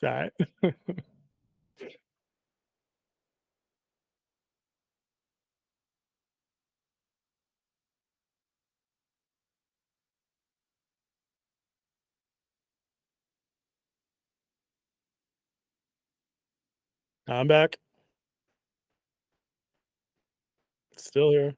All right. I'm back. Still here.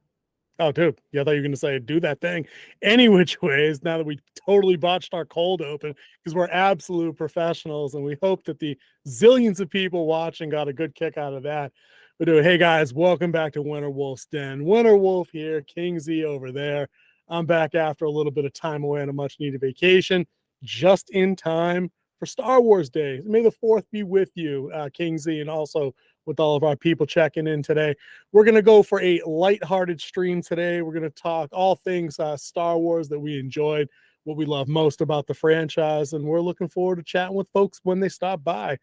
Oh, dude. Yeah, I thought you were gonna say do that thing any which ways now that we totally botched our cold open because we're absolute professionals and we hope that the zillions of people watching got a good kick out of that. But dude, hey guys, welcome back to Winter Wolf's Den. Winter Wolf here, King Z over there. I'm back after a little bit of time away on a much needed vacation, just in time for Star Wars Day. May the fourth be with you, King Z, and also with all of our people checking in today. We're going to go for a lighthearted stream today. We're going to talk all things Star Wars that we enjoyed, what we love most about the franchise, and we're looking forward to chatting with folks when they stop by.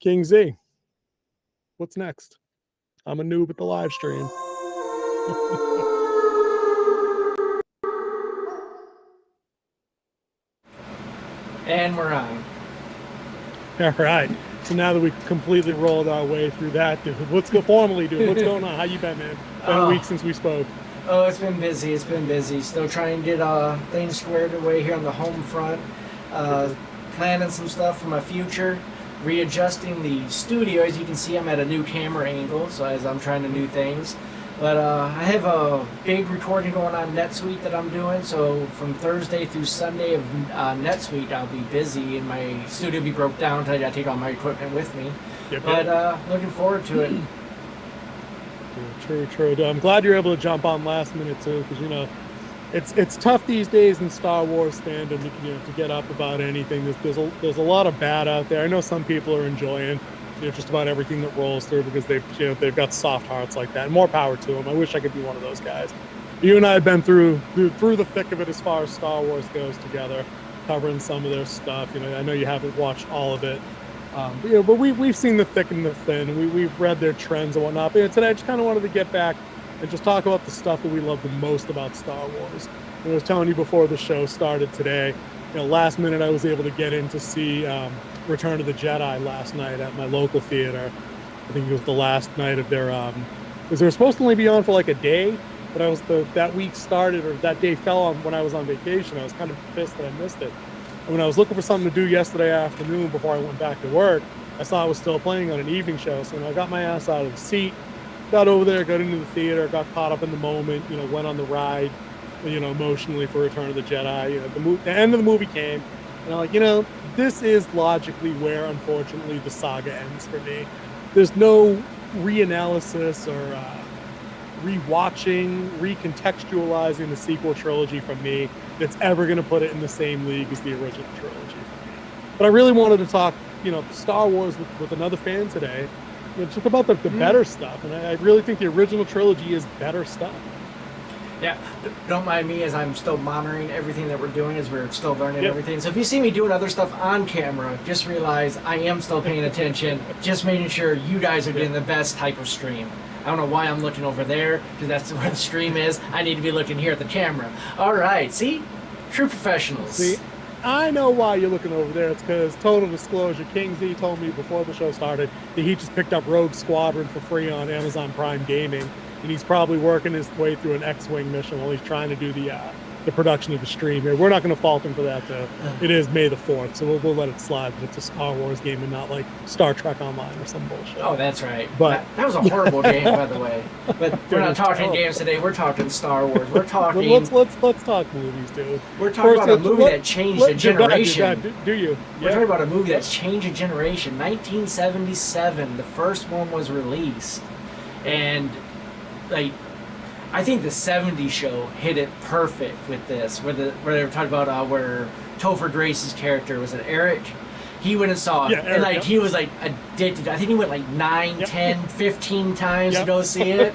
King Z, what's next? I'm a noob at the live stream. And we're on. All right. So now that we completely rolled our way through that, dude, what's formally, dude? What's going on? How you been, man? Been a week since we spoke. Oh, it's been busy. It's been busy. Still trying to get things squared away here on the home front. Planning some stuff for my future. Readjusting the studio. As you can see, I'm at a new camera angle, so as I'm trying to do things. But I have a big recording going on NetSuite that I'm doing, so from Thursday through Sunday of NetSuite, I'll be busy, and my studio will be broke down until I gotta take all my equipment with me. Yep, but looking forward to it. True. I'm glad you're able to jump on last minute too, because you know it's tough these days in Star Wars fandom to get up about anything. There's a lot of bad out there. I know some people are enjoying just about everything that rolls through because they've got soft hearts like that. And more power to them. I wish I could be one of those guys. You and I have been through the thick of it as far as Star Wars goes together, covering some of their stuff. I know you haven't watched all of it. But we've seen the thick and the thin, and we've read their trends and whatnot. But today I just kind of wanted to get back and just talk about the stuff that we love the most about Star Wars. I was telling you before the show started today, last minute I was able to get in to see Return of the Jedi last night at my local theater. I think it was the last night of their because they were supposed to only be on for like a day, but that week started, or that day fell on when I was on vacation. I was kind of pissed that I missed it. And when I was looking for something to do yesterday afternoon before I went back to work, I saw it was still playing on an evening show. So I got my ass out of the seat, got over there, got into the theater, got caught up in the moment, went on the ride, emotionally for Return of the Jedi. The end of the movie came, and I'm like, this is logically where, unfortunately, the saga ends for me. There's no reanalysis or rewatching, recontextualizing the sequel trilogy from me that's ever going to put it in the same league as the original trilogy for me. But I really wanted to talk, Star Wars with another fan today, just about the better stuff. And I really think the original trilogy is better stuff. Yeah, don't mind me as I'm still monitoring everything that we're doing as we're still learning everything. So if you see me doing other stuff on camera, just realize I am still paying attention, just making sure you guys are getting the best type of stream. I don't know why I'm looking over there, because that's where the stream is. I need to be looking here at the camera. All right, see? True professionals. See, I know why you're looking over there. It's because, total disclosure, King Z told me before the show started that he just picked up Rogue Squadron for free on Amazon Prime Gaming, and he's probably working his way through an X-Wing mission while he's trying to do the production of the stream here. We're not going to fault him for that, though. It is May the 4th, so we'll let it slide. But it's a Star Wars game and not like Star Trek Online or some bullshit. Oh, that's right. But that was a horrible game, by the way. But we're not talking games today. We're talking Star Wars. We're talking. Let's talk movies, dude. We're talking about a movie that changed a generation. Do you? We're talking about a movie that's changed a generation. 1977, the first one was released, and I think the 70s show hit it perfect with this, where they were talking about where Topher Grace's character was, Eric. He went and saw it, and he was addicted. I think he went 9, 10, 15 times to go see it.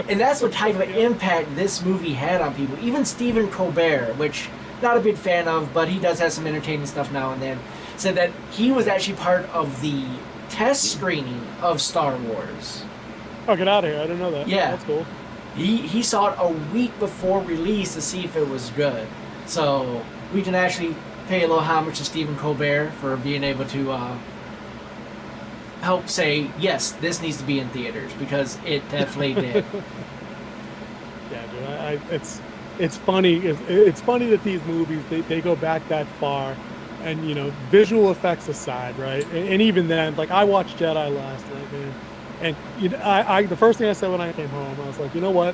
And that's what type of impact this movie had on people. Even Stephen Colbert, which not a big fan of, but he does have some entertaining stuff now and then, said that he was actually part of the test screening of Star Wars. Oh, get out of here. I didn't know that. Yeah. That's cool. He saw it a week before release to see if it was good. So we can actually pay a little homage to Stephen Colbert for being able to helped say, yes, this needs to be in theaters, because it definitely did. Yeah, dude. It's funny. It's funny that these movies they go back that far, and visual effects aside, right? And even then, like I watched Jedi last night, man, and I the first thing I said when I came home, I was like, you know what?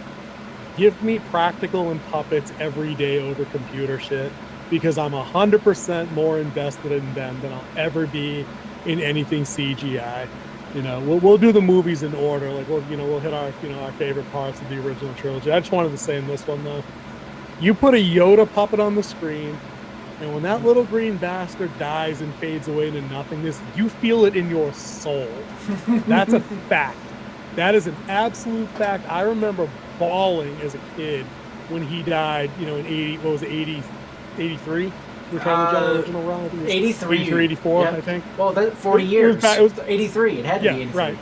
Give me practical and puppets every day over computer shit, because I'm 100% more invested in them than I'll ever be in anything CGI. We'll do the movies in order. Like we'll hit our our favorite parts of the original trilogy. I just wanted to say in this one though, you put a Yoda puppet on the screen, and when that little green bastard dies and fades away into nothingness, you feel it in your soul. That's a fact. That is an absolute fact. I remember bawling as a kid when he died, in 83? Return of the Jedi original run? I think it was 83. 83, 84, Yep. I think. Well, 40 years. It was 83. It had to be 83.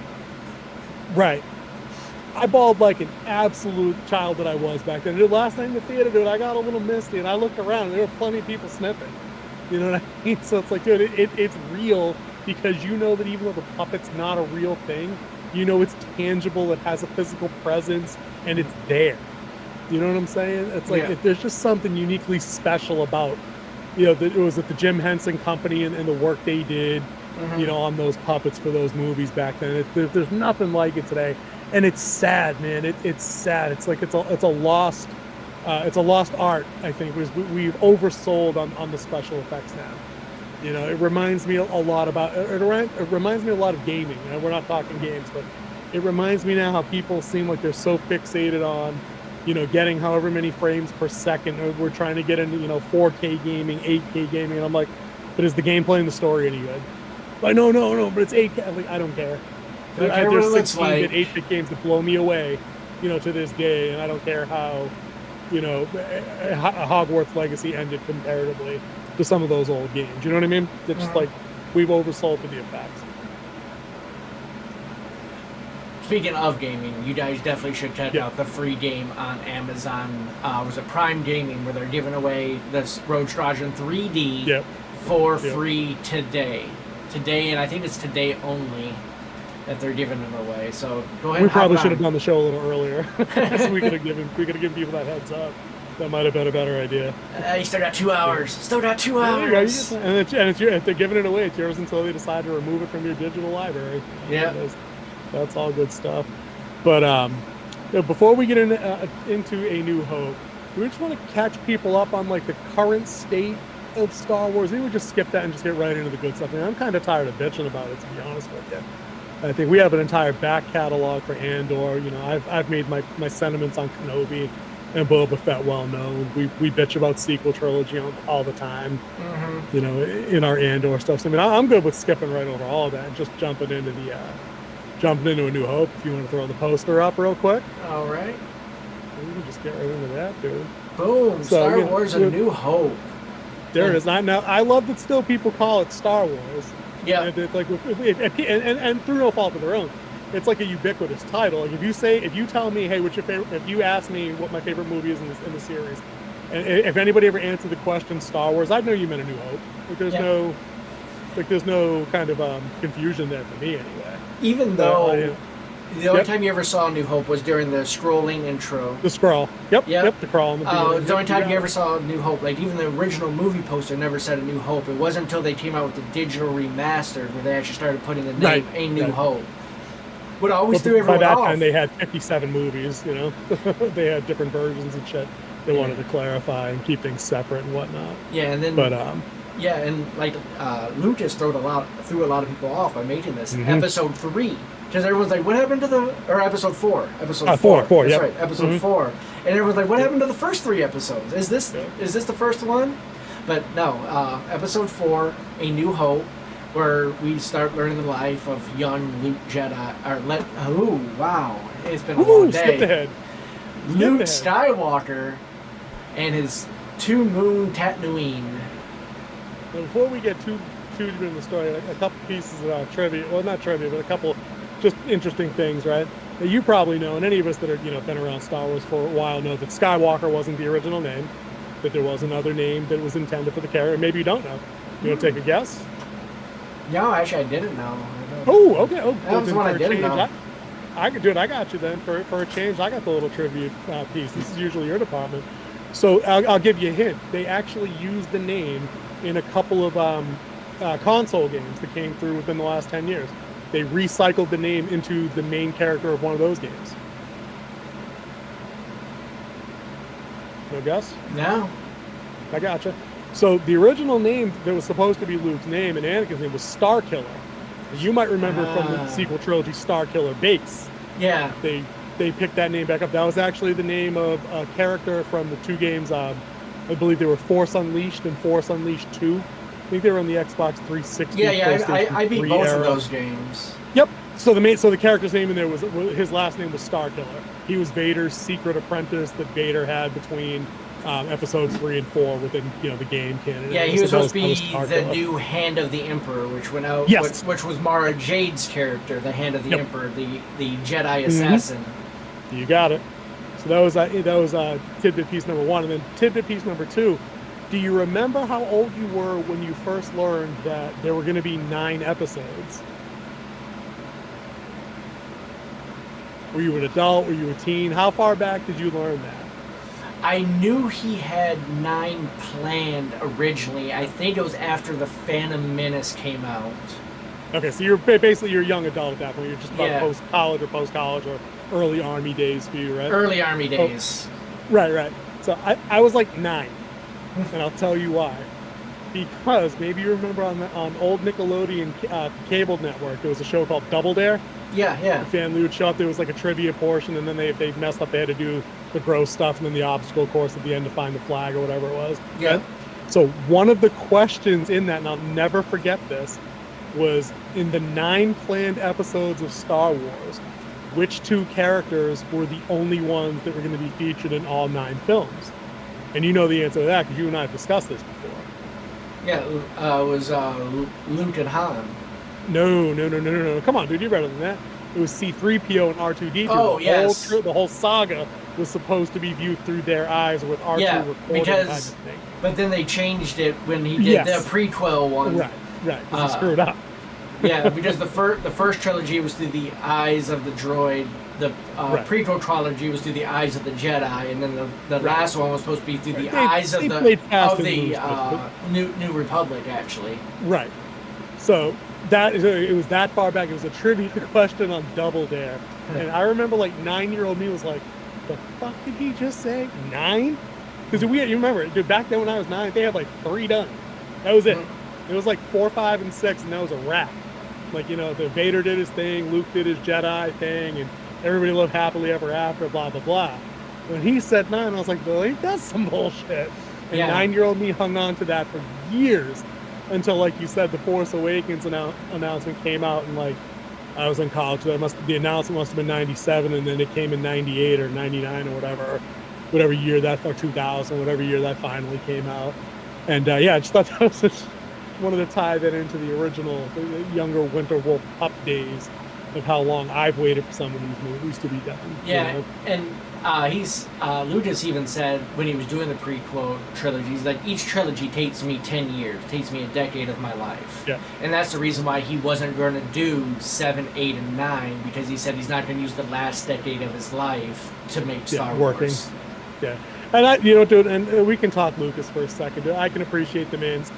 Right. I bawled like an absolute child that I was back then. Dude, last night in the theater, dude, I got a little misty, and I looked around, and there were plenty of people sniffing. You know what I mean? So it's like, dude, it's real, because you know that even though the puppet's not a real thing, it's tangible, it has a physical presence, and it's there. You know what I'm saying? It's like there's just something uniquely special about, it was at the Jim Henson Company and the work they did, on those puppets for those movies back then. There's nothing like it today, and it's sad, man. It's sad. It's like it's a lost art. I think we've oversold on the special effects now. It reminds me a lot about it reminds me a lot of gaming. We're not talking games, but it reminds me now how people seem like they're so fixated on getting however many frames per second. Or we're trying to get into 4K gaming, 8K gaming, and I'm like, but is the gameplay and the story any good? Like, no, but it's 8K. Like, I don't care. There's 16-bit, 8-bit games that blow me away, to this day, and I don't care how, Hogwarts Legacy ended comparatively to some of those old games. You know what I mean? It's just like we've oversold to the effects. Speaking of gaming, you guys definitely should check out the free game on Amazon. Was it Prime Gaming, where they're giving away this Rogue Squadron 3D for free today. Today, and I think it's today only that they're giving it away. So go ahead. We probably should have done the show a little earlier, so we could have given people that heads up. That might have been a better idea. You still got 2 hours. Still got 2 hours. And if they're giving it away, it's yours until they decide to remove it from your digital library. Yeah. That's all good stuff. But before we get into A New Hope, we just want to catch people up on like the current state of Star Wars. We would just skip that and just get right into the good stuff. I'm kind of tired of bitching about it, to be honest with you. I think we have an entire back catalog for Andor. I've made my sentiments on Kenobi and Boba Fett well known. We bitch about sequel trilogy all the time, in our Andor stuff. So, I'm good with skipping right over all of that and just jumping into A New Hope. If you want to throw the poster up real quick. All right. We can just get right into that, dude. Boom! So, Star Wars: A New Hope. There it is. Now, I love that still people call it Star Wars. Yeah. And through no fault of their own, it's like a ubiquitous title. Like if you tell me, hey, what's your favorite? If you ask me what my favorite movie is in the series, and if anybody ever answered the question Star Wars, I'd know you meant A New Hope. Like there's no kind of confusion there for me anyway. Even though the only time you ever saw A New Hope was during the scrolling intro. The scroll. Yep. The crawl. The only time you ever saw A New Hope, like even the original movie poster never said A New Hope. It wasn't until they came out with the digital remaster where they actually started putting the name A New Hope. What always threw everyone off. By that time, they had 57 movies. They had different versions and shit. They wanted to clarify and keep things separate and whatnot. Yeah, and then. But yeah, and like Lucas threw a lot of people off by making this episode 3. Because everyone's like, what happened to episode 4? Episode 4. That's right, episode 4. And everyone's like, what happened to the first 3 episodes? Is this the first one? But no, episode 4, A New Hope, where we start learning the life of young Luke Jedi. Wow. It's been a long day. Skip ahead. Luke Skywalker and his 2-moon Tatooine. Before we get too deep into the story, a couple pieces of trivia. Well, not trivia, but a couple just interesting things, right? That you probably know, and any of us that are been around Star Wars for a while know that Skywalker wasn't the original name. That there was another name that was intended for the character. Maybe you don't know. You want to take a guess? No, actually, I didn't know. Oh, okay. Oh, That was then one for I a didn't change, know. I could do it. I got you then. For a change, I got the little tribute piece. This is usually your department. So I'll give you a hint. They actually used the name in a couple of console games that came through within the last 10 years. They recycled the name into the main character of one of those games. No guess? No. I gotcha. So the original name that was supposed to be Luke's name and Anakin's name was Starkiller. You might remember from the sequel trilogy, Starkiller Base. Yeah. They picked that name back up. That was actually the name of a character from the two games. I believe they were Force Unleashed and Force Unleashed 2. I think they were on the Xbox 360. Yeah, I beat both era. of those games. Yep. So the character's name in there was his last name was Starkiller. He was Vader's secret apprentice that Vader had between episodes 3 and 4 within the game canon. Yeah, he was supposed to be the new Hand of the Emperor, which went out. Yes. Which was Mara Jade's character, the Hand of the Emperor, the Jedi assassin. You got it. So that was tidbit piece number 1, and then tidbit piece number 2. Do you remember how old you were when you first learned that there were going to be 9 episodes? Were you an adult? Were you a teen? How far back did you learn that? I knew he had 9 planned originally. I think it was after the Phantom Menace came out. Okay, so you're basically a young adult at that point. You're just about post-college or early Army days for you, right? Early Army days. Oh, right. So I was like 9, and I'll tell you why. Because maybe you remember on old Nickelodeon cable network, there was a show called Double Dare. Yeah. The family would show up. There was like a trivia portion, and then they messed up. They had to do the gross stuff, and then the obstacle course at the end to find the flag or whatever it was. Yeah. Okay? So one of the questions in that, and I'll never forget this, was in the 9 planned episodes of Star Wars, which 2 characters were the only ones that were going to be featured in all 9 films? And you know the answer to that because you and I have discussed this before. Yeah, it was Luke and Han. No. Come on, dude, you're better than that. It was C-3PO and R2-D2. Oh, yes. The whole saga was supposed to be viewed through their eyes with R2 recording kind of thing. But then they changed it when he did the prequel one. Right. He screwed up. Yeah, because the first trilogy was through the eyes of the droid. The prequel trilogy was through the eyes of the Jedi, and then the last one was supposed to be through the eyes of the New Republic, actually. Right. So it was that far back. It was a trivia question on Double Dare, and I remember like 9-year-old me was like, "The fuck did he just say? 9?" Because you remember, dude, back then when I was 9, they had like 3 done. That was it. It was like 4, 5, and 6, and that was a wrap. Like, the Vader did his thing, Luke did his Jedi thing, and everybody lived happily ever after, blah, blah, blah. When he said 9, I was like, Billy, that's some bullshit. And 9-year-old me hung on to that for years until, like you said, the Force Awakens announcement came out, and like I was in college. So the announcement must have been 97, and then it came in 98 or 99 or whatever year that, or 2000, whatever year that finally came out. And I just thought that was just wanted to tie that into the original, the younger Winter Wolf pup days of how long I've waited for some of these movies to be done. Yeah, and Lucas even said when he was doing the prequel trilogies, like, each trilogy takes me 10 years, takes me a decade of my life. Yeah. And that's the reason why he wasn't going to do 7, 8, and 9, because he said he's not going to use the last decade of his life to make Star Wars. Yeah. And dude, and we can talk Lucas for a second. Dude, I can appreciate the man's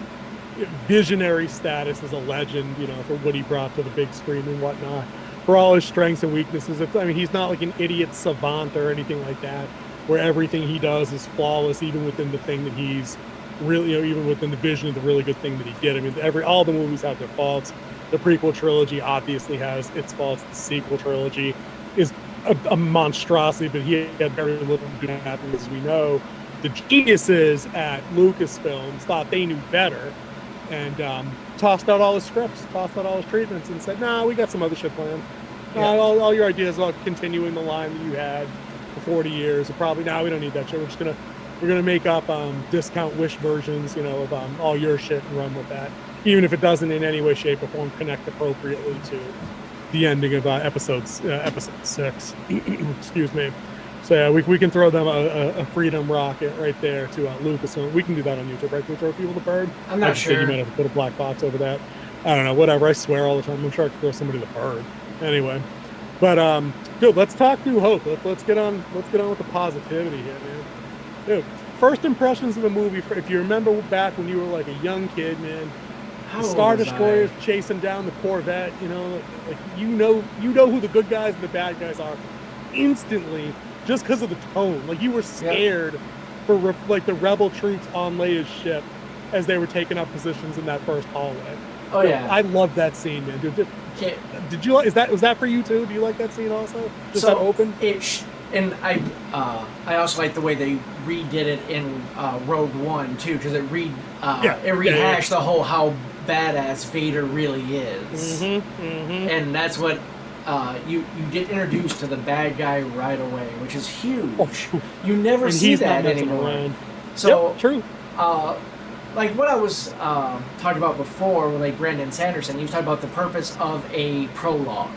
visionary status as a legend, for what he brought to the big screen and whatnot, for all his strengths and weaknesses. He's not like an idiot savant or anything like that, where everything he does is flawless, even within the thing that he's really, even within the vision of the really good thing that he did. All the movies have their faults. The prequel trilogy obviously has its faults. The sequel trilogy is a monstrosity, but he had very little to do with that, as we know. The geniuses at Lucasfilms thought they knew better, and tossed out all his scripts, tossed out all his treatments, and said, "Nah, we got some other shit planned. All your ideas about continuing the line that you had for 40 years, are probably, we don't need that shit. We're gonna make up discount Wish versions, of all your shit and run with that, even if it doesn't in any way, shape, or form connect appropriately to the ending of episode 6." Excuse me. So yeah, we can throw them a freedom rocket right there to Lucas. We can do that on YouTube, right? Can we throw people the bird? I'm not sure. You might have to put a black box over that. I don't know, whatever. I swear all the time. I'm sure I could throw somebody the bird. Anyway, but dude, let's talk New Hope. Let's get on with the positivity here, man. Dude, first impressions of the movie. If you remember back when you were like a young kid, man, How the old Star was Destroyers I? chasing down the Corvette. Like you know who the good guys and the bad guys are instantly just because of the tone. Like you were Yep. scared for like the rebel troops on Leia's ship as they were taking up positions in that first hallway. Oh Dude, yeah. I love that scene, man. Dude, Okay. did you like? Was that for you too? Do you like that scene also? Just that open? And I also like the way they redid it in Rogue One too, because it rehashed the whole how badass Vader really is, and that's what you get introduced to the bad guy right away, which is huge. Oh, phew. You never And see he's not that messing anymore. around. So Yep, true. like what I was talking about before with like Brandon Sanderson, he was talking about the purpose of a prologue.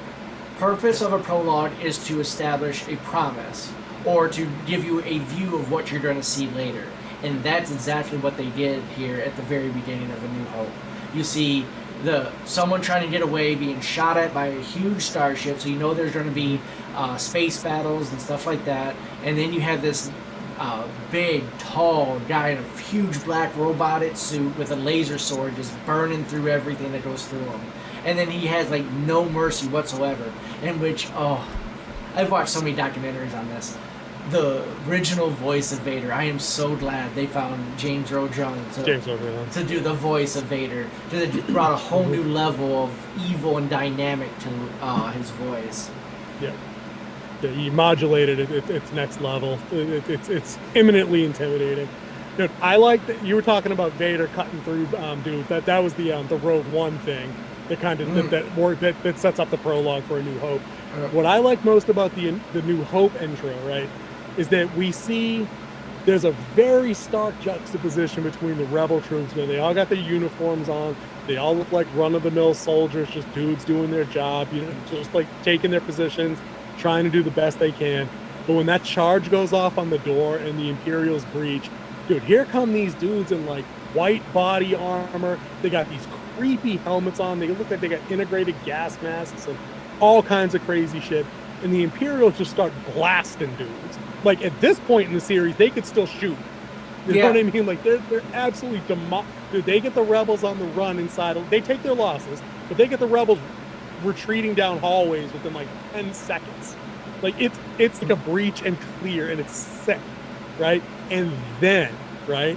Purpose of a prologue is to establish a promise or to give you a view of what you're going to see later. And that's exactly what they did here at the very beginning of A New Hope. You see someone trying to get away being shot at by a huge starship, so you know there's going to be space battles and stuff like that. And then you have this big, tall guy in a huge black robotic suit with a laser sword just burning through everything that goes through him. And then he has like no mercy whatsoever. In which, I've watched so many documentaries on this. The original voice of Vader. I am so glad they found James Earl Jones to do the voice of Vader. It brought a whole new level of evil and dynamic to his voice. Yeah. Yeah, you modulated it. It's next level. It's imminently intimidating. Dude, I like that you were talking about Vader cutting through dude. That was the Rogue One thing that kind of that sets up the prologue for A New Hope. What I like most about the New Hope intro, right, is that we see there's a very stark juxtaposition between the rebel troops, man. They all got their uniforms on. They all look like run-of-the-mill soldiers, just dudes doing their job, just like taking their positions, trying to do the best they can. But when that charge goes off on the door and the Imperials breach, dude, here come these dudes in like white body armor. They got these creepy helmets on. They look like they got integrated gas masks and all kinds of crazy shit. And the Imperials just start blasting dudes. Like at this point in the series, they could still shoot. You know what I mean? Like they're absolutely dude, they get the rebels on the run inside. They take their losses, but they get the rebels retreating down hallways within like 10 seconds. Like it's like a breach and clear, and it's sick, right? And then, right?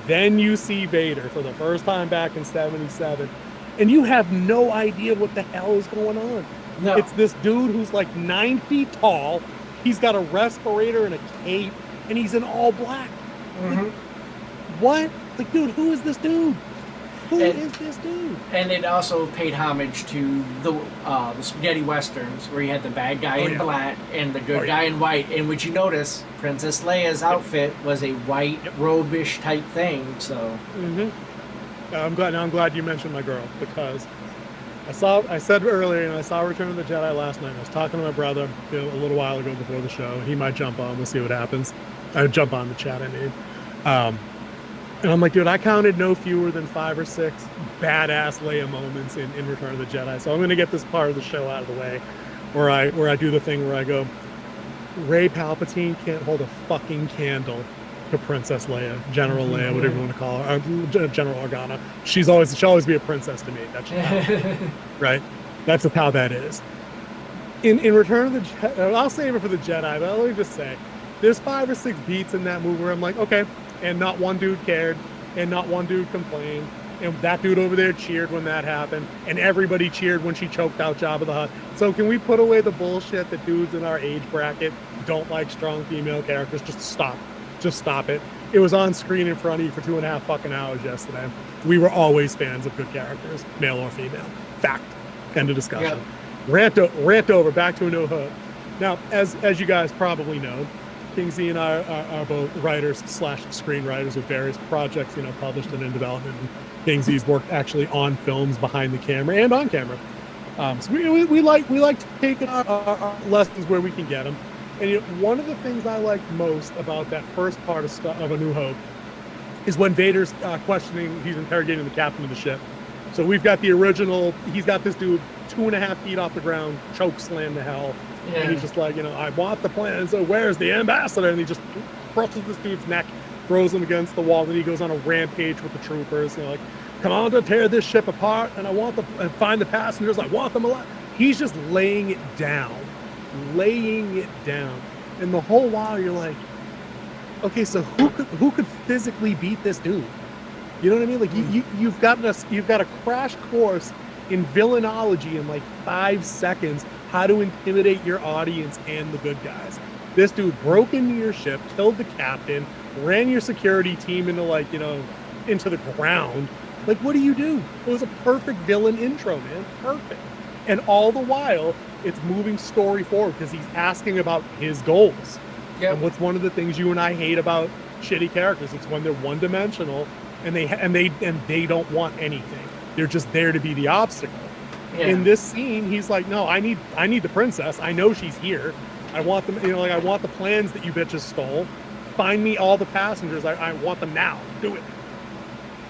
Then you see Vader for the first time back in 77, and you have no idea what the hell is going on. No. It's this dude who's like 9 feet tall. He's got a respirator and a cape, and he's in all black. Like, what? Like, dude, who is this dude? Who is this dude? And it also paid homage to the spaghetti westerns, where you had the bad guy in black and the good guy in white. In which you notice Princess Leia's outfit was a white robe-ish type thing. So I'm glad you mentioned my girl, because I said earlier, I saw Return of the Jedi last night. I was talking to my brother a little while ago before the show. He might jump on. We'll see what happens. I jump on the chat, I mean. And I'm like, dude, I counted no fewer than 5 or 6 badass Leia moments in Return of the Jedi. So I'm going to get this part of the show out of the way, where I do the thing where I go, Rey Palpatine can't hold a fucking candle to Princess Leia, General Leia, whatever you want to call her, General Organa. She'll always be a princess to me. That's right. That's just how that is. In Return of the Jedi, I'll save it for the Jedi, but let me just say, there's 5 or 6 beats in that movie where I'm like, okay, and not one dude cared, and not one dude complained, and that dude over there cheered when that happened, and everybody cheered when she choked out Jabba the Hutt. So can we put away the bullshit that dudes in our age bracket don't like strong female characters? Just stop. Just stop it. It was on screen in front of you for 2.5 fucking hours yesterday. We were always fans of good characters, male or female. Fact. End of discussion. Yep. Rant over. Back to A New Hope. Now, as you guys probably know, Kingsley and I are both writers / screenwriters with various projects, published and in development. And Kingsley's worked actually on films behind the camera and on camera. So we like to take our lessons where we can get them. And one of the things I like most about that first part of A New Hope is when Vader's he's interrogating the captain of the ship, So we've got the original. He's got this dude 2.5 feet off the ground, choke slam to hell, and he's just like, I want the plan. So where's the ambassador? And he just crushes this dude's neck, throws him against the wall. Then he goes on a rampage with the troopers. Like, come on to tear this ship apart, and and find the passengers. I want them alive. He's just laying it down. And the whole while you're like, okay, so who could physically beat this dude? You know what I mean? Like you've got a crash course in villainology in like 5 seconds, how to intimidate your audience and the good guys. This dude broke into your ship, killed the captain, ran your security team into the ground. Like, what do you do? It was a perfect villain intro, man. Perfect. And all the while, it's moving story forward because he's asking about his goals. Yep. And what's one of the things you and I hate about shitty characters? It's when they're one-dimensional and they don't want anything. They're just there to be the obstacle. Yeah. In this scene, he's like, no, I need the princess. I know she's here. I want them. I want the plans that you bitches stole. Find me all the passengers. I want them now. Do it.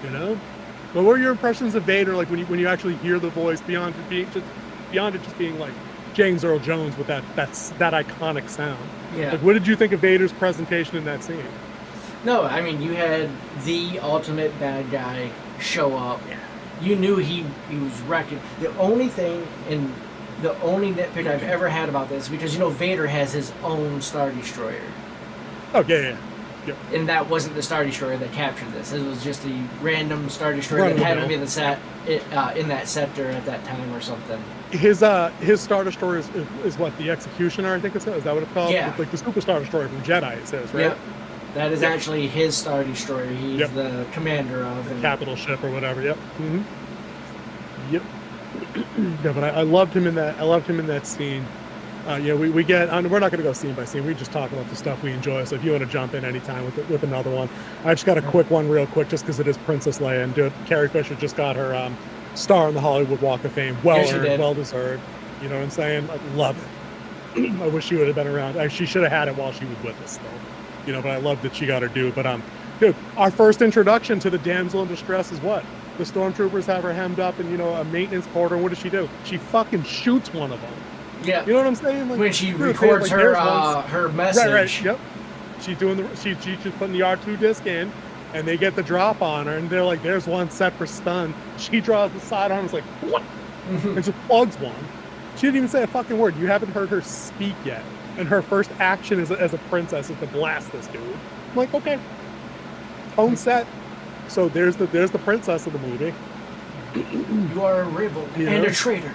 But what are your impressions of Vader? Like when you actually hear the voice beyond it just being like James Earl Jones with that iconic sound. Yeah. Like, what did you think of Vader's presentation in that scene? No, I mean, you had the ultimate bad guy show up. Yeah. You knew he was wrecking. The only nitpick I've ever had about this, because Vader has his own Star Destroyer. Oh yeah. Yep. And that wasn't the Star Destroyer that captured this. It was just a random Star Destroyer that happened to be in that sector at that time or something. His Star Destroyer is what, the Executioner, I think it's called. Is that what it's called? Yeah. It's like the Super Star Destroyer from Jedi, it says, right? Yep. That is actually his Star Destroyer. He's the commander of the capital ship or whatever. Yep. Mm-hmm. Yep. Yeah, but I loved him in that scene. We get. We're not going to go scene by scene. We just talk about the stuff we enjoy. So if you want to jump in anytime with another one, I just got a quick one, real quick, just because it is Princess Leia, and Carrie Fisher just got her star on the Hollywood Walk of Fame. Well earned, well deserved. You know what I'm saying? I love it. I wish she would have been around. She should have had it while she was with us, though. But I love that she got her due. But dude, our first introduction to the damsel in distress is what? The stormtroopers have her hemmed up in a maintenance quarter. And what does she do? She fucking shoots one of them. Yeah. You know what I'm saying? Like, when she records her message. Right. Yep. She's doing she's just putting the R2 disc in, and they get the drop on her, and they're like, "There's one set for stun." She draws the sidearm, and is like, "What?" And just plugs one. She didn't even say a fucking word. You haven't heard her speak yet, and her first action as a princess is to blast this dude. I'm like, okay, tone set. So there's the princess of the movie. You are a rebel and a traitor.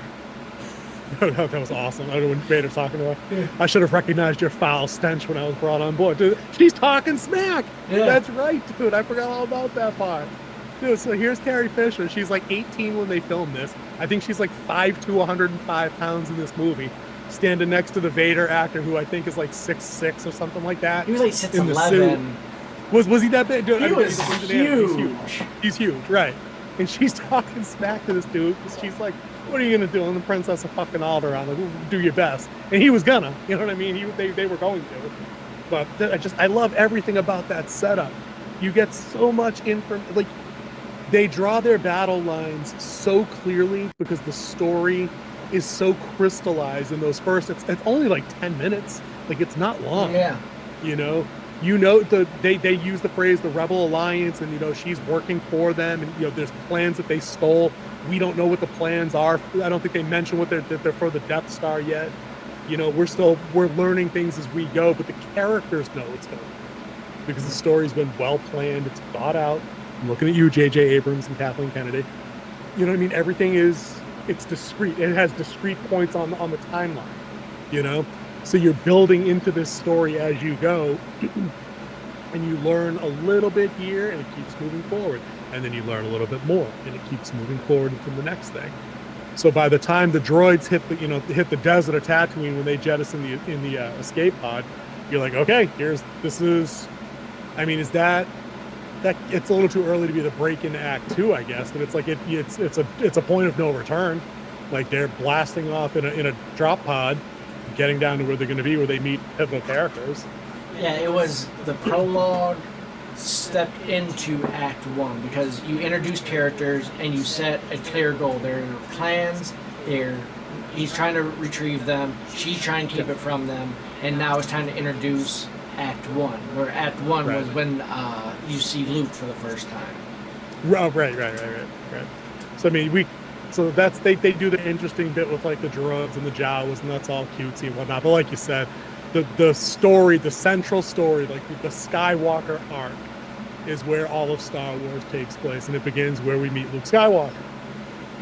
That was awesome. I don't know when Vader's talking to her. Yeah. I should have recognized your foul stench when I was brought on board. Dude, she's talking smack. Yeah. That's right, dude. I forgot all about that part. Dude, so here's Carrie Fisher. She's like 18 when they filmed this. I think she's like 5'2", 105 pounds in this movie. Standing next to the Vader actor, who I think is like 6'6" or something like that. He was like 6'11". Was he that big? Dude, he was huge. He's huge, right. And she's talking smack to this dude because she's like, what are you gonna do? And the princess of fucking Alderaan, like, do your best. And he was gonna, you know what I mean? They were going to. But I love everything about that setup. You get so much information. Like, they draw their battle lines so clearly because the story is so crystallized in those first. It's only like 10 minutes. Like, it's not long. Yeah. They use the phrase the Rebel Alliance, and she's working for them, and there's plans that they stole. We don't know what the plans are. I don't think they mention what they're for the Death Star yet. We're learning things as we go, but the characters know it's going because the story's been well planned. It's thought out. I'm looking at you, J.J. Abrams and Kathleen Kennedy. You know what I mean? Everything it's discrete. It has discrete points on the timeline. So you're building into this story as you go, and you learn a little bit here, and it keeps moving forward. And then you learn a little bit more, and it keeps moving forward into the next thing. So by the time the droids hit the desert of Tatooine when they jettison in the escape pod, you're like, okay, is that it's a little too early to be the break into Act 2, I guess, but it's like it's a point of no return. Like, they're blasting off in a drop pod, getting down to where they're going to be, where they meet pivotal characters. Yeah, it was the prologue, stepped into Act 1 because you introduce characters and you set a clear goal. There are plans, he's trying to retrieve them, she's trying to keep it from them, and now it's time to introduce Act 1, where Act 1 Right. was when you see Luke for the first time. Oh, right. So I mean, so that's they do the interesting bit with like the droids and the Jawas, and that's all cutesy and whatnot. But like you said, the story, the central story, like the Skywalker arc, is where all of Star Wars takes place, and it begins where we meet Luke Skywalker,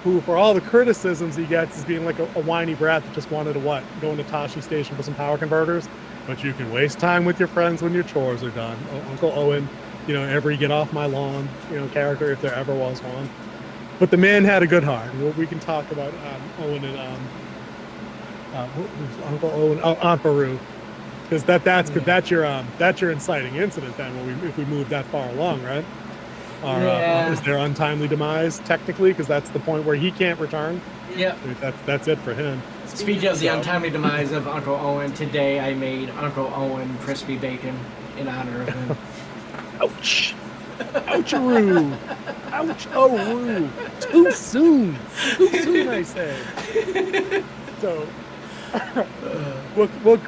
who, for all the criticisms he gets, is being like a whiny brat that just wanted to go into Tashi Station for some power converters. But you can waste time with your friends when your chores are done. Uncle Owen, every get off my lawn, character if there ever was one. But the man had a good heart. We can talk about Owen and Uncle Owen, Aunt Beru, because that's your inciting incident. Then if we move that far along, right? Or is there untimely demise technically? Because that's the point where he can't return. Yep. That's it for him. Speaking of the untimely demise of Uncle Owen, today I made Uncle Owen crispy bacon in honor of him. Ouch! Oucharoo! Ouch-o-roo! Too soon! Too soon, I say. So,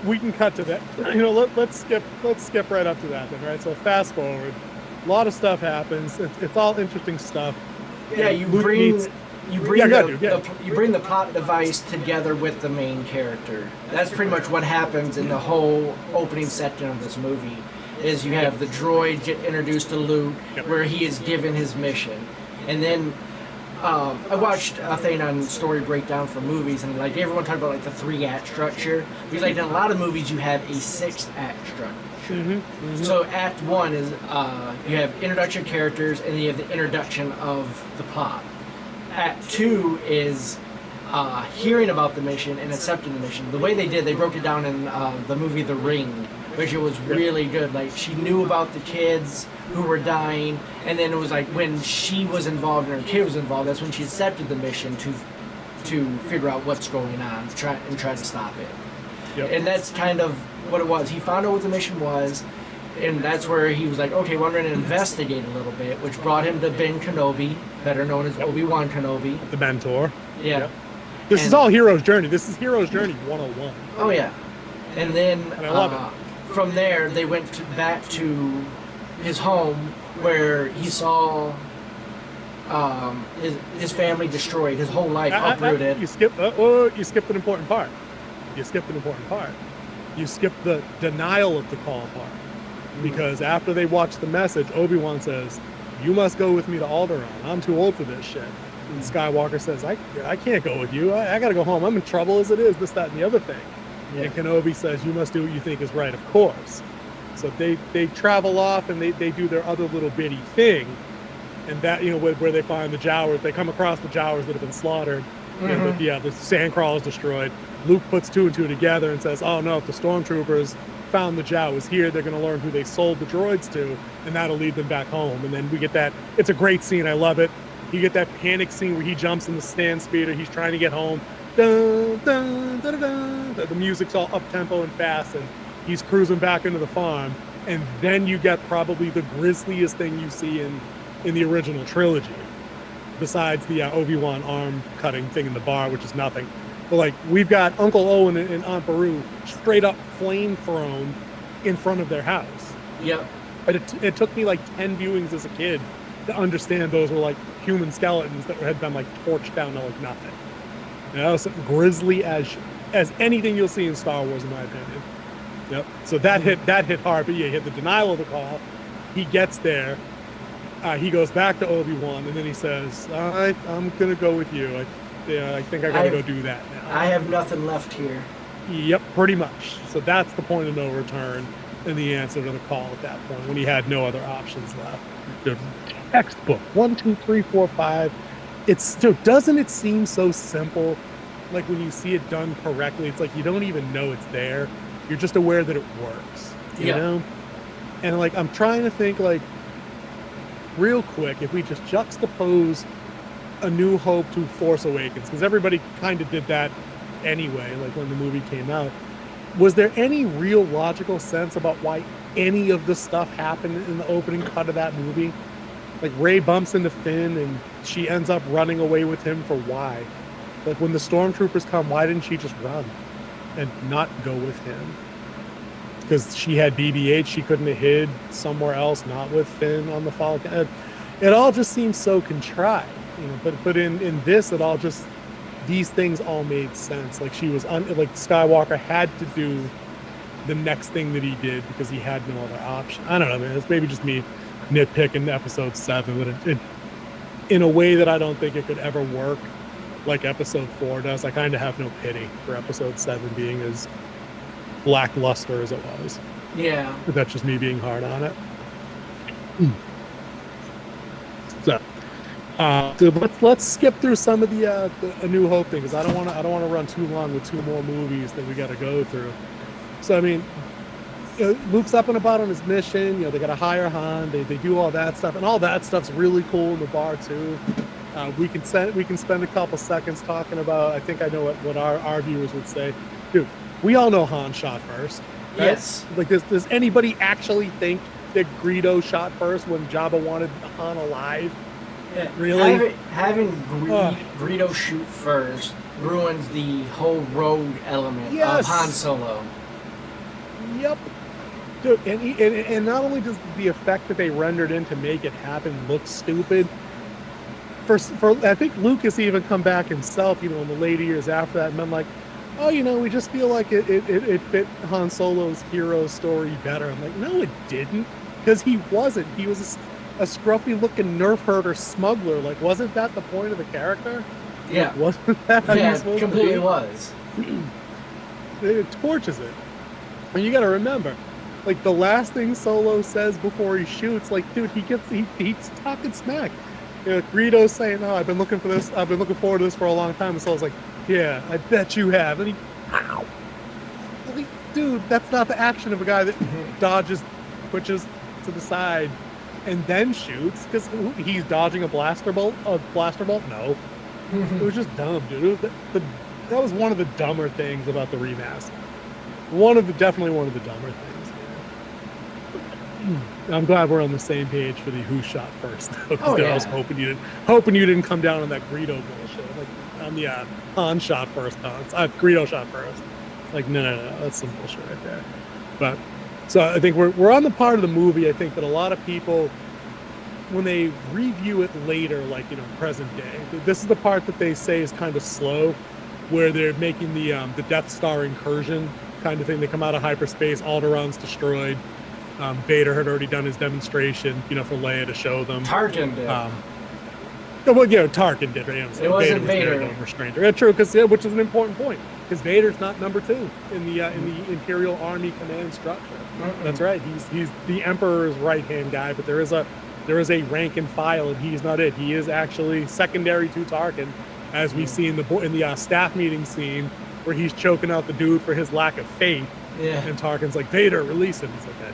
we can cut to that. Let's skip right up to that then, right? So fast forward. A lot of stuff happens. It's all interesting stuff. Yeah, you bring the plot device together with the main character. That's pretty much what happens in the whole opening section of this movie. Is you have the droid get introduced to Luke, where he is given his mission, and then I watched a thing on story breakdown for movies, and like everyone talked about like the 3-act structure. Because like in a lot of movies, you have a 6-act structure. So Act 1 is you have introduction characters, and then you have the introduction of the plot. Act 2 is hearing about the mission and accepting the mission. The way they broke it down in the movie The Ring, which it was really good. Like, she knew about the kids who were dying, and then it was like when she was involved and her kid was involved, that's when she accepted the mission to figure out what's going on, try to stop it. Yep. And that's kind of what it was. He found out what the mission was, and that's where he was like, okay, well, I'm going to investigate a little bit, which brought him to Ben Kenobi, better known as Obi-Wan Kenobi. The mentor. Yeah. Yep. This is all Hero's Journey. This is Hero's Journey 101. Oh, yeah. And then I love it. From there, they went back to his home where he saw his family destroyed, his whole life uprooted. You skipped an important part. You skipped the denial of the call part. Because after they watch the message, Obi-Wan says, "You must go with me to Alderaan. I'm too old for this shit." And Skywalker says, I can't go with you. I gotta go home. I'm in trouble as it is, this, that, and the other thing. Yeah. And Kenobi says, "You must do what you think is right, of course." So they travel off and they do their other little bitty thing. And that, where they find the Jawas, they come across the Jawas that have been slaughtered. And the Sandcrawler is destroyed. Luke puts 2 and 2 together and says, "Oh no, if the stormtroopers found the Jawas here, they're going to learn who they sold the droids to, and that'll lead them back home." And then we get that. It's a great scene. I love it. You get that panic scene where he jumps in the stand speeder. He's trying to get home. Dun, dun, dun, dun, dun. The music's all up-tempo and fast, and he's cruising back into the farm. And then you get probably the grisliest thing you see in the original trilogy, besides the Obi-Wan arm-cutting thing in the bar, which is nothing. But like, we've got Uncle Owen and Aunt Beru straight up flame thrown in front of their house. Yep. But it took me like 10 viewings as a kid to understand those were like human skeletons that had been like torched down to like nothing. That was grisly as anything you'll see in Star Wars, in my opinion. Yep. So that hit hard. But yeah, he had the denial of the call. He gets there. He goes back to Obi-Wan, and then he says, "All right, I'm gonna go with you. I think I gotta go do that now. I have nothing left here." Yep, pretty much. So that's the point of no return and the answer to the call at that point, when he had no other options left. The textbook 1, 2, 3, 4, 5. It's still, doesn't it seem so simple? Like when you see it done correctly, it's like you don't even know it's there. You're just aware that it works. You know? And like, I'm trying to think, like, real quick, if we just juxtapose A New Hope to Force Awakens, because everybody kind of did that anyway, like when the movie came out. Was there any real logical sense about why any of the stuff happen in the opening cut of that movie. Like Rey bumps into Finn and she ends up running away with him for why? Like when the stormtroopers come, why didn't she just run and not go with him? Because she had BB-8, she couldn't have hid somewhere else, not with Finn on the Falcon. It all just seems so contrived, you know. But in this, it all just, these things all made sense. Like she was like Skywalker had to do the next thing that he did because he had no other option. I don't know, man. It's maybe just me nitpicking episode 7, but it in a way that I don't think it could ever work like episode 4 does. I kind of have no pity for episode 7 being as lackluster as it was. Yeah. But that's just me being hard on it. So let's skip through some of the A New Hope thing, because I don't want to run too long with 2 more movies that we got to go through. So I mean, Luke's up and about on his mission. You know, they got to hire Han. They do all that stuff, and all that stuff's really cool in the bar too. We can spend a couple seconds talking about. I think I know what our viewers would say, dude. We all know Han shot first. Right? Yes. Like, does anybody actually think that Greedo shot first when Jabba wanted Han alive? Yeah. Really? Having Greedo shoot first ruins the whole rogue element of Han Solo. Yep. Dude, and not only does the effect that they rendered in to make it happen look stupid, for I think Lucas even come back himself, you know, in the later years after that, and been like, oh, you know, we just feel like it fit Han Solo's hero story better. I'm like, no, it didn't, because he wasn't. He was a scruffy-looking nerf herder smuggler. Like, wasn't that the point of the character? Yeah. Wasn't that how he was supposed completely to be? was. It torches it. And you got to remember, like, the last thing Solo says before he shoots, like, dude, he's talking smack. You know, Greedo's saying, "Oh, I've been looking forward to this for a long time." And Solo's like, "Yeah, I bet you have." And ow! Like, dude, that's not the action of a guy that dodges, pushes to the side, and then shoots, because he's dodging a blaster bolt. No, it was just dumb, dude. That was one of the dumber things about the remaster. Definitely one of the dumber things, man. I'm glad we're on the same page for the who shot first, though. I was hoping you didn't come down on that Greedo bullshit. Like, on the Han shot first, Greedo shot first. Like, no, that's some bullshit right there. But so I think we're on the part of the movie, I think, that a lot of people, when they review it later, like, you know, present day, this is the part that they say is kind of slow, where they're making the Death Star incursion kind of thing. They come out of hyperspace, Alderaan's destroyed. Vader had already done his demonstration, you know, for Leia to show them. Tarkin did. Well, yeah, Tarkin did. Right? It wasn't Vader. Yeah, true, which is an important point, because Vader's not number 2 in the Imperial Army command structure. Mm-mm. That's right. He's the Emperor's right-hand guy, but there is a rank and file, and he's not it. He is actually secondary to Tarkin, as we see in the staff meeting scene where he's choking out the dude for his lack of faith. Yeah. And Tarkin's like, "Vader, release him." It's like, that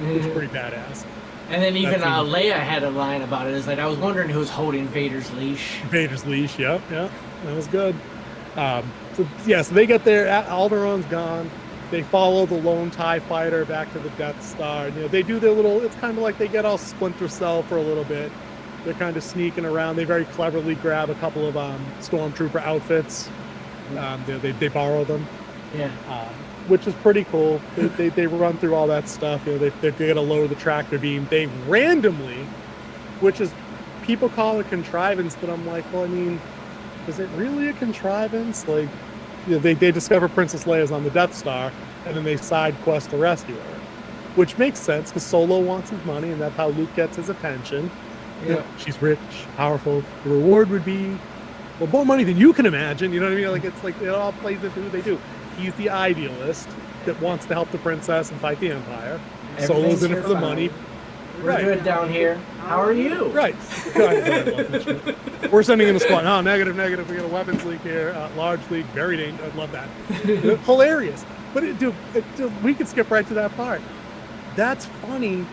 which is pretty badass. And then even Leia had a line about it. It's like, I was wondering who's holding Vader's leash. Vader's leash, yeah, that was good. So they get there. Alderaan's gone. They follow the lone TIE fighter back to the Death Star. And, you know, they do their little. It's kind of like they get all Splinter Cell for a little bit. They're kind of sneaking around. They very cleverly grab a couple of stormtrooper outfits. They borrow them. Yeah. Which is pretty cool. They run through all that stuff. You know, they get a load of the tractor beam. They randomly, which is, people call it contrivance, but I'm like, well, I mean, is it really a contrivance? Like, you know, they discover Princess Leia's on the Death Star, and then they side quest to rescue her, which makes sense because Solo wants his money, and that's how Luke gets his attention. Yeah. You know, she's rich, powerful. The reward would be, well, more money than you can imagine. You know what I mean? Like, it's like it all plays into who they do. He's the idealist that wants to help the princess and fight the Empire. Solo's in it for the money. We're good down here. How are you? Right. We're sending in a squad. Oh, negative. We got a weapons leak here. Large leak. Very dangerous. I love that. Hilarious. But we could skip right to that part. That's funny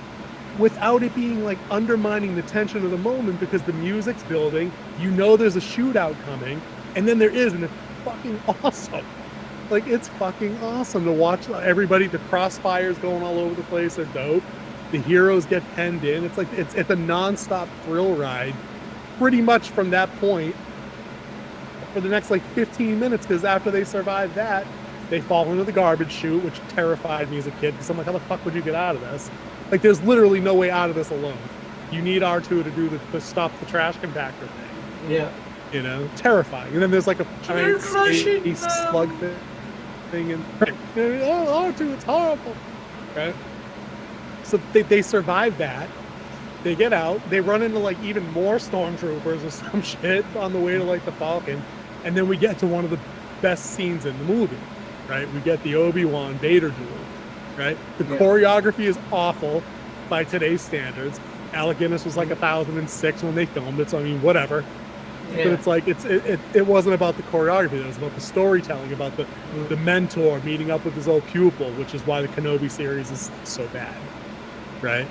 without it being like undermining the tension of the moment, because the music's building. You know there's a shootout coming. And then there is, and it's fucking awesome. Like, it's fucking awesome to watch everybody. The crossfires going all over the place are dope. The heroes get penned in. It's like it's a nonstop thrill ride, pretty much from that point for the next like 15 minutes. Because after they survive that, they fall into the garbage chute, which terrified me as a kid. Because I'm like, how the fuck would you get out of this? Like, there's literally no way out of this alone. You need R2 to do the stop the trash compactor thing. Yeah. You know, terrifying. And then there's like a giant space slug thing, and oh, R2, it's horrible. Right? So they survive that. They get out. They run into like even more stormtroopers or some shit on the way to like the Falcon, and then we get to one of the best scenes in the movie. Right? We get the Obi-Wan Vader duel. Right? The choreography is awful by today's standards. Alec Guinness was like 1006 when they filmed it, so I mean, whatever. Yeah. But it's like it wasn't about the choreography. It was about the storytelling, about the mentor meeting up with his old pupil, which is why the Kenobi series is so bad, right?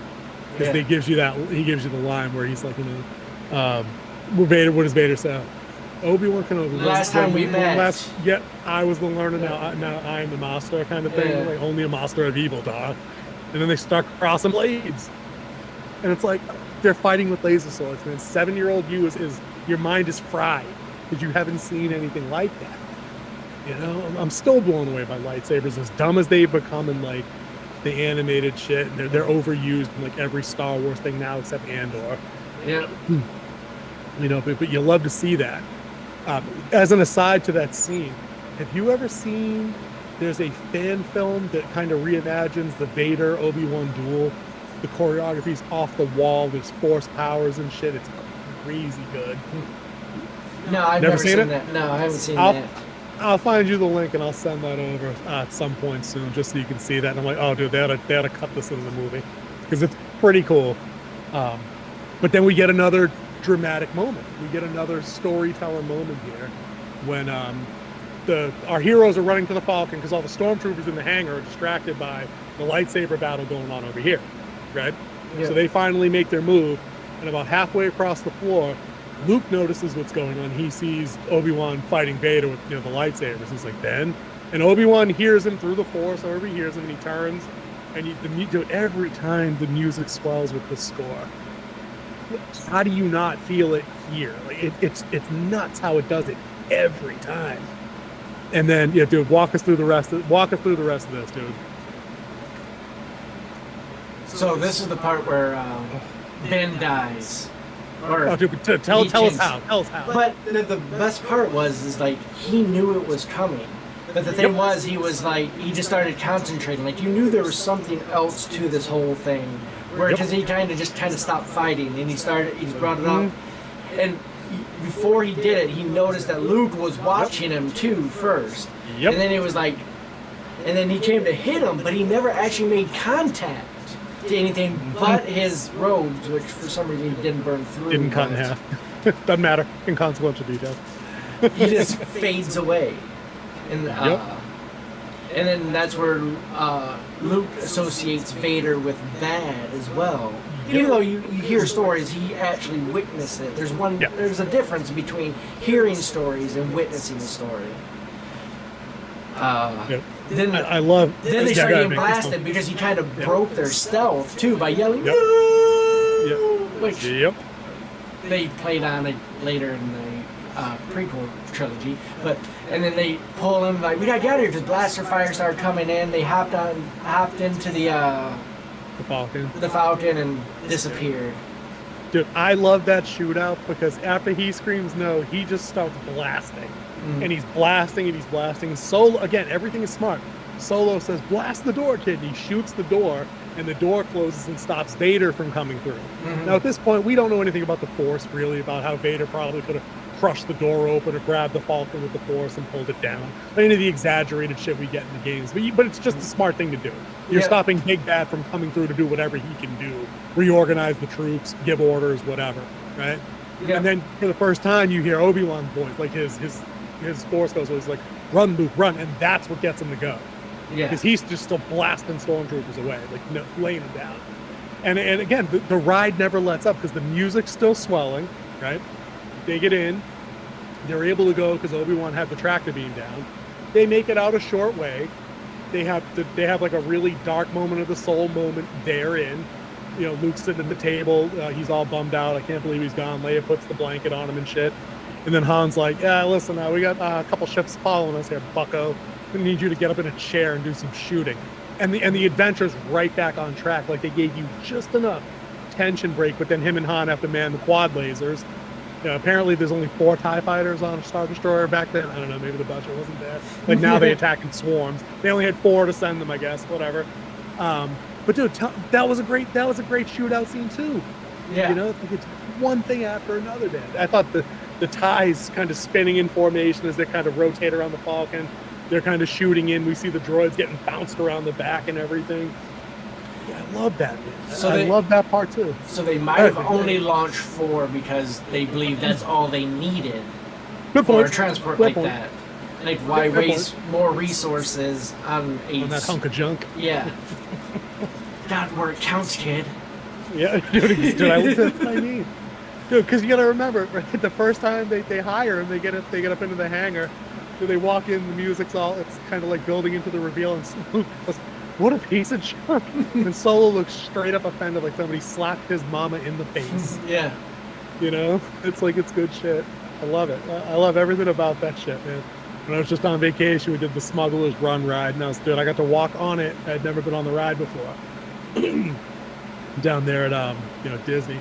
Because he gives you the line where he's like, you know, what does Vader say? Obi-Wan Kenobi. Last time we met. I was the learner. Now I am the master, kind of thing. Like, only a master of evil, dog. And then they start crossing blades, and it's like they're fighting with laser swords. Man, 7-year-old you is your mind is fried because you haven't seen anything like that. You know, I'm still blown away by lightsabers, as dumb as they've become in like the animated shit. And they're overused in like every Star Wars thing now except Andor. Yeah. You know, but you love to see that. As an aside to that scene, have you ever seen? There's a fan film that kind of reimagines the Vader Obi-Wan duel. The choreography's off the wall. There's force powers and shit. It's crazy good. No, I've never seen that. No, I haven't seen that. I'll find you the link and I'll send that over at some point soon, just so you can see that. And I'm like, oh, dude, they had to cut this into the movie because it's pretty cool. But then we get another dramatic moment. We get another storyteller moment here when our heroes are running to the Falcon because all the stormtroopers in the hangar are distracted by the lightsaber battle going on over here, right? Yeah. So they finally make their move, and about halfway across the floor, Luke notices what's going on. He sees Obi-Wan fighting Vader with, you know, the lightsabers. He's like, Ben? And Obi-Wan hears him through the Force, or he hears him, and he turns, and every time the music swells with the score. How do you not feel it here? Like it's nuts how it does it every time. And then, yeah, dude, walk us through the rest of this, dude. So this is the part where Ben dies. Or dude, tell us how. But the best part is like he knew it was coming. But the thing was, he just started concentrating. Like, you knew there was something else to this whole thing. Where because he kind of stopped fighting, and he brought it up. And before he did it, he noticed that Luke was watching him too first. Yep. And then it was like, and then he came to hit him, but he never actually made contact to anything but his robes, which for some reason he didn't burn through. Didn't cut in half. Doesn't matter. Inconsequential detail. He just fades away. And and then that's where Luke associates Vader with bad as well. Even though you hear stories, he actually witnessed it. There's a difference between hearing stories and witnessing a story. Then I love. Then they started getting blasted because he kind of broke their stealth too by yelling. No! Which they played on it later in the prequel trilogy, and then they pull him like, we gotta get out of here because blaster fire started coming in. They hopped into the Falcon and disappeared. Dude, I love that shootout because after he screams no, he just starts blasting. And he's blasting. Solo, again, everything is smart. Solo says, blast the door, kid. And he shoots the door, and the door closes and stops Vader from coming through. Now, at this point, we don't know anything about the Force, really, about how Vader probably could have crushed the door open or grabbed the Falcon with the Force and pulled it down. Any of the exaggerated shit we get in the games. But it's just a smart thing to do. You're stopping Big Bad from coming through to do whatever he can do. Reorganize the troops, give orders, whatever, right? Yeah. And then for the first time, you hear Obi-Wan's voice, like his Force goes, he's like, run, Luke, run. And that's what gets him to go. Yeah. Because he's just still blasting stormtroopers away, like laying them down. And again, the ride never lets up because the music's still swelling, right? They get in. They're able to go because Obi-Wan had the tractor beam down. they make it out a short way. They have like a really dark moment of the soul moment therein. You know, Luke's sitting at the table. He's all bummed out. I can't believe he's gone. Leia puts the blanket on him and shit. And then Han's like, yeah, listen, we got a couple ships following us here, bucko. We need you to get up in a chair and do some shooting. And the adventure's right back on track. Like, they gave you just enough tension break, but then him and Han have to man the quad lasers. You know, apparently there's only 4 TIE fighters on a Star Destroyer back then. I don't know, maybe the budget wasn't there. Like, now they attack in swarms. They only had 4 to send them, I guess, whatever. But dude, that was a great shootout scene too. Yeah. You know, it's one thing after another, man. I thought the TIEs kind of spinning in formation as they kind of rotate around the Falcon. They're kind of shooting in. We see the droids getting bounced around the back and everything. Yeah, I love that, man. So I love that part too. So they might have only launched 4 because they believe that's all they needed Good for a point. transport Good like point. that. Like, why Good waste more resources on On that hunk of junk. Yeah. Not where it counts, kid. Yeah, dude, that's what I mean. Dude, because you got to remember, right, the first time they hire him, they get up into the hangar. They walk in, the music's it's kind of like building into the reveal, and Luke goes, what a piece of junk. And Solo looks straight up offended, like somebody slapped his mama in the face. Yeah. You know, it's good shit. I love it. I love everything about that shit, man. When I was just on vacation, we did the Smuggler's Run ride, and I got to walk on it. I had never been on the ride before. Down there at Disney,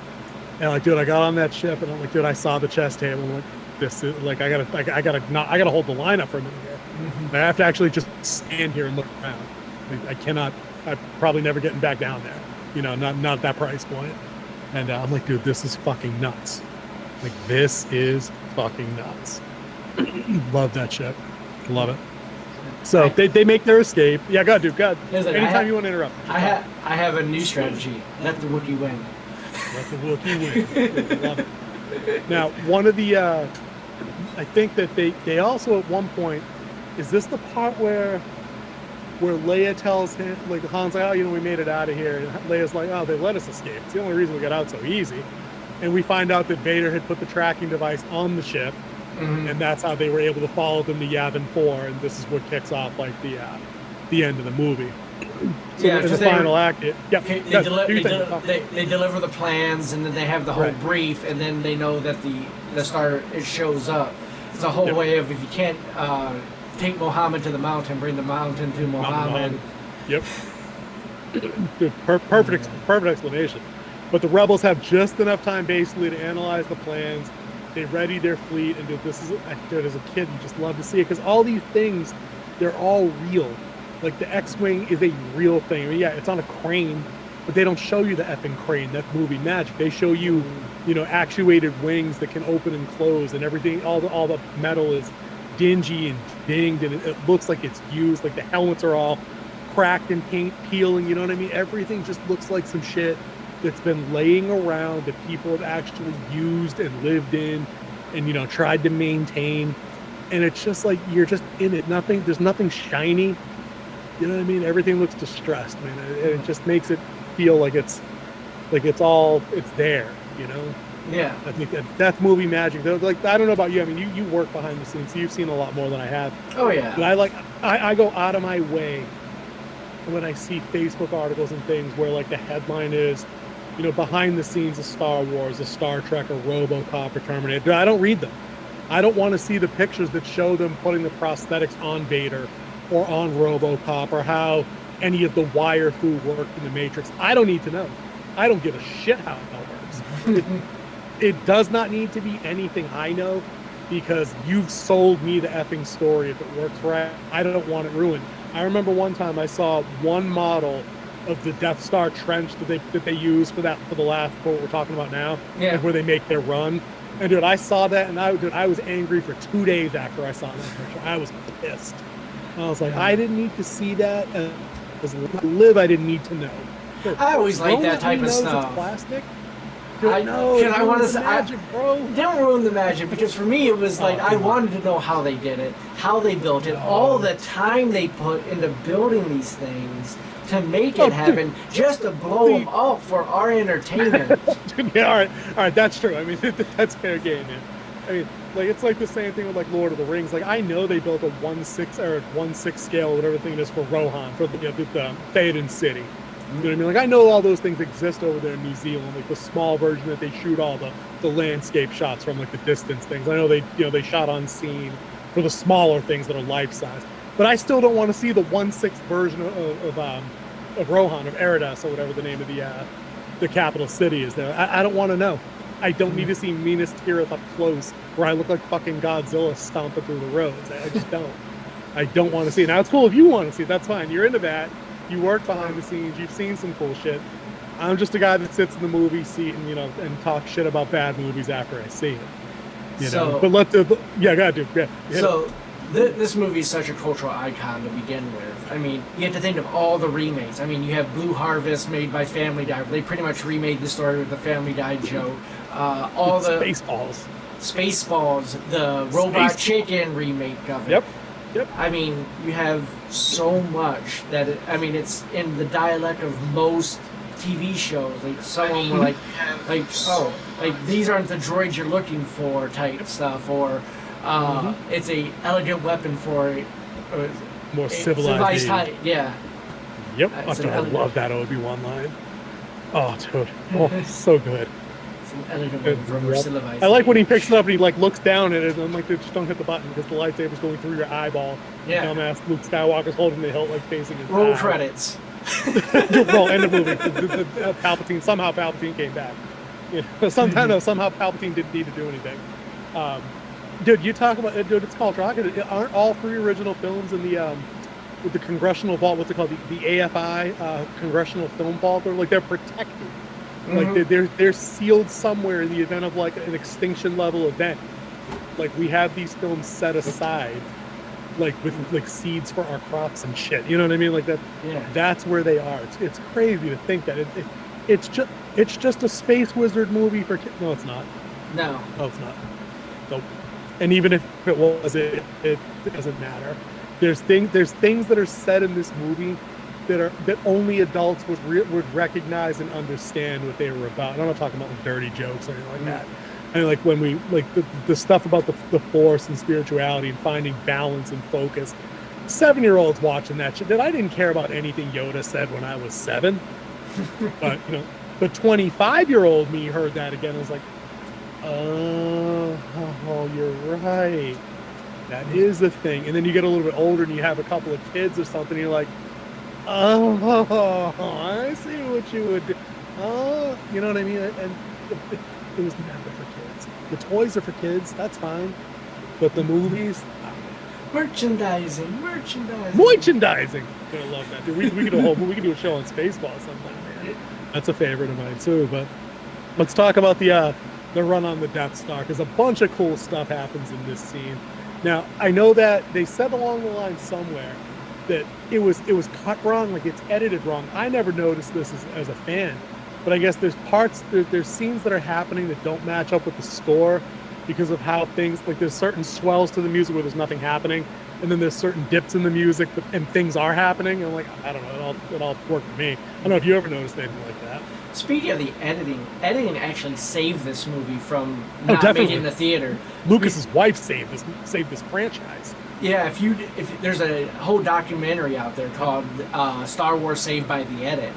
and like, dude, I got on that ship, and I'm like, dude, I saw the chess table, and like, this is like, I gotta hold the line up for a minute here. Mm-hmm. I have to actually just stand here and look around. I'm probably never getting back down there. You know, not at that price point. And I'm like, dude, this is fucking nuts. Like, this is fucking nuts. Love that shit. Love it. So they make their escape. Yeah, go, dude. Go. Listen, Anytime you want to interrupt. I have a new strategy. Let the Wookiee win. Let the Wookiee win. Love it. Now, one of the, I think that they also at one point, is this the part where Leia tells him, like, Han's like, oh, we made it out of here. And Leia's like, oh, they let us escape. It's the only reason we got out so easy. And we find out that Vader had put the tracking device on the ship. Mm-hmm. And that's how they were able to follow them to Yavin 4, and this is what kicks off like the end of the movie. So Yeah, in the because final act, they deliver the plans, and then they have the whole brief, and then they know that the star it shows up. It's a whole way of, if you can't take Muhammad to the mountain, bring the mountain to Muhammad. Yep. Dude, perfect explanation. But the rebels have just enough time basically to analyze the plans. They ready their fleet, and dude, as a kid, you just love to see it because all these things, they're all real. Like, the X-wing is a real thing. I mean, yeah, it's on a crane, but they don't show you the effing crane. That's movie magic. They show you, actuated wings that can open and close, and everything. All the metal is dingy and dinged, and it looks like it's used. Like, the helmets are all cracked and paint peeling. You know what I mean? Everything just looks like some shit that's been laying around that people have actually used and lived in and tried to maintain, and it's just like you're just in it. There's nothing shiny, you know what I mean? Everything looks distressed, man, and it just makes it feel like it's there, Yeah. I think that's movie magic. Like, I don't know about you, I mean, you work behind the scenes, so you've seen a lot more than I have. Oh yeah. But I go out of my way when I see Facebook articles and things where like the headline is, behind the scenes of Star Wars, a Star Trek, or RoboCop, or Terminator. I don't read them. I don't want to see the pictures that show them putting the prosthetics on Vader or on RoboCop, or how any of the wire fu worked in the Matrix. I don't need to know. I don't give a shit how it works. It does not need to be anything I know, because you've sold me the effing story. If it works right, I don't want it ruined. I remember one time I saw one model of the Death Star trench that they use for the last what we're talking about now, like where they make their run. And dude, I saw that, and I was angry for 2 days after I saw that picture. I was pissed. I was like, I didn't need to see that. And as I didn't need to know. I always like that type of stuff. It's plastic. Dude, I want to say, magic, bro. Don't ruin the magic, because for me it was like I wanted to know how they did it, how they built it, all the time they put into building these things to make it happen, just to blow them up for our entertainment. Yeah, all right, that's true. I mean, that's fair game, man. I mean, like it's like the same thing with like Lord of the Rings. Like I know they built a 1/6 or 1/6 scale, whatever thing it is for Rohan for the Theoden city. You know what I mean? Like I know all those things exist over there in New Zealand, like the small version that they shoot all the landscape shots from, like the distance things. I know they shot on scene for the smaller things that are life size. But I still don't want to see the 1/6 version of Rohan, of Eridas, or whatever the name of the capital city is there. I don't want to know. I don't need to see Minas Tirith up close where I look like fucking Godzilla stomping through the roads. I just don't. I don't want to see it. Now, it's cool if you want to see it. That's fine. You're into that. You work behind the scenes. You've seen some cool shit. I'm just a guy that sits in the movie seat and, and talk shit about bad movies after I see it. You know? But yeah, go ahead, dude. Yeah. So, this movie is such a cultural icon to begin with. I mean, you have to think of all the remakes. I mean, you have Blue Harvest made by Family Guy. They pretty much remade the story with the Family Guy joke. All the Spaceballs, the Robot Chicken remake of it. Yep. I mean, you have so much that it's in the dialect of most TV shows. Like some of them were like these aren't the droids you're looking for type stuff, or it's a elegant weapon for a more civilized type. Yeah. Yep. I love that Obi-Wan line. Oh, dude. Oh, so good. I like when he picks it up and he like looks down at it and I'm like, dude, just don't hit the button because the lightsaber's going through your eyeball. Yeah. Dumbass Luke Skywalker's holding the hilt like facing his roll credits. Well, end of movie. Palpatine, somehow Palpatine came back. Somehow Palpatine didn't need to do anything. Dude, you talk about dude, it's called Rocket. Aren't all 3 original films in the with the Congressional Vault, what's it called? The AFI Congressional Film Vault, they're protected. Like they're sealed somewhere in the event of like an extinction level event. Like we have these films set aside, like with like seeds for our crops and shit. You know what I mean? Like that. Yeah. That's where they are. It's crazy to think that it's just a space wizard movie for kids. No, it's not. No, it's not. Nope. And even if it was, it doesn't matter. There's things that are said in this movie that only adults would recognize and understand what they were about. And I'm not talking about like dirty jokes or anything like that. And like when we like the stuff about the Force and spirituality and finding balance and focus. 7-year-olds watching that shit. I didn't care about anything Yoda said when I was 7. But the 25-year-old me heard that again and was like, oh, you're right. That is the thing. And then you get a little bit older and you have a couple of kids or something. And you're like, oh, I see what you would do. Oh, you know what I mean? And it was never for kids. The toys are for kids. That's fine. But the movies, merchandising. I love that. Dude, we could do a show on Spaceballs sometime, man. That's a favorite of mine too. But let's talk about the run on the Death Star, because a bunch of cool stuff happens in this scene. Now, I know that they said along the line somewhere that it was cut wrong, like it's edited wrong. I never noticed this as a fan, but I guess there's scenes that are happening that don't match up with the score because of how things, like there's certain swells to the music where there's nothing happening, and then there's certain dips in the music and things are happening. And I'm like, I don't know, it all worked for me. I don't know if you ever noticed anything like that. Speaking of the editing actually saved this movie from not making it in the theater. Lucas's wife saved this franchise. Yeah, if there's a whole documentary out there called Star Wars Saved by the Edit.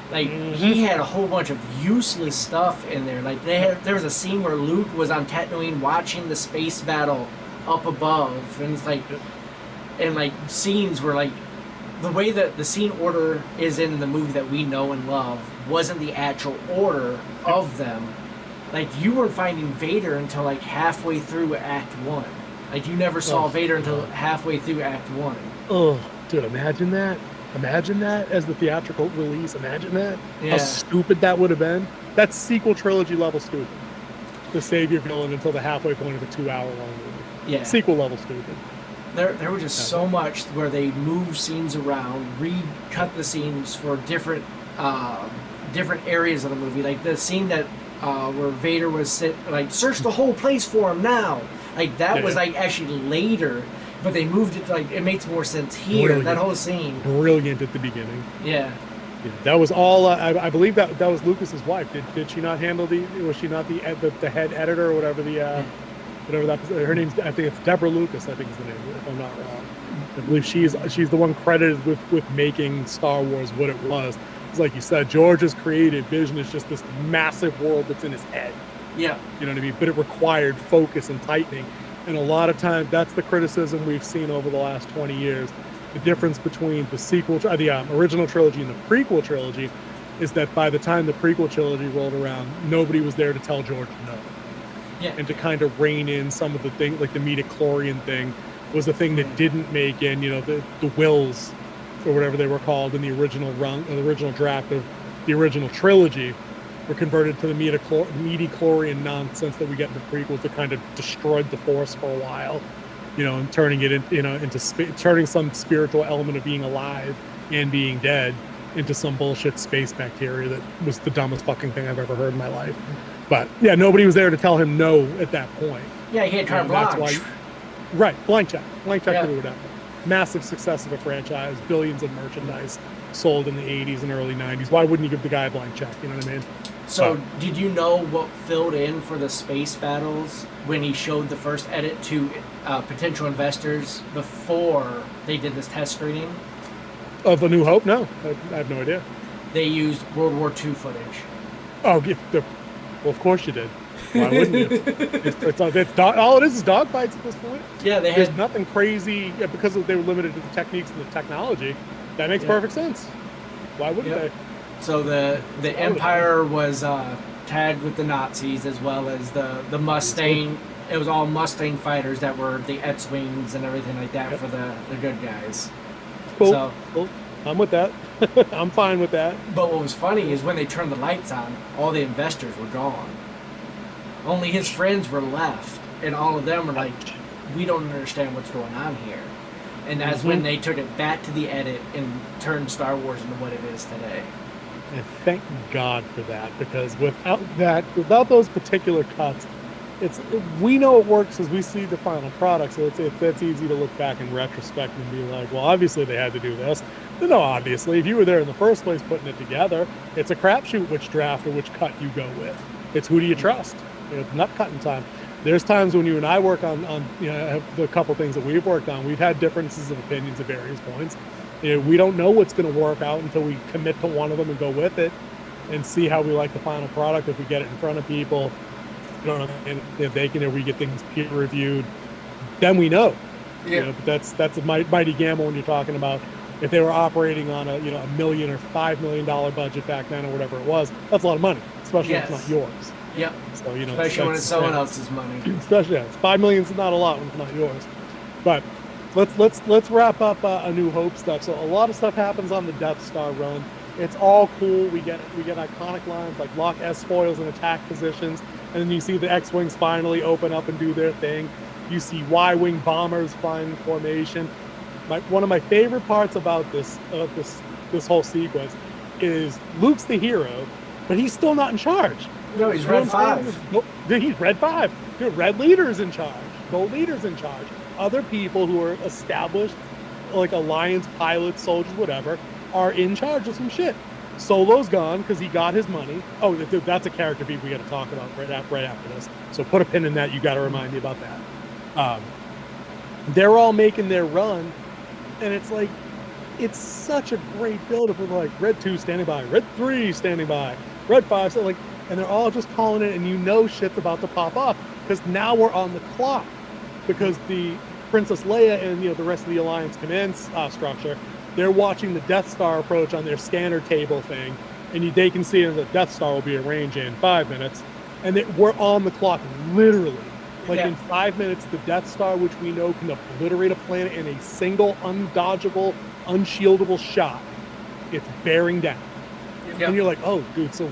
Like he had a whole bunch of useless stuff in there. Like there was a scene where Luke was on Tatooine watching the space battle up above, and it's like, and like scenes were like, the way that the scene order is in the movie that we know and love wasn't the actual order of them. Like you weren't finding Vader until like halfway through Act 1. Like you never saw Vader until halfway through Act 1. Oh, dude, imagine that. Imagine that as the theatrical release. Imagine that. Yeah. How stupid that would have been. That's sequel trilogy level stupid. To save your villain until the halfway point of a 2-hour long movie. Yeah. Sequel level stupid. There was just so much where they moved scenes around, recut the scenes for different areas of the movie. Like the scene that where Vader was search the whole place for him now. Like that was like actually later, but they moved it like it makes more sense here. Brilliant. That whole scene. Brilliant at the beginning. Yeah. That was all. I believe that was Lucas's wife. Did she not handle was she not the head editor or whatever whatever that. Her name's, I think it's Deborah Lucas. I think is the name, if I'm not wrong. I believe she's the one credited with making Star Wars what it was. It's like you said, George's creative vision is just this massive world that's in his head. Yeah. You know what I mean? But it required focus and tightening. And a lot of times, that's the criticism we've seen over the last 20 years. The difference between the original trilogy and the prequel trilogy is that by the time the prequel trilogy rolled around, nobody was there to tell George no. Yeah. And to kind of rein in some of the things, like the midichlorian thing was the thing that didn't make in, the wills or whatever they were called in the original draft of the original trilogy were converted to the midichlorian nonsense that we get in the prequels that kind of destroyed the Force for a while, and turning it into turning some spiritual element of being alive and being dead into some bullshit space bacteria that was the dumbest fucking thing I've ever heard in my life. But yeah, nobody was there to tell him no at that point. Yeah, he had carte blanche. Right, blank check to do whatever. Massive success of a franchise, billions of merchandise sold in the 80s and early 90s. Why wouldn't you give the guy a blank check? You know what I mean? So, did you know what filled in for the space battles when he showed the first edit to potential investors before they did this test screening? Of A New Hope? No, I have no idea. They used World War II footage. Oh, well, of course you did. Why wouldn't you? All it is dogfights at this point. Yeah, There's nothing crazy because they were limited to the techniques and the technology. That makes perfect sense. Why wouldn't they? So the Empire was tagged with the Nazis as well as the Mustang. It was all Mustang fighters that were the X-Wings and everything like that for the good guys. Cool. Cool. I'm with that. I'm fine with that. But what was funny is when they turned the lights on, all the investors were gone. Only his friends were left, and all of them were like, we don't understand what's going on here. And that's when they took it back to the edit and turned Star Wars into what it is today. And thank God for that, because without those particular cuts, we know it works as we see the final product, so it's easy to look back in retrospect and be like, well, obviously they had to do this. No, obviously, if you were there in the first place putting it together, it's a crapshoot which draft or which cut you go with. It's who do you trust? It's nut cutting time. There's times when you and I work on the couple things that we've worked on, we've had differences of opinions at various points. We don't know what's going to work out until we commit to one of them and go with it and see how we like the final product. If we get it in front of people, and if we get things peer reviewed, then we know. Yeah. But that's a mighty gamble when you're talking about if they were operating on a $1 million or $5 million budget back then or whatever it was. That's a lot of money, especially if it's not yours. Yep. So especially when it's someone else's money. Especially, $5 million is not a lot when it's not yours. But let's wrap up A New Hope stuff. So a lot of stuff happens on the Death Star run. It's all cool. We get iconic lines like lock S-foils in attack positions, and then you see the X-wings finally open up and do their thing. You see Y-wing bombers flying in formation. One of my favorite parts about this whole sequence is Luke's the hero, but he's still not in charge. No, he's Red 5. He's Red 5. Red Leader's in charge. Gold Leader's in charge. Other people who are established, like Alliance pilots, soldiers, whatever, are in charge of some shit. Solo's gone because he got his money. Oh, that's a character beat we got to talk about right after this. So put a pin in that. You got to remind me about that. They're all making their run, and it's like, it's such a great build-up of like Red 2 standing by, Red 3 standing by, Red 5, so like, and they're all just calling it, and shit's about to pop off because now we're on the clock because the Princess Leia and the rest of the Alliance command structure, they're watching the Death Star approach on their scanner table thing, and they can see that the Death Star will be arranged in 5 minutes, and we're on the clock literally. In 5 minutes, the Death Star, which we know can obliterate a planet in a single undodgeable, unshieldable shot, it's bearing down. Yep. And you're like, oh, dude, so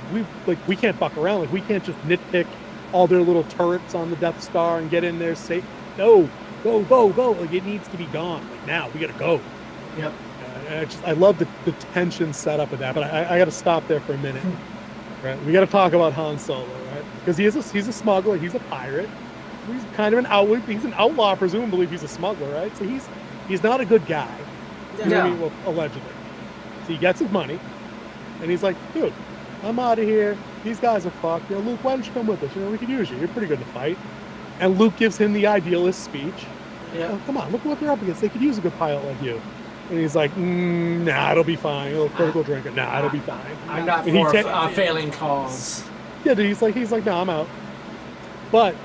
we can't fuck around. Like, we can't just nitpick all their little turrets on the Death Star and get in there safe. No, go. Like, it needs to be gone. Like, now, we gotta go. Yep. I love the tension set up of that, but I got to stop there for a minute. Right? We got to talk about Han Solo, right? Because he's a smuggler, he's a pirate. He's kind of an outlaw. He's an outlaw, presumably. He's a smuggler, right? So he's not a good guy. Well, allegedly. So he gets his money, and he's like, dude, I'm out of here. These guys are fucked. Luke, why don't you come with us? We could use you. You're pretty good to fight. And Luke gives him the idealist speech. Yeah. Oh, come on, look what they're up against. They could use a good pilot like you. And he's like, nah, it'll be fine. A little critical drinker. Nah, it'll be fine. I'm not And he for ta- failing cause. Yeah, dude, he's like, no, I'm out. But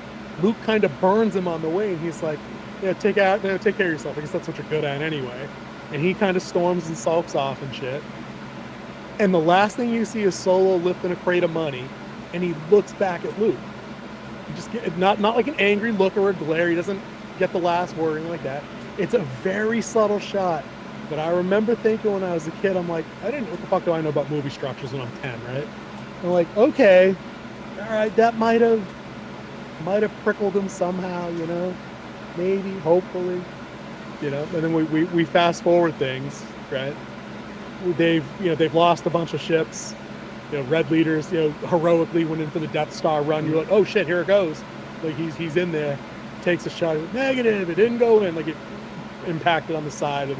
Luke kind of burns him on the way, and he's like, yeah, take care of yourself. I guess that's what you're good at anyway. And he kind of storms and sulks off and shit. And the last thing you see is Solo lifting a crate of money, and he looks back at Luke. He just not like an angry look or a glare. He doesn't get the last word or anything like that. It's a very subtle shot. But I remember thinking when I was a kid, I'm like, what the fuck do I know about movie structures when I'm 10, right? I'm like, okay, all right, that might have prickled him somehow, you know, maybe, hopefully, you know. And then we fast forward things, right? They've lost a bunch of ships. You know, Red Leaders, you know, heroically went into the Death Star run. You're like, oh shit, here it goes. Like he's in there, takes a shot. Negative, it didn't go in. Like it impacted on the side of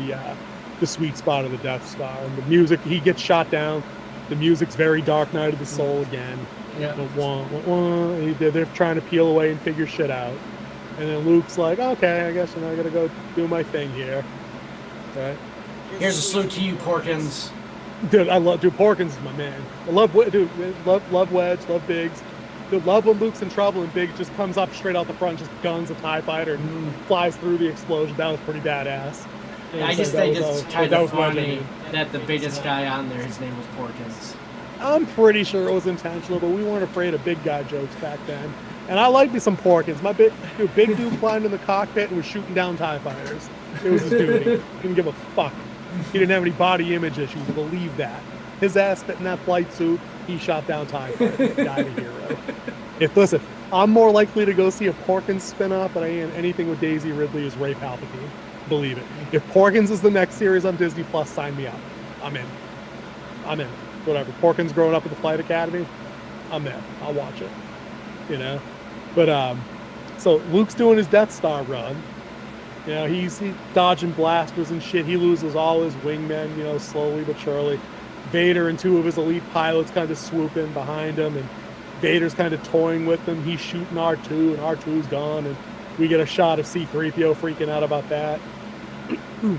the sweet spot of the Death Star. And the music, he gets shot down. The music's very Dark Night of the Soul again. Yeah. They're trying to peel away and figure shit out. And then Luke's like, okay, I guess I gotta go do my thing here. Right? Here's a salute to you, Porkins. Dude, Porkins is my man. I love Wedge, love Biggs. Dude, love when Luke's in trouble and Biggs just comes up straight out the front, just guns a TIE fighter and flies through the explosion. That was pretty badass. I just think it's kind of funny Wedge, that the biggest guy on there, his name was Porkins. I'm pretty sure it was intentional, but we weren't afraid of big guy jokes back then. And I liked me some Porkins. My big dude climbed in the cockpit and was shooting down TIE fighters. It was his duty. He didn't give a fuck. He didn't have any body image issues. Believe that. His ass fit in that flight suit. He shot down TIE fighters. Died a hero. Listen, I'm more likely to go see a Porkins spin-off than I am anything with Daisy Ridley as Rey Palpatine. Believe it. If Porkins is the next series on Disney Plus, sign me up. I'm in. Whatever. Porkins growing up at the Flight Academy, I'm there. I'll watch it. You know? But so Luke's doing his Death Star run. You know, he's dodging blasters and shit. He loses all his wingmen, you know, slowly but surely. Vader and two of his elite pilots kind of swoop in behind him, and Vader's kind of toying with them. He's shooting R2, and R2's gone, and we get a shot of C-3PO freaking out about that. You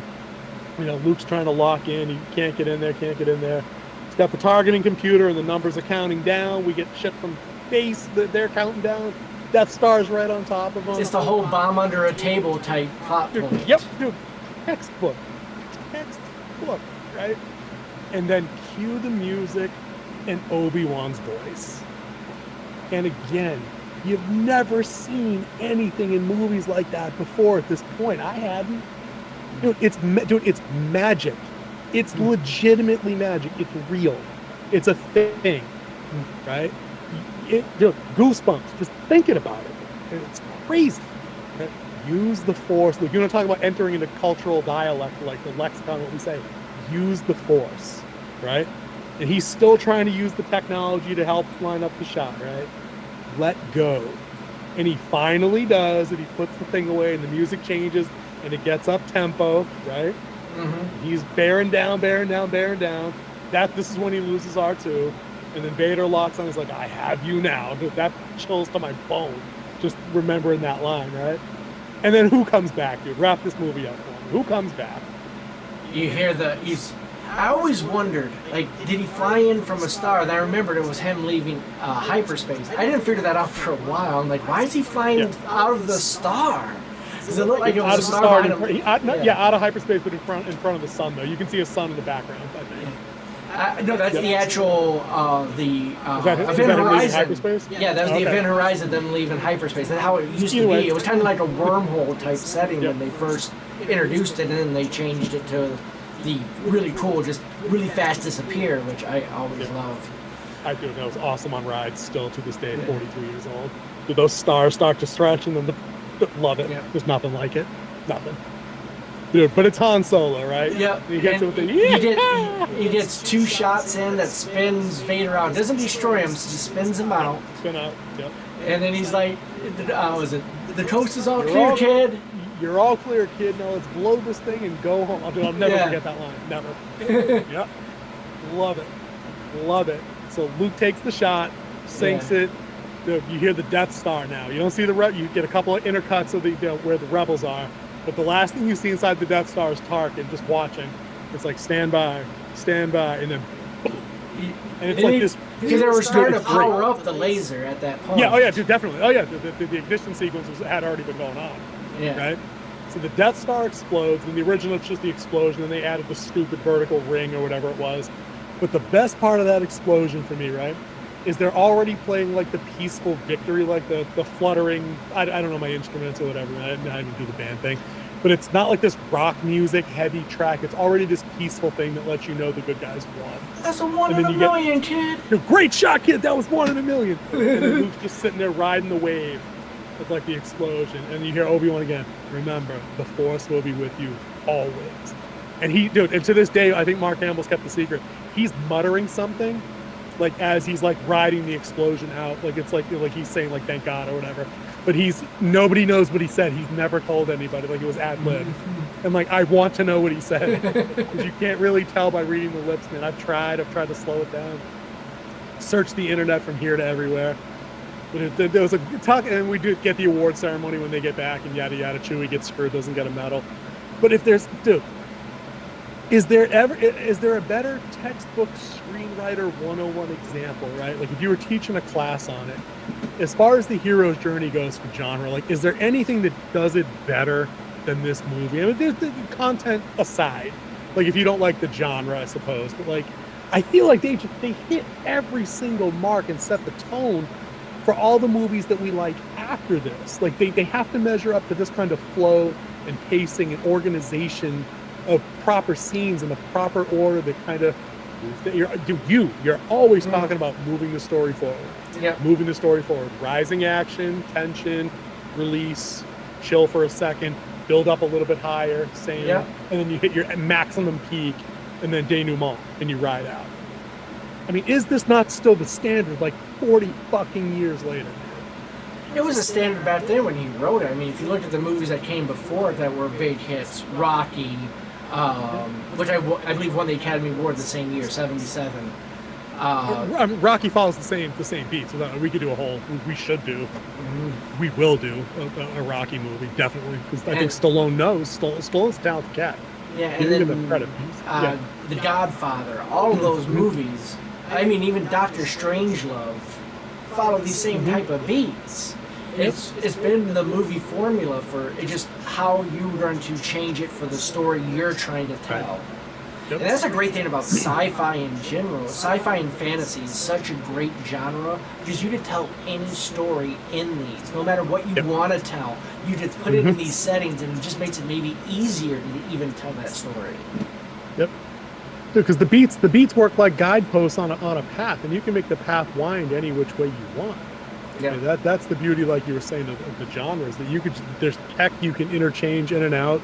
know, Luke's trying to lock in. He can't get in there. He's got the targeting computer, and the numbers are counting down. We get shit from base that they're counting down. Death Star's right on top of them. It's the whole bomb under a table type plot point. Yep, dude. Textbook, right? And then cue the music and Obi-Wan's voice. And again, you've never seen anything in movies like that before at this point. I hadn't. Dude, it's magic. It's legitimately magic. It's real. It's a thing, right? Dude, goosebumps just thinking about it. And it's crazy. Right? Use the Force. Look, you want to talk about entering into cultural dialect, like the lexicon, what we say. Use the Force, right? And he's still trying to use the technology to help line up the shot, right? Let go. And he finally does, and he puts the thing away, and the music changes, and it gets up tempo, right? Mm-hmm. He's bearing down. This is when he loses R2. And then Vader locks on. He's like, I have you now. Dude, that chills to my bone. Just remembering that line, right? And then who comes back, dude? Wrap this movie up for me. Who comes back? You hear I always wondered, like, did he fly in from a star? And I remembered it was him leaving hyperspace. I didn't figure that out for a while. I'm like, why is he flying out of the star? Does it look like it was out a of the star? out of hyperspace, but in front of the sun, though. You can see a sun in the background, I think. No, that's the actual Event Horizon. Hyperspace? Yeah, that was the Event Horizon, them leaving hyperspace. That's how it used to be. It was kind of like a wormhole type setting when they first introduced it, and then they changed it to the really cool, just really fast disappear, which I always love. I do. That was awesome on rides still to this day, 43 years old. Do those stars start to stretch and then love it. Yeah. There's nothing like it. Nothing. Dude, but it's Han Solo, right? Yep. He gets it with he gets two shots in that spins Vader out. Doesn't destroy him, just spins him out. Spin out, yep. And then he's like, the coast is all clear, kid. You're all clear, kid. Now let's blow this thing and go home. I'll never forget that line. Never. Yep. Love it. So Luke takes the shot, sinks it, You hear the Death Star now. You don't see you get a couple of intercuts of where the rebels are, but the last thing you see inside the Death Star is Tarkin just watching. It's like stand by, and then boom. And it's like this because they were starting to power up the laser at that point. Yeah, oh yeah, dude, definitely. Oh yeah, the ignition sequence had already been going on. Yeah. Right. So the Death Star explodes, and the original it's just the explosion, and they added the stupid vertical ring or whatever it was. But the best part of that explosion for me, right, is they're already playing like the peaceful victory, like the fluttering. I don't know my instruments or whatever. I didn't do the band thing, but it's not like this rock music heavy track. It's already this peaceful thing that lets you know the good guys won. That's a 1 in a million, kid. Great shot, kid. That was 1 in a million. And then Luke's just sitting there riding the wave with like the explosion, and you hear Obi-Wan again. Remember, the Force will be with you always. And and to this day, I think Mark Hamill's kept the secret. He's muttering something, like as he's like riding the explosion out, like it's like he's saying like thank God or whatever. But nobody knows what he said. He's never told anybody. Like it was ad lib. And like I want to know what he said because you can't really tell by reading the lips, man. I've tried to slow it down. Search the internet from here to everywhere. But there was a talk, and we do get the award ceremony when they get back, and yada yada. Chewie gets screwed, doesn't get a medal. But if there's, is there a better textbook screenwriter 101 example, right? Like if you were teaching a class on it, as far as the hero's journey goes for genre, like is there anything that does it better than this movie? I mean, there's the content aside, like if you don't like the genre, I suppose, but like I feel like they hit every single mark and set the tone for all the movies that we like after this. Like they have to measure up to this kind of flow and pacing and organization of proper scenes in the proper order that kind of you're always talking about moving the story forward. Yep. Moving the story forward. Rising action, tension, release, chill for a second, build up a little bit higher, same, and then you hit your maximum peak and then denouement and you ride out. I mean, is this not still the standard like 40 fucking years later? It was a standard back then when he wrote it. I mean, if you look at the movies that came before it that were big hits, Rocky, which I believe won the Academy Award the same year, 77. Rocky follows the same beat, so we could do we should do, we will do a Rocky movie, definitely, because I think Stallone knows. Stallone's a talented cat. Yeah, and then The Godfather, all of those movies, I mean, even Dr. Strangelove follow these same type of beats. It's been the movie formula for just how you're going to change it for the story you're trying to tell. Right. Yep. And that's a great thing about sci-fi in general. Sci-fi and fantasy is such a great genre because you can tell any story in these, no matter what you want to tell. You just put it in these settings, and it just makes it maybe easier to even tell that story. Yep. Because the beats work like guideposts on a path, and you can make the path wind any which way you want. Yeah. That's the beauty, like you were saying, of the genres, that there's tech you can interchange in and out.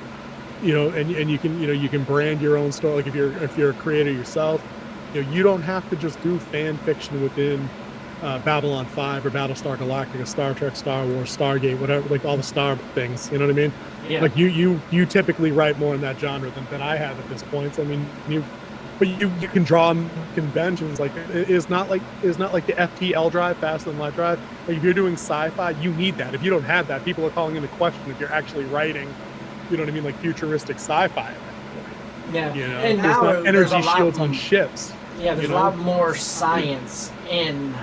And you can brand your own story. Like if you're a creator yourself, you don't have to just do fan fiction within Babylon 5 or Battlestar Galactica, Star Trek, Star Wars, Stargate, whatever, like all the Star things. You know what I mean? Yeah. Like you typically write more in that genre than I have at this point. So, I mean, but you can draw on conventions. Like it's not like the FTL drive, fast and light drive. Like if you're doing sci-fi, you need that. If you don't have that, people are calling into question if you're actually writing. You know what I mean? Like futuristic Yeah. sci-fi. And there's now not energy shields on ships. Yeah, there's a lot more science in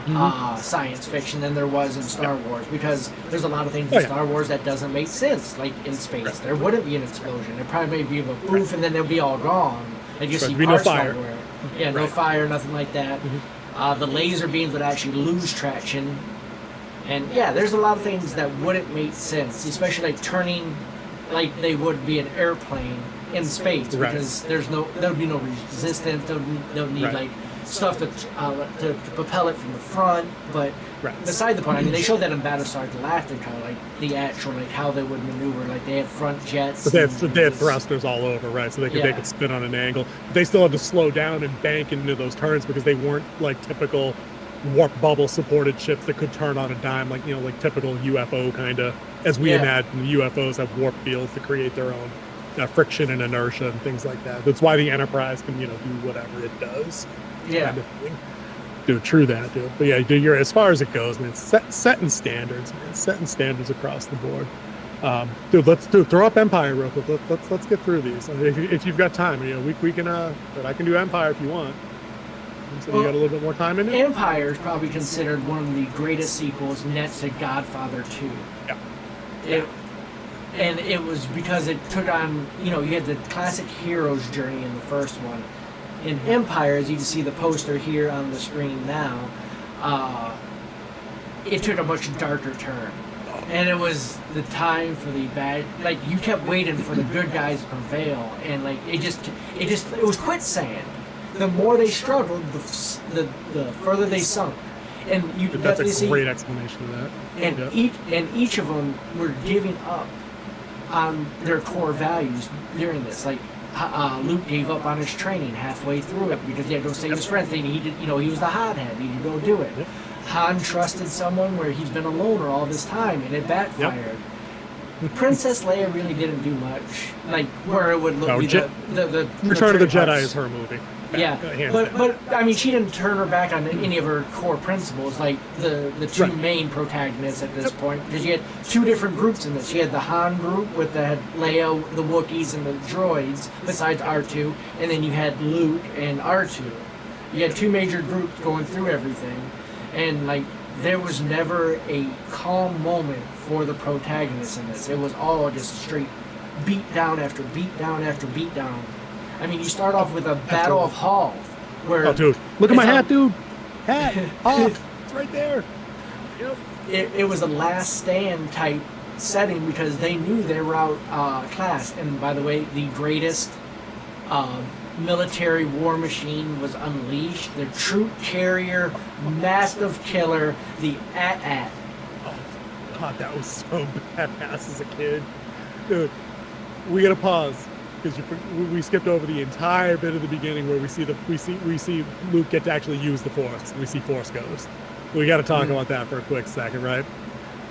science fiction than there was in Star Wars, because there's a lot of things in Star Wars that doesn't make sense. Like in space, there wouldn't be an explosion. There probably may be a poof, and then they'll be all gone. Like you see parts nowhere. Yeah, no fire, nothing like that. The laser beams would actually lose traction. And yeah, there's a lot of things that wouldn't make sense, especially like turning like they would be an airplane in space, because there would be no resistance. They'll need like stuff to propel it from the front. But beside the point, I mean, they showed that in Battlestar Galactica, like the actual how they would maneuver. Like they had front jets. But they had thrusters all over, right? So they could spin on an angle. But they still had to slow down and bank into those turns because they weren't like typical warp bubble supported ships that could turn on a dime, like like typical UFO kind of, as we imagine UFOs have warp fields to create their own friction and inertia and things like that. That's why the Enterprise can do whatever it does. Yeah. Kind of thing. Dude, true that, dude. But yeah, dude, you're as far as it goes, man. Setting standards, man. Setting standards across the board. Dude, let's throw up Empire real quick. Let's get through these. If you've got time, we can. But I can do Empire if you want. So you got a little bit more time in it. Empire is probably considered one of the greatest sequels next to Godfather 2. Yeah. And it was because it took on, you had the classic hero's journey in the first one. In Empire, as you can see the poster here on the screen now, it took a much darker turn. And it was the time for the bad, like, you kept waiting for the good guys to prevail, and like, it was quicksand. The more they struggled, the further they sunk. And you could That's definitely a great explanation of that. And each of them were giving up on their core values during this. Like Luke gave up on his training halfway through it because he had to go save his friends. He did, he was the hothead. He had to go do it. Yep. Han trusted someone where he's been a loner all this time, and it backfired. Yep. Princess Leia really didn't do much, like where it would look. The Return of the Jedi is her movie. Yeah, but I mean, she didn't turn her back on any of her core principles, like the two main protagonists at this point, because you had two different groups in this. You had the Han group with the Leia, the Wookiees, and the droids, besides R2, and then you had Luke and R2. You had two major groups going through everything, and like there was never a calm moment for the protagonists in this. It was all just straight beat down after beat down after beat down. I mean, you start off with a Battle of Hoth, where... Oh, dude. Look at my hat, dude. Hat. Hoth. It's right there. Yep. It was a last stand type setting because they knew they were outclassed. And by the way, the greatest military war machine was unleashed. The troop carrier, massive killer, the AT-AT. Oh, God, that was so badass as a kid. Dude, we got to pause. Because we skipped over the entire bit of the beginning where we see Luke get to actually use the Force. We see Force Ghost. We got to talk about that for a quick second, right?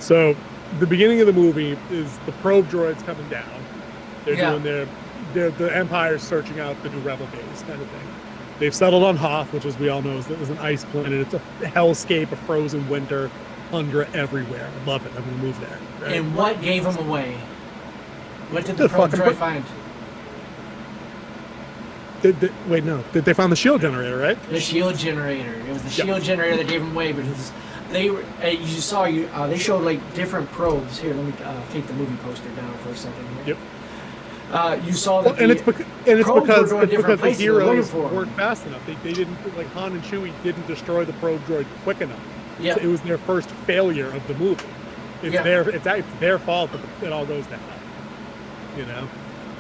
So, the beginning of the movie is the probe droids coming down. They're doing the Empire's searching out the new Rebel base, kind of thing. They've settled on Hoth, which, as we all know, is an ice planet. It's a hellscape, a frozen winter, tundra everywhere. I love it. I'm gonna move there. Right? And what gave them away? What did the probe droid find? Did they find the shield generator, right? The shield generator. It was the shield generator that gave them away, because they were. They showed like different probes. Here, let me take the movie poster down for a second here. Yep. You saw that. And it's because the heroes weren't fast enough. They didn't, like Han and Chewie didn't destroy the probe droid quick enough. Yeah. So it was their first failure of the movie. It's their fault that it all goes to hell.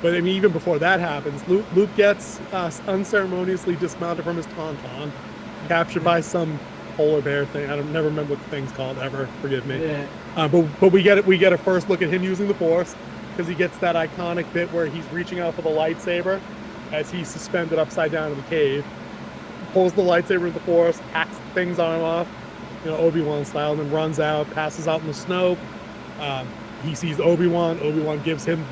But I mean, even before that happens, Luke gets unceremoniously dismounted from his Tauntaun, captured by some polar bear thing. I never remember what the thing's called ever. Forgive me. Yeah. But we get a first look at him using the Force, because he gets that iconic bit where he's reaching out for the lightsaber as he's suspended upside down in the cave, pulls the lightsaber in the Force, hacks things on him off, Obi-Wan style, and then runs out, passes out in the snow. He sees Obi-Wan. Obi-Wan gives him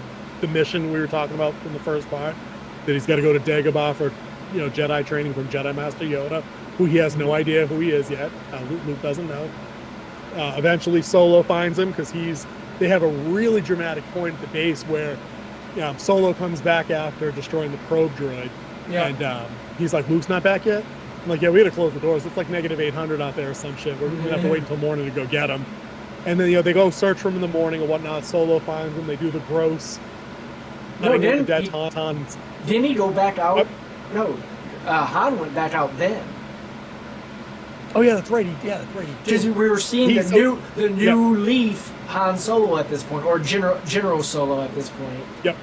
the mission we were talking about in the first part, that he's got to go to Dagobah for Jedi training from Jedi Master Yoda, who he has no idea who he is yet. Luke doesn't know. Eventually Solo finds him, because they have a really dramatic point at the base where Solo comes back after destroying the probe droid, and he's like, Luke's not back yet? I'm like, yeah, we had to close the doors. It's like -800 out there or some shit. We're gonna have to wait until morning to go get him. And then they go search for him in the morning or whatnot. Solo finds him. They do the gross. Didn't he go back out? No, Han went back out then. Oh yeah, that's right. Because we were seeing the new Leaf Han Solo at this point, or General Solo at this point. Yep.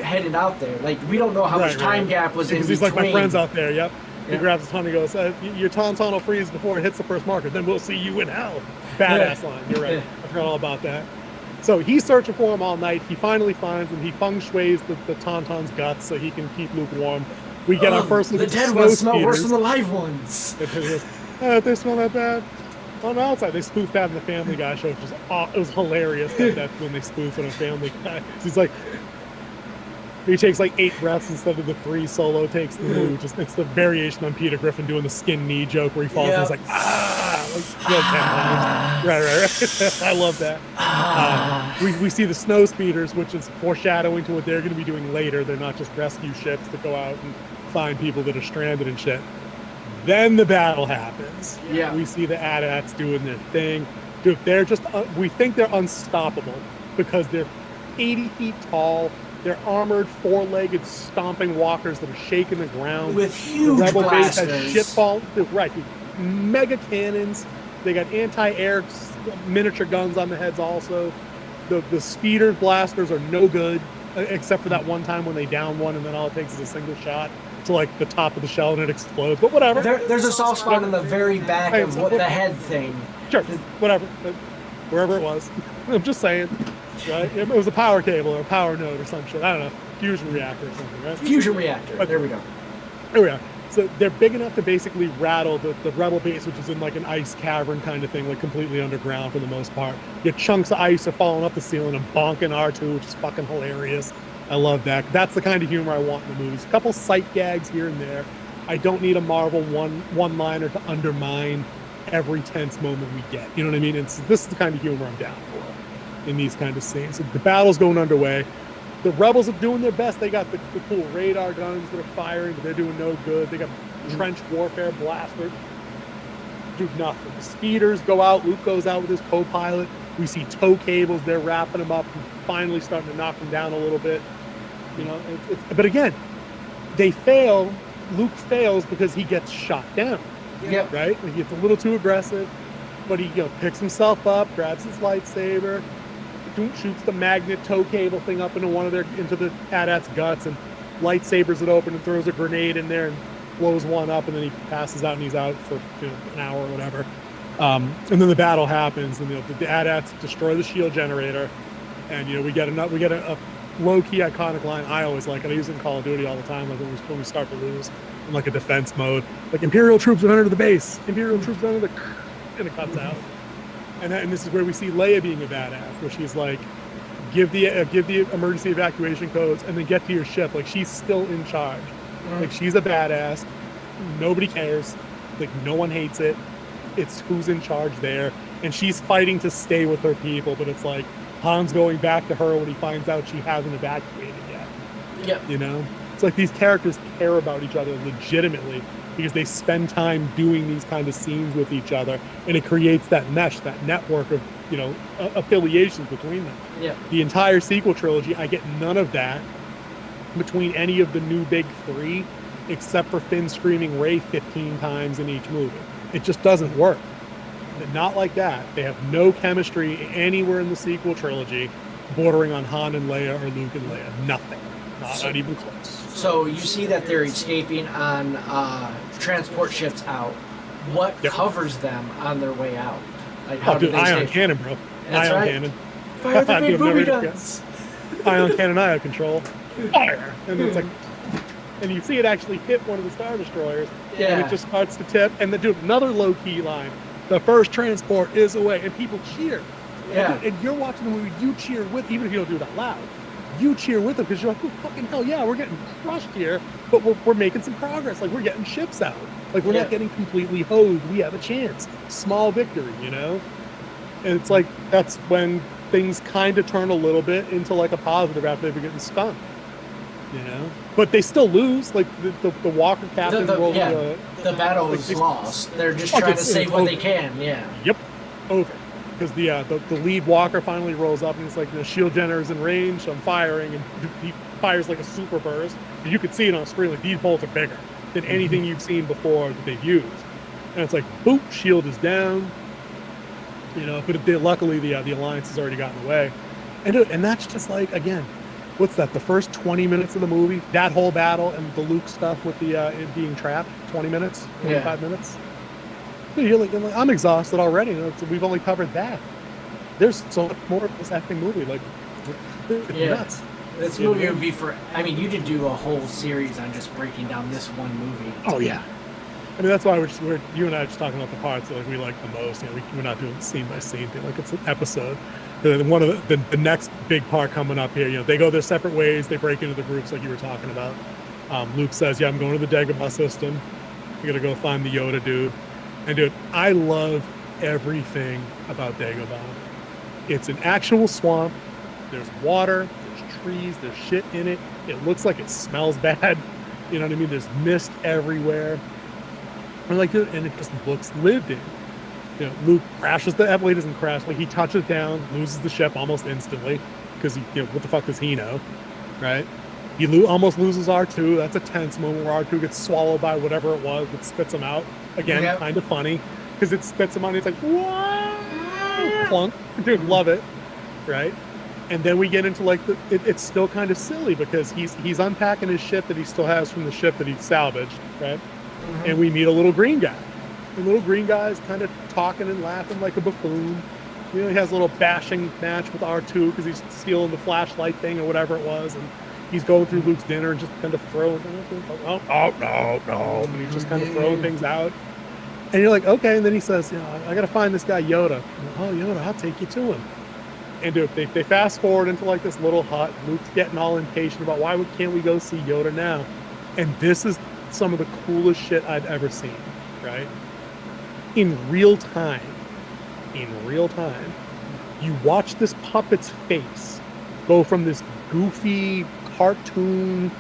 Headed out there, like we don't know how much time gap was in between. He's like, my friend's out there. Yep. He grabs his tongue and goes, your Tauntaun will freeze before it hits the first marker. Then we'll see you in hell. Badass line. You're right. I forgot all about that. So he's searching for him all night. He finally finds him. He feng shuis the Tauntaun's guts so he can keep Luke warm. We get our first look at the dead ones smell worse than the live ones. They smell that bad. On the outside, they spoofed that in the Family Guy show, which was it was hilarious that when they spoofed on a Family Guy. He's like, He takes like 8 breaths instead of the 3 Solo takes in the movie. Just it's the variation on Peter Griffin doing the skin knee joke where he falls and he's like, like 10 times. Right. I love that. We see the snow speeders, which is foreshadowing to what they're going to be doing later. They're not just rescue ships that go out and find people that are stranded and shit. Then the battle happens. Yeah. We see the AT-ATs doing their thing. Dude, they're just, we think they're unstoppable because they're 80 feet tall. They're armored, 4-legged, stomping walkers that are shaking the ground. With huge the Rebel blasters. base has shitball, right, mega cannons. They got anti-air miniature guns on the heads also. The speeder blasters are no good, except for that one time when they down one and then all it takes is a single shot to like the top of the shell and it explodes. But whatever. There's a soft spot in the very back of the head thing. Sure, whatever. Wherever it was. I'm just saying. Right? It was a power cable or a power node or some shit. I don't know. Fusion reactor or something, right? Fusion reactor. There we go. There we are. So they're big enough to basically rattle the Rebel base, which is in like an ice cavern kind of thing, like completely underground for the most part. Your chunks of ice are falling up the ceiling and bonking R2, which is fucking hilarious. I love that. That's the kind of humor I want in the movies. A couple sight gags here and there. I don't need a Marvel one-liner to undermine every tense moment we get. You know what I mean? This is the kind of humor I'm down for in these kind of scenes. So the battle's going underway. The Rebels are doing their best. They got the cool radar guns that are firing, but they're doing no good. They got trench warfare blasters. Do nothing. The speeders go out. Luke goes out with his co-pilot. We see tow cables. They're wrapping them up and finally starting to knock them down a little bit. You know, but again, they fail. Luke fails because he gets shot down. Yep. Right? He gets a little too aggressive, but he picks himself up, grabs his lightsaber, shoots the magnet tow cable thing up into the AT-AT's guts, and lightsabers it open and throws a grenade in there and blows one up, and then he passes out and he's out for an hour or whatever. And then the battle happens, and the AT-ATs destroy the shield generator, and we get a low-key iconic line. I always like it. I use it in Call of Duty all the time, like when we start to lose in like a defense mode, like Imperial troops have entered the base. Imperial troops have entered and it cuts out. And this is where we see Leia being a badass, where she's like, give the emergency evacuation codes and then get to your ship. Like, she's still in charge. Like, she's a badass. Nobody cares. Like, no one hates it. It's who's in charge there. And she's fighting to stay with her people, but it's like Han's going back to her when he finds out she hasn't evacuated yet. Yep. It's like these characters care about each other legitimately because they spend time doing these kind of scenes with each other, and it creates that mesh, that network of affiliations between them. Yeah. The entire sequel trilogy, I get none of that between any of the new big three, except for Finn screaming Rey 15 times in each movie. It just doesn't work. Not like that. They have no chemistry anywhere in the sequel trilogy bordering on Han and Leia or Luke and Leia. Nothing. Not even close. So you see that they're escaping on transport ships out. What covers them on their way out? Like, how do they ion escape? cannon, bro. That's Ion right. cannon. Fire the big booby guns. Ion cannon, IO control. Fire! And it's like, and you see it actually hit one of the Star Destroyers, and it just starts to tip. And then do another low-key line. The first transport is away, and people cheer. Yeah. And you're watching the movie, you cheer with, even if you don't do it out loud. You cheer with them because you're like, oh, fucking hell yeah, we're getting crushed here, but we're making some progress. Like, we're getting ships out. Like, we're not getting completely hosed. We have a chance. Small victory, And it's like, that's when things kind of turn a little bit into like a positive after they've been getting skunked. But they still lose. Like, the Walker captain the battle is lost. They're just trying to save what they can. Yeah. Yep. Over. Because the lead Walker finally rolls up and he's like, the shield generator's in range, so I'm firing, and he fires like a super burst. And you could see it on screen, like, these bolts are bigger than anything you've seen before that they've used. And it's like, boop, shield is down. But luckily the Alliance has already gotten away. And that's just like, again, what's that, the first 20 minutes of the movie? That whole battle and the Luke stuff with the it being trapped, 20 minutes, 25 minutes? You're like, I'm exhausted already. We've only covered that. There's so much more of this effing movie. Like, it's nuts. This movie would be you could do a whole series on just breaking down this one movie. Oh, yeah. I mean, that's why you and I are just talking about the parts that like we like the most. You know, we're not doing the scene by scene thing. Like it's an episode. And then one of the next big part coming up here, you know, they go their separate ways. They break into the groups like you were talking about. Luke says, "Yeah, I'm going to the Dagobah system. We're gonna go find the Yoda dude." And dude, I love everything about Dagobah. It's an actual swamp. There's water. There's trees. There's shit in it. It looks like it smells bad. You know what I mean? There's mist everywhere. And like, dude, and it just looks lived in. You know, Luke crashes the well, he doesn't crash, like he touches down, loses the ship almost instantly because he, you know, what the fuck does he know, right? He almost loses R2. That's a tense moment where R2 gets swallowed by whatever it was that spits him out. Again, Yep. kind of funny because it spits him out. And it's like, whoa, plunk, dude, love it, right? And then we get into like it's still kind of silly because he's unpacking his ship that he still has from the ship that he salvaged, right? And we meet a little green guy. The little green guy is kind of talking and laughing like a buffoon. You know, he has a little bashing match with R2 because he's stealing the flashlight thing or whatever it was, and he's going through Luke's dinner and just kind of throwing things. Oh no, and he's just kind of throwing things out. And you're like, okay. And then he says, you know, I got to find this guy Yoda. Oh, Yoda, I'll take you to him. And dude, they fast forward into like this little hut. Luke's getting all impatient about why can't we go see Yoda now? And this is some of the coolest shit I've ever seen, right? In real time, you watch this puppet's face go from this goofy cartoon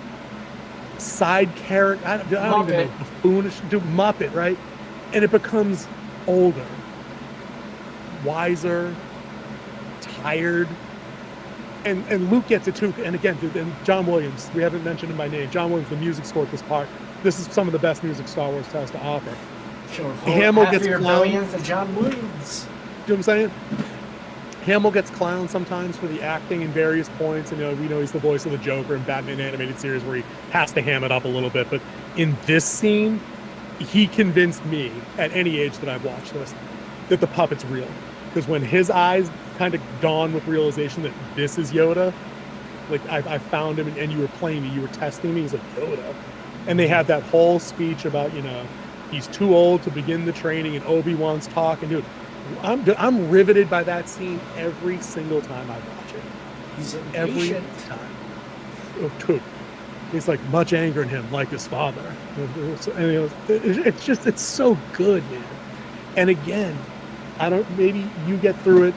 side character, I don't even know, buffoonish, Muppet, right? And it becomes older, wiser, tired, and Luke gets it too. And again, and John Williams, we haven't mentioned him by name. John Williams, the music score at this part. This is some of the best music Star Wars has to offer. Sure. Hamill gets your clowned. billion for John Williams. You know what I'm saying? Hamill gets clowned sometimes for the acting in various points, and you know, we know he's the voice of the Joker in Batman animated series where he has to ham it up a little bit. But in this scene, he convinced me at any age that I've watched this that the puppet's real. Because when his eyes kind of dawn with realization that this is Yoda, like I found him and you were playing me, you were testing me. He's like, Yoda. And they had that whole speech about, you know, he's too old to begin the training, and Obi-Wan's talking. Dude, I'm riveted by that scene every single time I watch it. He's Every impatient. time. Oh, dude. He's like much anger in him, like his father. And you know, it's so good, man. And again, maybe you get through it.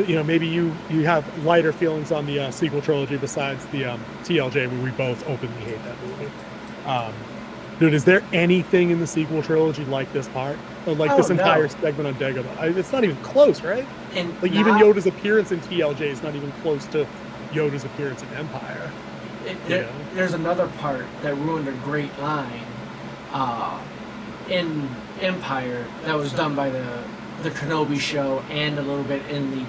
You know, maybe you have lighter feelings on the sequel trilogy besides the TLJ, where we both openly hate that movie. Dude, is there anything in the sequel trilogy like this part? Or like this entire segment on Dagobah? It's not even close, right? And like even Yoda's appearance in TLJ is not even close to Yoda's appearance in Empire. There's another part that ruined a great line in Empire that was done by the Kenobi show and a little bit in the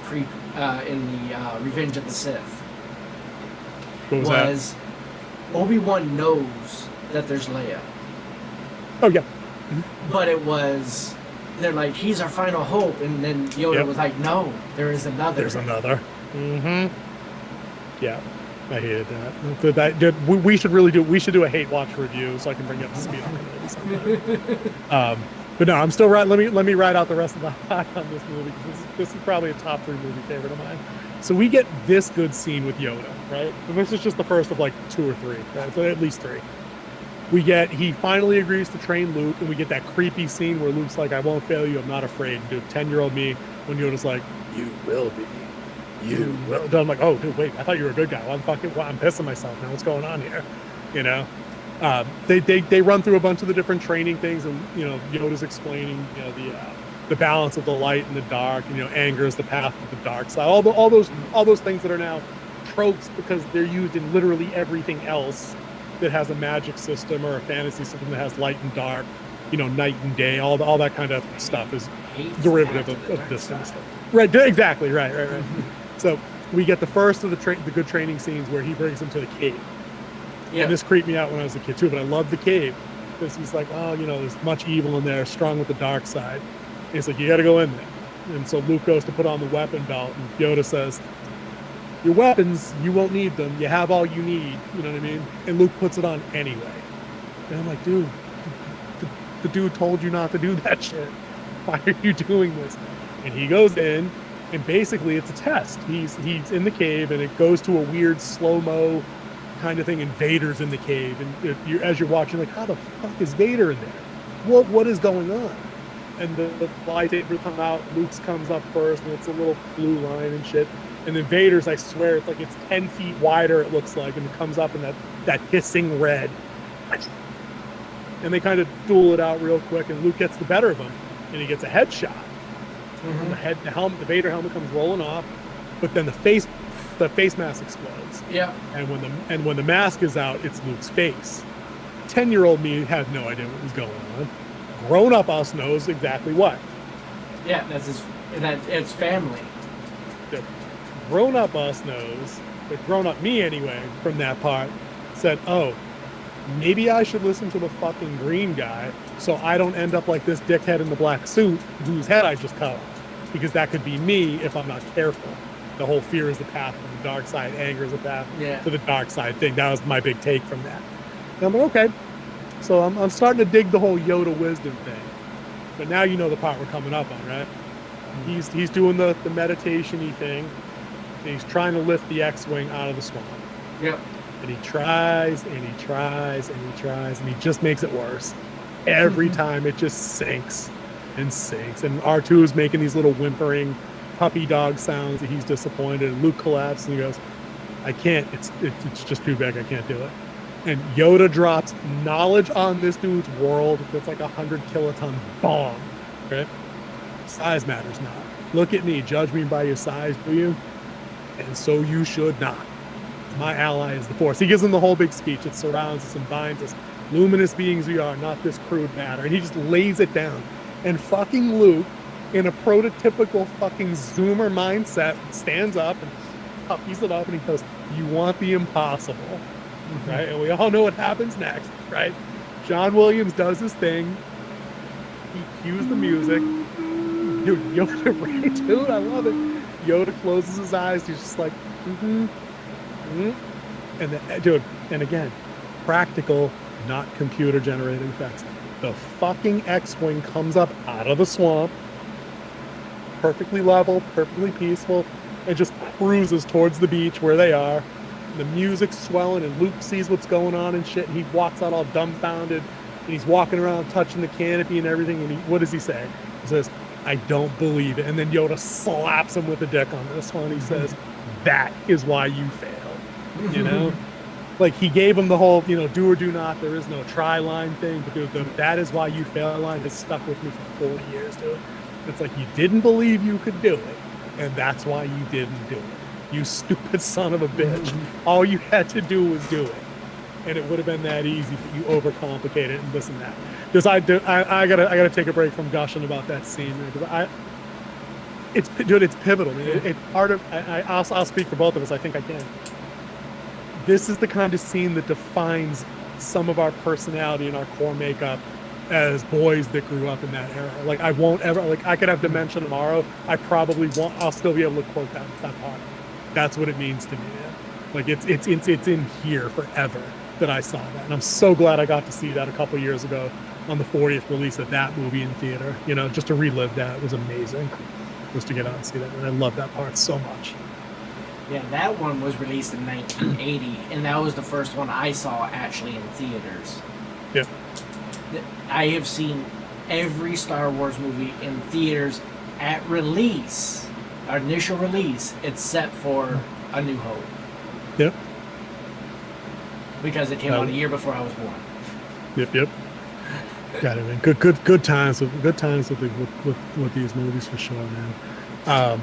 Revenge of the Sith. What was that? Obi-Wan knows that there's Leia. Oh yeah. But they're like, he's our final hope, and then Yoda was like, no, there is another. There's another. Yeah, I hated that. We should do a hate watch review so I can bring you up to speed on it sometime. But no, I'm still right. Let me ride out the rest of the hot on this movie, because this is probably a top 3 movie favorite of mine. So we get this good scene with Yoda, right? And this is just the first of like 2 or 3, right? So at least 3. He finally agrees to train Luke, and we get that creepy scene where Luke's like, I won't fail you, I'm not afraid. And dude, 10-year-old me, when Yoda's like, you will be. You will. I'm like, oh, dude, wait, I thought you were a good guy. Well, I'm pissing myself now. What's going on here? You know? They run through a bunch of the different training things, and, you know, Yoda's explaining, you know, the balance of the light and the dark, and, you know, anger is the path of the dark side. All those things that are now tropes because they're used in literally everything else that has a magic system or a fantasy system that has light and dark, you know, night and day, all that kind of stuff is derivative of this kind of stuff. Right, exactly, right. So we get the first of the good training scenes where he brings him to the cave. Yeah. And this creeped me out when I was a kid too, but I love the cave because he's like, oh, you know, there's much evil in there, strong with the dark side. And he's like, you got to go in there. And so Luke goes to put on the weapon belt, and Yoda says, your weapons, you won't need them. You have all you need. You know what I mean? And Luke puts it on anyway. And I'm like, dude, the dude told you not to do that shit. Why are you doing this? And he goes in, and basically it's a test. He's in the cave, and it goes to a weird slow-mo kind of thing, and Vader's in the cave, and as you're watching, like, how the fuck is Vader in there? What is going on? And the lightsaber come out, Luke's comes up first, and it's a little blue line and shit. And then Vader's, I swear, it's like it's 10 feet wider, it looks like, and it comes up in that hissing red. And they kind of duel it out real quick, and Luke gets the better of him, and he gets a headshot. Mm-hmm. The Vader helmet comes rolling off, but then the face mask explodes. Yeah. And when the mask is out, it's Luke's face. 10-year-old me had no idea what was going on. Grown-up us knows exactly what. Yeah, it's family. The grown-up us knows, the grown-up me anyway, from that part, said, oh, maybe I should listen to the fucking green guy so I don't end up like this dickhead in the black suit whose head I just cut off. Because that could be me if I'm not careful. The whole fear is the path to the dark side, anger is the path to the dark side thing. That was my big take from that. And I'm like, okay. So I'm starting to dig the whole Yoda wisdom thing. But now you know the part we're coming up on, right? Mm-hmm. He's doing the meditation-y thing. And he's trying to lift the X-Wing out of the swamp. Yep. And he tries, and he tries, and he tries, and he just makes it worse. Every time it just sinks and sinks. And R2 is making these little whimpering puppy dog sounds that he's disappointed. And Luke collapses and he goes, I can't, it's just too big, I can't do it. And Yoda drops knowledge on this dude's world that's like 100 kiloton bomb. Right? Size matters not. Look at me, judge me by your size, do you? And so you should not. My ally is the Force. He gives them the whole big speech. It surrounds us and binds us. Luminous beings we are, not this crude matter. And he just lays it down. And fucking Luke, in a prototypical fucking Zoomer mindset, stands up and puppies it up and he goes, you want the impossible. Mm-hmm. Right? And we all know what happens next, right? John Williams does his thing. He cues the music. Dude, Yoda, right, dude? I love it. Yoda closes his eyes. He's just like, mm-hmm. And then, dude, and again, practical, not computer generated effects. The fucking X-Wing comes up out of the swamp, perfectly level, perfectly peaceful, and just cruises towards the beach where they are. The music's swelling, and Luke sees what's going on and shit, and he walks out all dumbfounded, and he's walking around touching the canopy and everything, and what does he say? He says, I don't believe it. And then Yoda slaps him with the dick on this one. He says, that is why you failed. You know? Like, he gave him the whole, do or do not, there is no try line thing, but dude, that is why you failed line has stuck with me for 40 years, dude. It's like, you didn't believe you could do it, and that's why you didn't do it. You stupid son of a bitch. All you had to do was do it. And it would have been that easy, but you overcomplicate it and this and that. Because I gotta take a break from gushing about that scene, because it's pivotal. Man. It's part of. I'll speak for both of us. I think I can. This is the kind of scene that defines some of our personality and our core makeup as boys that grew up in that era. Like, I won't ever. Like, I could have dementia tomorrow. I probably won't. I'll still be able to quote that part. That's what it means to me, man. Like, it's in here forever that I saw that, and I'm so glad I got to see that a couple years ago on the 40th release of that movie in theater. Just to relive that was amazing. Was to get out and see that, and I love that part so much. Yeah, that one was released in 1980, and that was the first one I saw actually in theaters. Yeah. I have seen every Star Wars movie in theaters at release, our initial release, except for A New Hope. Yep. Because it came out a year before I was born. Yep. Got it, man. Good times with these movies for sure, man.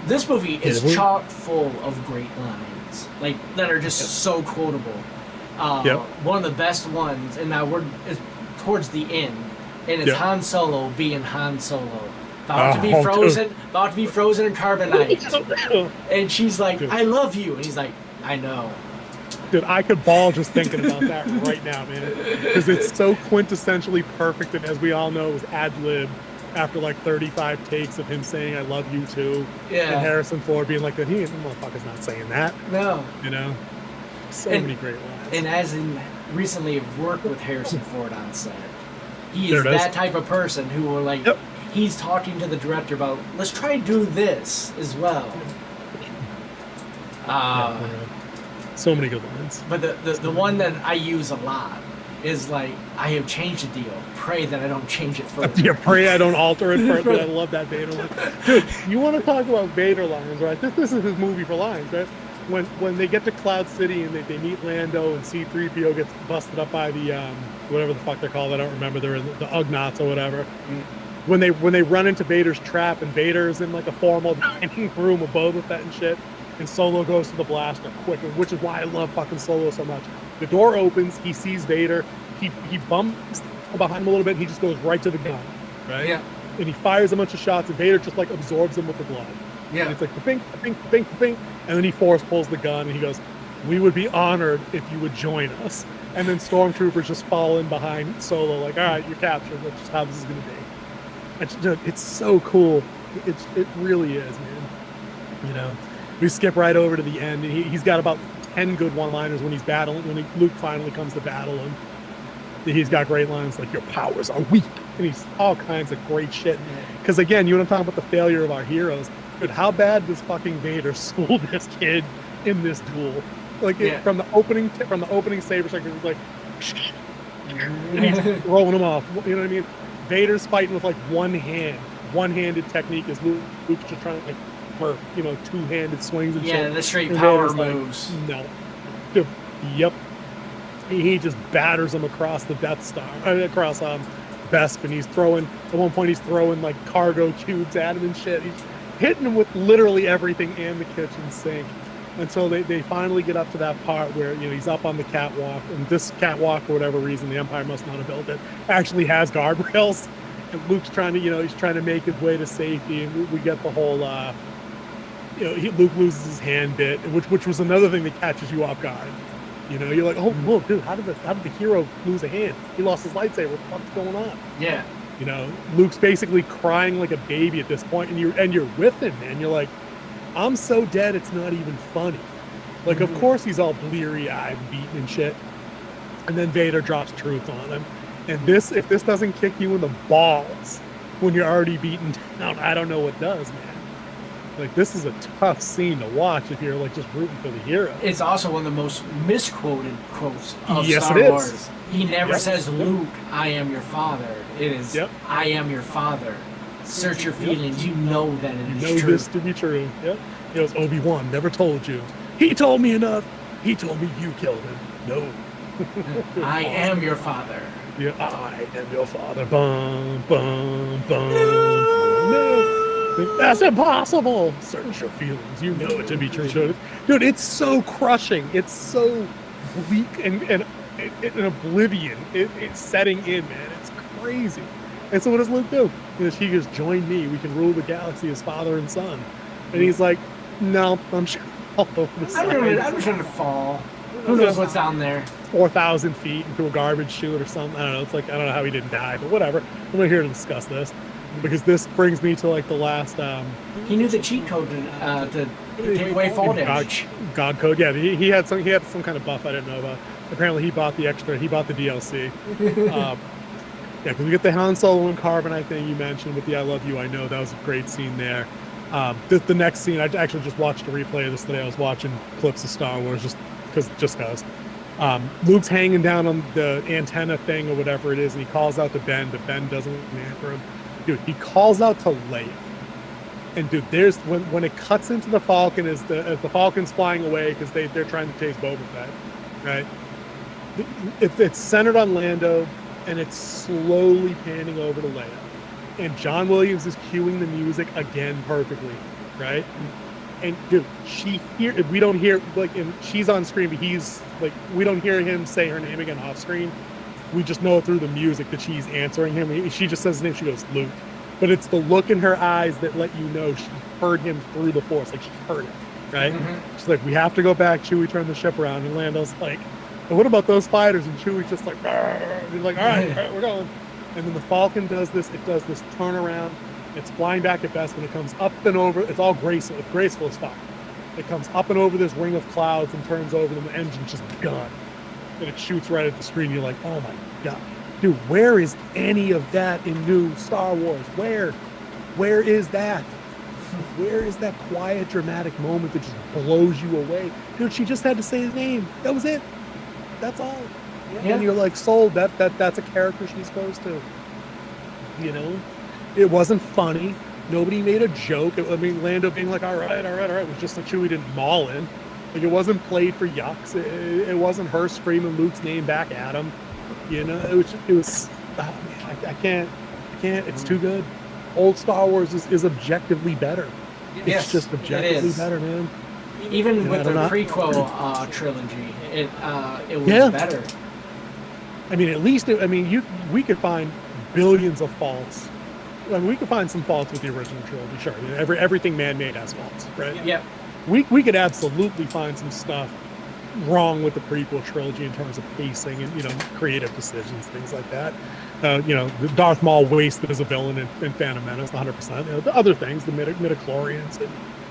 This movie is chock full of great lines, like that are just so quotable. One of the best ones, and now it's towards the end, and it's Han Solo being Han Solo, about to be frozen in carbonite, and she's like, "I love you," and he's like, "I know." Dude, I could bawl just thinking about that right now, man. Because it's so quintessentially perfect, and as we all know, it was ad-lib after like 35 takes of him saying, I love you too. Yeah. And Harrison Ford being like, the motherfucker's not saying that. No. So many great lines. And recently I've worked with Harrison Ford on set. He There is it is. that type of person who will like. Yep. He's talking to the director about let's try to do this as well. So many good ones. But the one that I use a lot is like I have changed the deal. Pray that I don't change it further. Yeah, pray I don't alter it further. I love that Vader line. Dude, you want to talk about Vader lines, right? This is his movie for lines, right? When they get to Cloud City and they meet Lando and C-3PO gets busted up by the whatever the fuck they're called, I don't remember. They're in the Ugnaughts or whatever. When they run into Vader's trap and Vader's in like a formal dining room with Boba Fett and shit, and Solo goes to the blaster quick, which is why I love fucking Solo so much. The door opens, he sees Vader, he bumps behind him a little bit, and he just goes right to the gun, right? Yeah. And he fires a bunch of shots, and Vader just like absorbs him with the glove. Yeah. And it's like ping, ping, ping, ping, and then he force pulls the gun, and he goes, "We would be honored if you would join us." And then stormtroopers just fall in behind Solo, like, "All right, you're captured. That's just how this is gonna be." It's so cool. It really is, man. You know, we skip right over to the end, and he's got about 10 good one-liners when he's battling. When Luke finally comes to battle him, he's got great lines like "Your powers are weak," and he's all kinds of great shit. Because again, you want to talk about the failure of our heroes. Dude, how bad does fucking Vader school this kid in this duel? Like from the opening saber strike, he's like, and he's rolling him off. You know what I mean? Vader's fighting with like one-handed technique as Luke's just trying to like for two-handed swings and shit. Yeah, the straight And power Vader's moves. Like, no. Dude, yep. He just batters him across the Death Star, across Bespin. And he's throwing, at one point he's throwing like cargo cubes at him and shit. He's hitting him with literally everything and the kitchen sink. Until they finally get up to that part where he's up on the catwalk, and this catwalk, for whatever reason, the Empire must not have built it, actually has guardrails. And Luke's trying to, he's trying to make his way to safety, and we get the whole, Luke loses his hand bit, which was another thing that catches you off guard. You're like, oh, look, dude, how did the hero lose a hand? He lost his lightsaber. What the fuck's going on? Yeah. Luke's basically crying like a baby at this point, and you're with him, man. You're like, I'm so dead, it's not even funny. Like, of course he's all bleary-eyed, beaten and shit. And then Vader drops truth on him. And if this doesn't kick you in the balls when you're already beaten down, I don't know what does, man. Like, this is a tough scene to watch if you're, like, just rooting for the hero. It's also one of the most misquoted quotes of Yes, Star it is. Wars. He never says, Luke, I am your father. It is, I am your father. Search your feelings. You know that it is true. You know this to be true. Yep. It was Obi-Wan never told you. He told me enough. He told me you killed him. No. I am your father. Yeah, I am your father. Bum, bum, bum. No. That's impossible. Search your feelings. You know it to be true. Dude, it's so crushing. It's so bleak and oblivion. It's setting in, man. It's crazy. And so what does Luke do? He goes, join me. We can rule the galaxy as father and son. And he's like, no, I'm sure all over the side. I'm just trying to fall. Who knows what's down there? 4,000 feet into a garbage chute or something. I don't know. It's like, I don't know how he didn't die, but whatever. I'm not here to discuss this. Because this brings me to like the last... he knew the cheat code to take away fall damage. God code, yeah. He had some kind of buff I didn't know about. Apparently he bought the DLC. Yeah, because we get the Han Solo and Carbonite thing you mentioned with the I Love You, I Know. That was a great scene there. The next scene, I actually just watched a replay of this today. I was watching clips of Star Wars just because. Luke's hanging down on the antenna thing or whatever it is, and he calls out to Ben, but Ben doesn't answer him. Dude, he calls out to Leia. And dude, there's when it cuts into the Falcon as the Falcon's flying away because they're trying to chase Boba Fett, right? It's centered on Lando, and it's slowly panning over to Leia. And John Williams is cueing the music again perfectly, right? And dude, we don't hear, like, and she's on screen, but he's like, we don't hear him say her name again off screen. We just know through the music that she's answering him. She just says his name. She goes, Luke. But it's the look in her eyes that let you know she heard him through the Force. Like, she heard it, right? Mm-hmm. She's like, we have to go back. Chewie turned the ship around. And Lando's like, and what about those fighters? And Chewie's just like, Arr! He's like, all right, we're going. And then the Falcon does this. It does this turnaround. It's flying back at best when it comes up and over. It's all graceful. It's graceful as fuck. It comes up and over this ring of clouds and turns over, and the engine's just gone. And it shoots right at the screen. You're like, oh my God. Dude, where is any of that in new Star Wars? Where is that? Where is that quiet, dramatic moment that just blows you away? Dude, she just had to say his name. That was it. That's all. Yeah. And you're like sold. That's a character she's close to. You know, it wasn't funny. Nobody made a joke. I mean, Lando being like, all right, was just like Chewie didn't maul in. Like, it wasn't played for yucks. It wasn't her screaming Luke's name back at him. You know, it was. Oh man, I can't. It's too good. Old Star Wars is objectively better. It's just objectively better, man. Even with the prequel trilogy, it was better. I mean, at least we could find billions of faults. I mean, we could find some faults with the original trilogy, sure. I mean, everything man-made has faults, right? Yeah. We could absolutely find some stuff wrong with the prequel trilogy in terms of pacing and creative decisions, things like that. Darth Maul wasted as a villain in Phantom Menace, 100%. The other things, the midichlorians and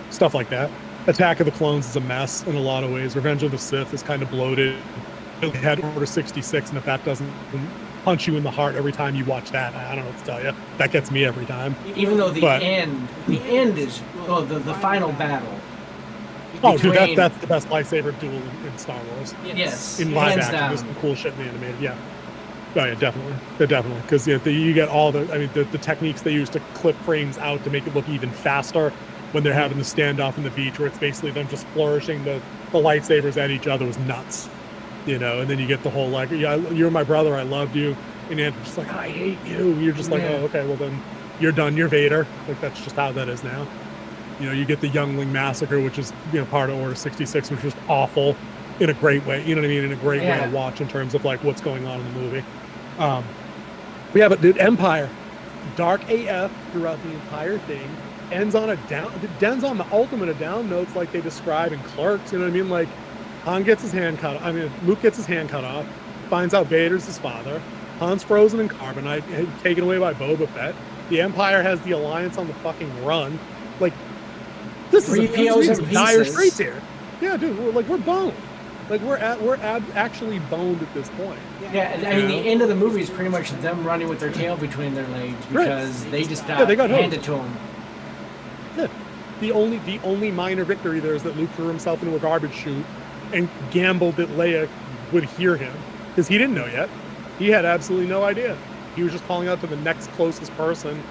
stuff like that. Attack of the Clones is a mess in a lot of ways. Revenge of the Sith is kind of bloated. It had Order 66, and if that doesn't punch you in the heart every time you watch that, I don't know what to tell you. That gets me every time. Even though the end is the final battle. Oh, dude, that's the best lightsaber duel in Star Wars. Yes, in live action, there's some cool shit in the animated. Yeah. Oh yeah, definitely, because you get all the techniques they use to clip frames out to make it look even faster when they're having the standoff in the beach, where it's basically them just flourishing the lightsabers at each other was nuts, and then you get the whole like, yeah, you're my brother, I loved you, and Andrew's just like, I hate you. You're just like, oh, okay, well then you're done, you're Vader. Like that's just how that is now. You get the Youngling Massacre, which is part of Order 66, which was awful in a great way. You know what I mean? In a great way to watch in terms of like what's going on in the movie. But dude, Empire, dark AF throughout the entire thing, ends on the ultimate of down notes like they describe in Clerks. You know what I mean? Like Luke gets his hand cut off, finds out Vader's his father. Han's frozen in carbonite, taken away by Boba Fett. The Empire has the Alliance on the fucking run. Like, this is some dire straits here. Yeah, dude, we're boned. Like we're actually boned at this point. Yeah, I mean, the end of the movie is pretty much them running with their tail between their legs because they just got handed to them. Yeah, the only minor victory there is that Luke threw himself into a garbage chute and gambled that Leia would hear him because he didn't know yet. He had absolutely no idea. He was just calling out to the next closest person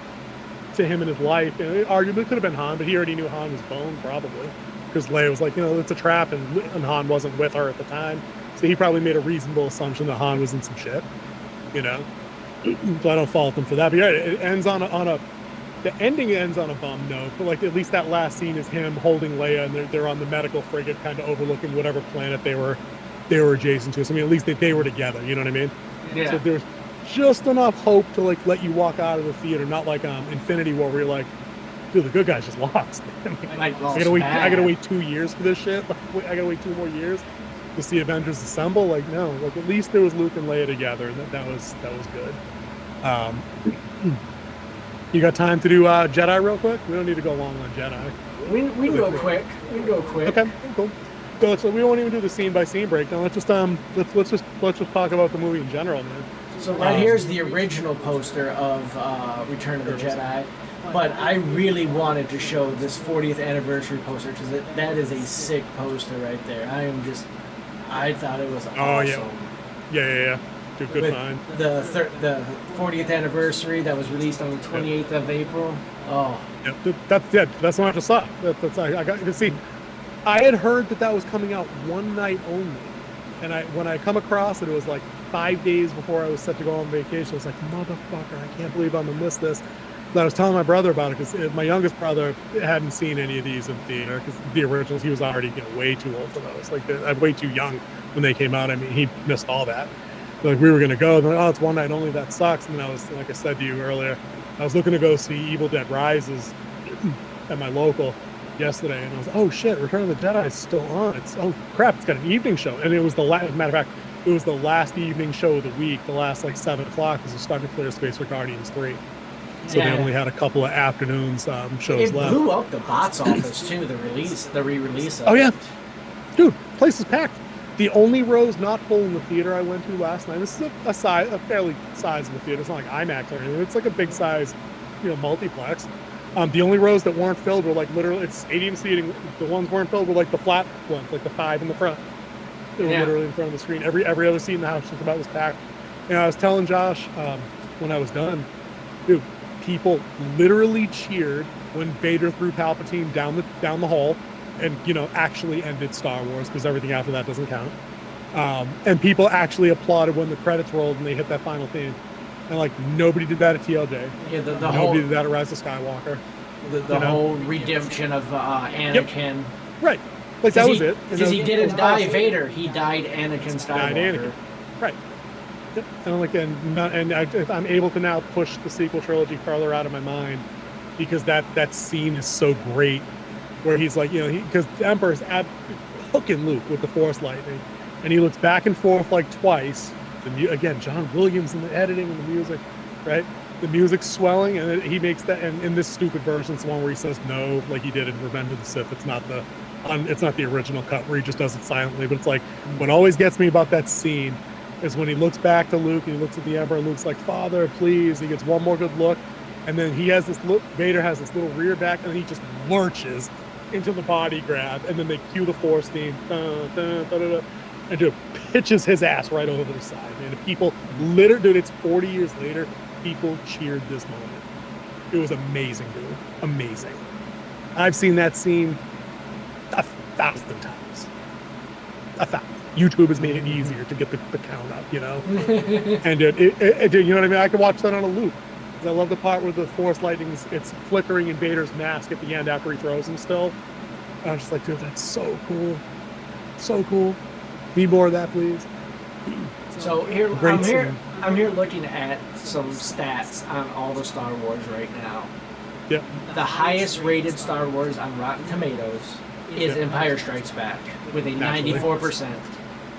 to him in his life. And it arguably could have been Han, but he already knew Han was boned probably. Because Leia was like, it's a trap, and Han wasn't with her at the time. So he probably made a reasonable assumption that Han was in some shit, So I don't fault him for that. But yeah, it ends on the ending ends on a bum note, but like at least that last scene is him holding Leia, and they're on the medical frigate kind of overlooking whatever planet they were adjacent to. So I mean, at least they were together, you know what I mean? Yeah. So there's just enough hope to like let you walk out of the theater, not like Infinity War where you're like, dude, the good guys just lost. I gotta wait 2 years for this shit. I gotta wait 2 more years to see Avengers assemble. Like, no, like at least there was Luke and Leia together, and that was good. You got time to do Jedi real quick? We don't need to go long on Jedi. We can go quick. Okay, cool. So we won't even do the scene by scene breakdown. Let's just talk about the movie in general, man. So right here's the original poster of Return of the Jedi. But I really wanted to show this 40th anniversary poster because that is a sick poster right there. I thought it was awesome. Oh, yeah. Dude, good find. The 40th anniversary that was released on the 28th of April. Oh. Yeah, that's not just up. I got to see. I had heard that was coming out one night only. And when I come across it, it was like 5 days before I was set to go on vacation. I was like, motherfucker, I can't believe I'm going to miss this. I was telling my brother about it because my youngest brother hadn't seen any of these in theater because the originals, he was already way too old for those. Like, I'm way too young when they came out. I mean, he missed all that. Like, we were going to go. And like, it's one night only. That sucks. And then I was, like I said to you earlier, I was looking to go see Evil Dead Rises at my local yesterday. And I was, oh, shit, Return of the Jedi is still on. Oh, crap, it's got an evening show. And it was matter of fact, it was the last evening show of the week, the last, 7 o'clock, because it started to clear space for Guardians 3. So they only had a couple of afternoons shows left. It blew up the box office too. The re-release. Oh yeah, dude, place is packed. The only rows not full in the theater I went to last night. This is a fairly size of the theater. It's not like IMAX or anything. It's like a big size, multiplex. The only rows that weren't filled were like literally it's stadium seating. The ones weren't filled were like the flat ones, like the 5 in the front. They were literally in front of the screen. Every other seat in the house just about was packed. And I was telling Josh when I was done, dude, people literally cheered when Vader threw Palpatine down the hall, and actually ended Star Wars, because everything after that doesn't count. And people actually applauded when the credits rolled and they hit that final theme. And like nobody did that at TLJ. Yeah, nobody did that at Rise of Skywalker. The whole redemption of Anakin. Yep. Right. Like that was it. Because he didn't die Vader, he died Anakin Skywalker. Died Anakin. Right. Yep. And I'm able to now push the sequel trilogy farther out of my mind, because that scene is so great, where he's like, because the Emperor's hooking Luke with the Force lightning, and he looks back and forth like twice. And again, John Williams in the editing and the music, right? The music's swelling, and he makes that. And in this stupid version, it's the one where he says no, like he did in Revenge of the Sith. It's not the original cut where he just does it silently. But it's like, what always gets me about that scene is when he looks back to Luke and he looks at the Emperor, and Luke's like, "Father, please." He gets one more good look, and then he has this look. Vader has this little rear back, and he just lurches into the body grab, and then they cue the Force theme, and just pitches his ass right over the side. And people literally, dude, it's 40 years later, people cheered this moment. It was amazing, dude. Amazing. I've seen that scene 1,000 times. 1,000. YouTube has made it easier to get the count up, And dude, you know what I mean? I could watch that on a loop. I love the part where the Force lightning it's flickering in Vader's mask at the end after he throws him still. And I'm just like, dude, that's so cool. So cool. Need more of that, please. So I'm here looking at some stats on all the Star Wars right now. Yep. The highest rated Star Wars on Rotten Tomatoes is Empire Strikes Back with a 94%.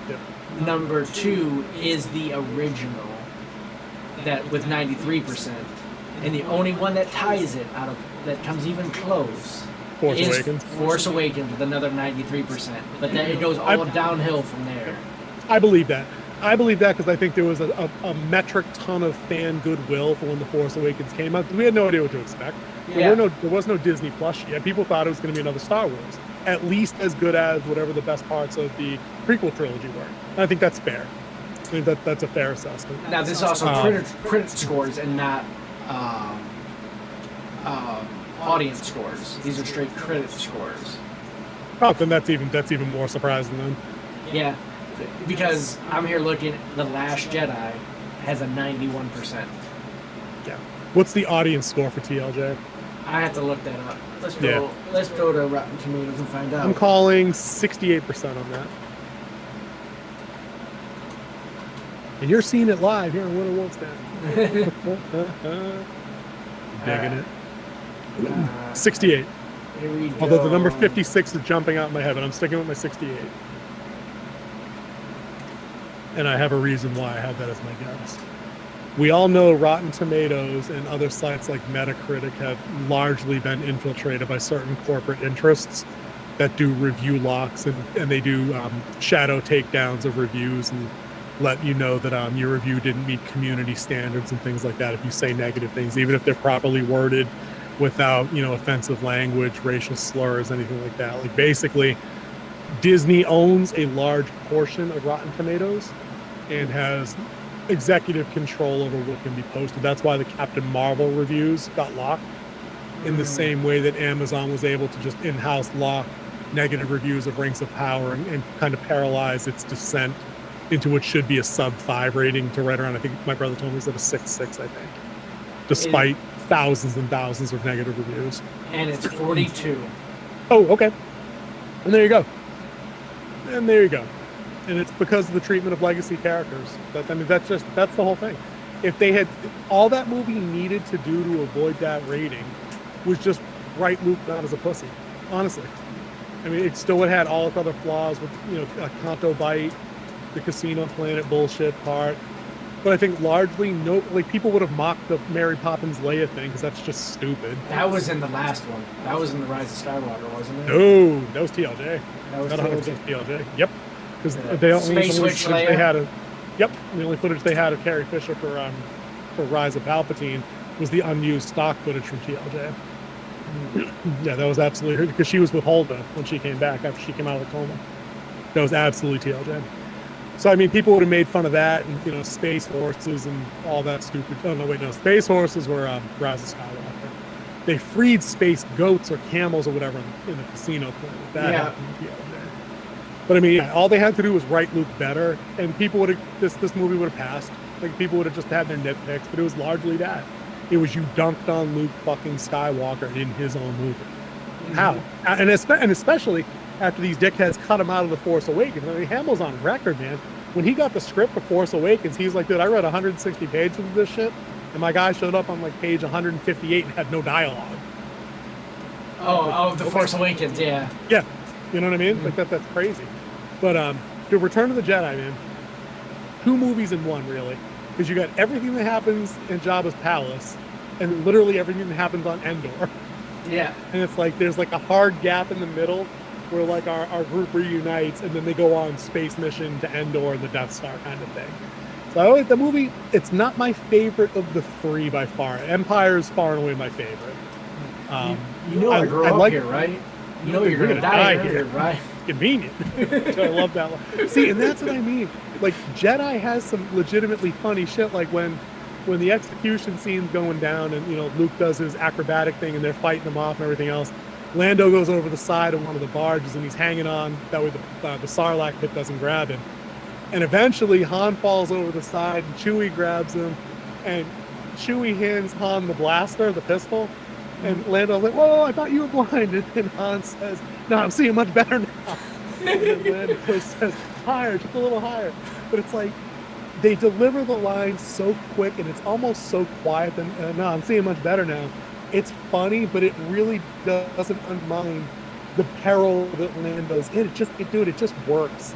Yep. Number 2 is the original, that with 93%, and the only one that ties it that comes even close. Force Awakens with another 93%, but then it goes all downhill from there. I believe that because I think there was a metric ton of fan goodwill for when The Force Awakens came out. We had no idea what to expect. There was no Disney Plus yet. People thought it was going to be another Star Wars, at least as good as whatever the best parts of the prequel trilogy were. And I think that's fair. I think that's a fair assessment. Now, this is also critic scores and not audience scores. These are straight critic scores. Oh, then that's even more surprising then. Yeah, because I'm here looking at The Last Jedi has a 91%. Yeah. What's the audience score for TLJ? I have to look that up. Let's go to Rotten Tomatoes and find out. I'm calling 68% on that. And you're seeing it live here on Winter Wolf's Den. Digging it. 68. Here we go. Although the number 56 is jumping out in my head, but I'm sticking with my 68. And I have a reason why I have that as my guess. We all know Rotten Tomatoes and other sites like Metacritic have largely been infiltrated by certain corporate interests that do review locks, and they do shadow takedowns of reviews and let you know that your review didn't meet community standards and things like that if you say negative things, even if they're properly worded without offensive language, racial slurs, anything like that. Like basically, Disney owns a large portion of Rotten Tomatoes and has executive control over what can be posted. That's why the Captain Marvel reviews got locked, in the same way that Amazon was able to just in-house lock negative reviews of Rings of Power and kind of paralyze its descent into what should be a sub-5 rating to right around, I think my brother told me, it's at a 6.6, I think, despite thousands and thousands of negative reviews. And it's 42. Oh, okay. And there you go. And it's because of the treatment of legacy characters. That's the whole thing. If they had, all that movie needed to do to avoid that rating was just write Luke down as a pussy. Honestly. I mean, it still would have had all its other flaws with, a Canto Bite, the Casino Planet bullshit part. But I think largely, people would have mocked the Mary Poppins Leia thing because that's just stupid. That was in the last one. That was in the Rise of Skywalker, wasn't it? No, that was TLJ. That was 100% TLJ. Yep. because the only Space Witch footage Leia. they had of, yep, the only footage they had of Carrie Fisher for Rise of Palpatine was the unused stock footage from TLJ. Yeah, that was absolutely her, because she was with Holda when she came back after she came out of the coma. That was absolutely TLJ. So I mean, people would have made fun of that, and you know, space horses and all that stupid. Oh no, wait, no, space horses were Rise of Skywalker. They freed space goats or camels or whatever in the casino planet. That happened in TLJ. But I mean, yeah, all they had to do was write Luke better, and people would have this movie would have passed. Like people would have just had their nitpicks, but it was largely that. It was you dunked on Luke fucking Skywalker in his own movie. How? And especially after these dickheads cut him out of The Force Awakens. I mean, Hamill's on record, man. When he got the script for Force Awakens, he was like, dude, I read 160 pages of this shit, and my guy showed up on like page 158 and had no dialogue. Oh, The Force Awakens, yeah. Yeah. You know what I mean? Like that's crazy. But dude, Return of the Jedi, man. 2 movies in one, really. Because you got everything that happens in Jabba's palace, and literally everything that happens on Endor. Yeah. And it's like there's like a hard gap in the middle where like our group reunites, and then they go on space mission to Endor and the Death Star kind of thing. So I like the movie. It's not my favorite of the 3 by far. Empire is far and away my favorite. You know I grew up here, right? You know you're gonna die here, right? Convenient. So I love that one. See, and that's what I mean. Like Jedi has some legitimately funny shit. Like when the execution scene's going down, and you know Luke does his acrobatic thing, and they're fighting them off and everything else. Lando goes over the side of one of the barges, and he's hanging on. That way the Sarlacc pit doesn't grab him. And eventually Han falls over the side, and Chewie grabs him, and Chewie hands Han the blaster, the pistol. And Lando's like, whoa, I thought you were blind. And Han says, no, I'm seeing much better now. And then Lando says, higher, just a little higher. But it's like, they deliver the lines so quick, and it's almost so quiet that, no, I'm seeing much better now. It's funny, but it really doesn't undermine the peril that Lando's in. It just works.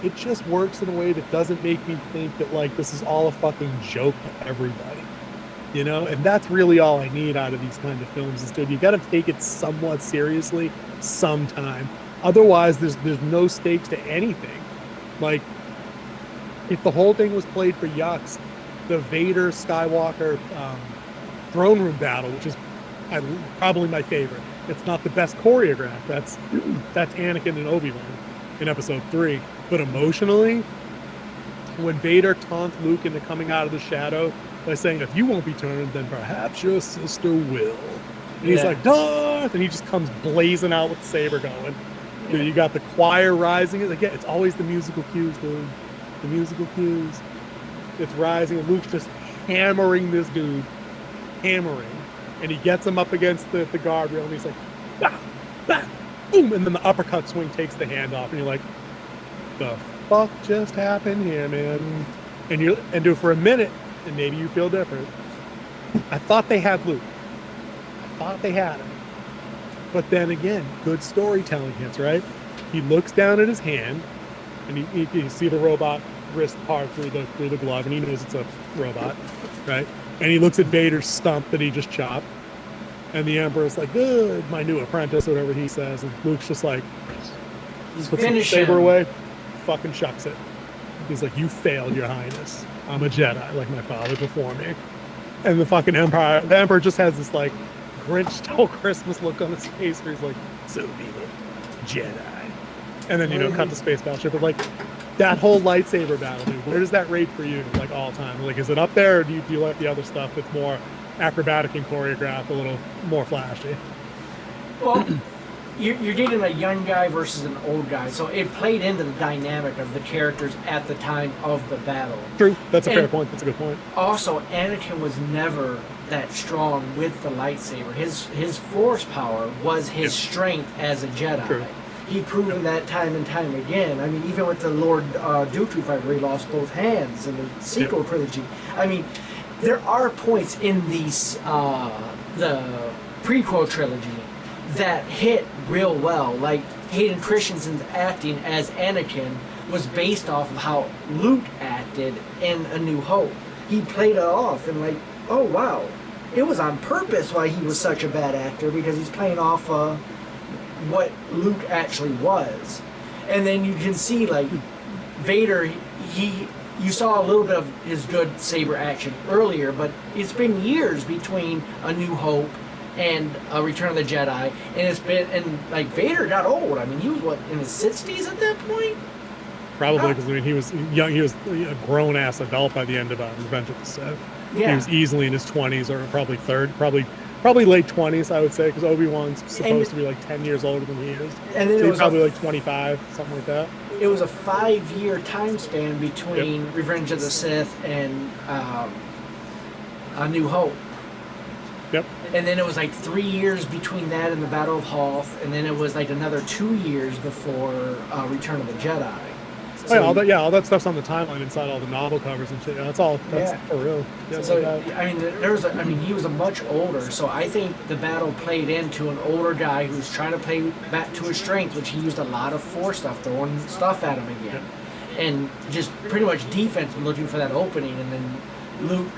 It just works in a way that doesn't make me think that, like, this is all a fucking joke to everybody. You know, and that's really all I need out of these kind of films is, dude, you got to take it somewhat seriously sometime. Otherwise, there's no stakes to anything. Like, if the whole thing was played for yucks, the Vader Skywalker throne room battle, which is probably my favorite. It's not the best choreographed. That's Anakin and Obi-Wan in Episode 3. But emotionally, when Vader taunts Luke into coming out of the shadow by saying, if you won't be turned, then perhaps your sister will. And he's like, Darth! And he just comes blazing out with the saber going. Dude, you got the choir rising. Again, it's always the musical cues, dude. The musical cues. It's rising, and Luke's just hammering this dude. Hammering. And he gets him up against the guardrail, and he's like, bah, bah, boom! And then the uppercut swing takes the hand off, and you're like, the fuck just happened here, man? And dude, for a minute, and maybe you feel different, I thought they had Luke. I thought they had him. But then again, good storytelling hits, right? He looks down at his hand, and you see the robot wrist part through the glove, and he knows it's a robot, right? And he looks at Vader's stump that he just chopped, and the Emperor's like, good, my new apprentice, whatever he says, and Luke's just like, puts the saber away, fucking shucks it. He's like, you failed, your highness. I'm a Jedi, like my father before me. And the fucking the Emperor just has this like Grinch stole Christmas look on his face where he's like, so be it, Jedi. And then, you know, cut the space battleship. But like that whole lightsaber battle, dude, where does that rate for you, like all time? Like, is it up there, or do you like the other stuff that's more acrobatic and choreographed, a little more flashy? Well, you're dating a young guy versus an old guy, so it played into the dynamic of the characters at the time of the battle. True. That's a fair point. That's a good point. Also, Anakin was never that strong with the lightsaber. His force power was his strength as a Jedi. True. He proven that time and time again. I mean, even with the Lord Dooku fight where he lost both hands in the sequel trilogy. I mean, there are points in these the prequel trilogy that hit real well. Like Hayden Christensen's acting as Anakin was based off of how Luke acted in A New Hope. He played it off and like, oh wow, it was on purpose why he was such a bad actor, because he's playing off what Luke actually was. And then you can see like Vader, you saw a little bit of his good saber action earlier, but it's been years between A New Hope and Return of the Jedi, and like Vader got old. I mean, he was what, in his 60s at that point? Probably, because I mean he was young. He was a grown ass adult by the end of Revenge of the Sith. Yeah. He was easily in his 20s or probably late 20s, I would say, because Obi-Wan's supposed to be like 10 years older than he is. And then So it he's was probably like 25, something like that. it was a 5-year time span between Revenge of the Sith and A New Hope. Yep. And then it was like 3 years between that and the Battle of Hoth, and then it was like another 2 years before Return of the Jedi. Oh, yeah, all that stuff's on the timeline inside all the novel covers and shit. Yeah, that's for real. Yeah, So like that. I mean, he was a much older. So I think the battle played into an older guy who's trying to play back to his strength, which he used a lot of force stuff, throwing stuff at him again, and just pretty much defense and looking for that opening, and then Luke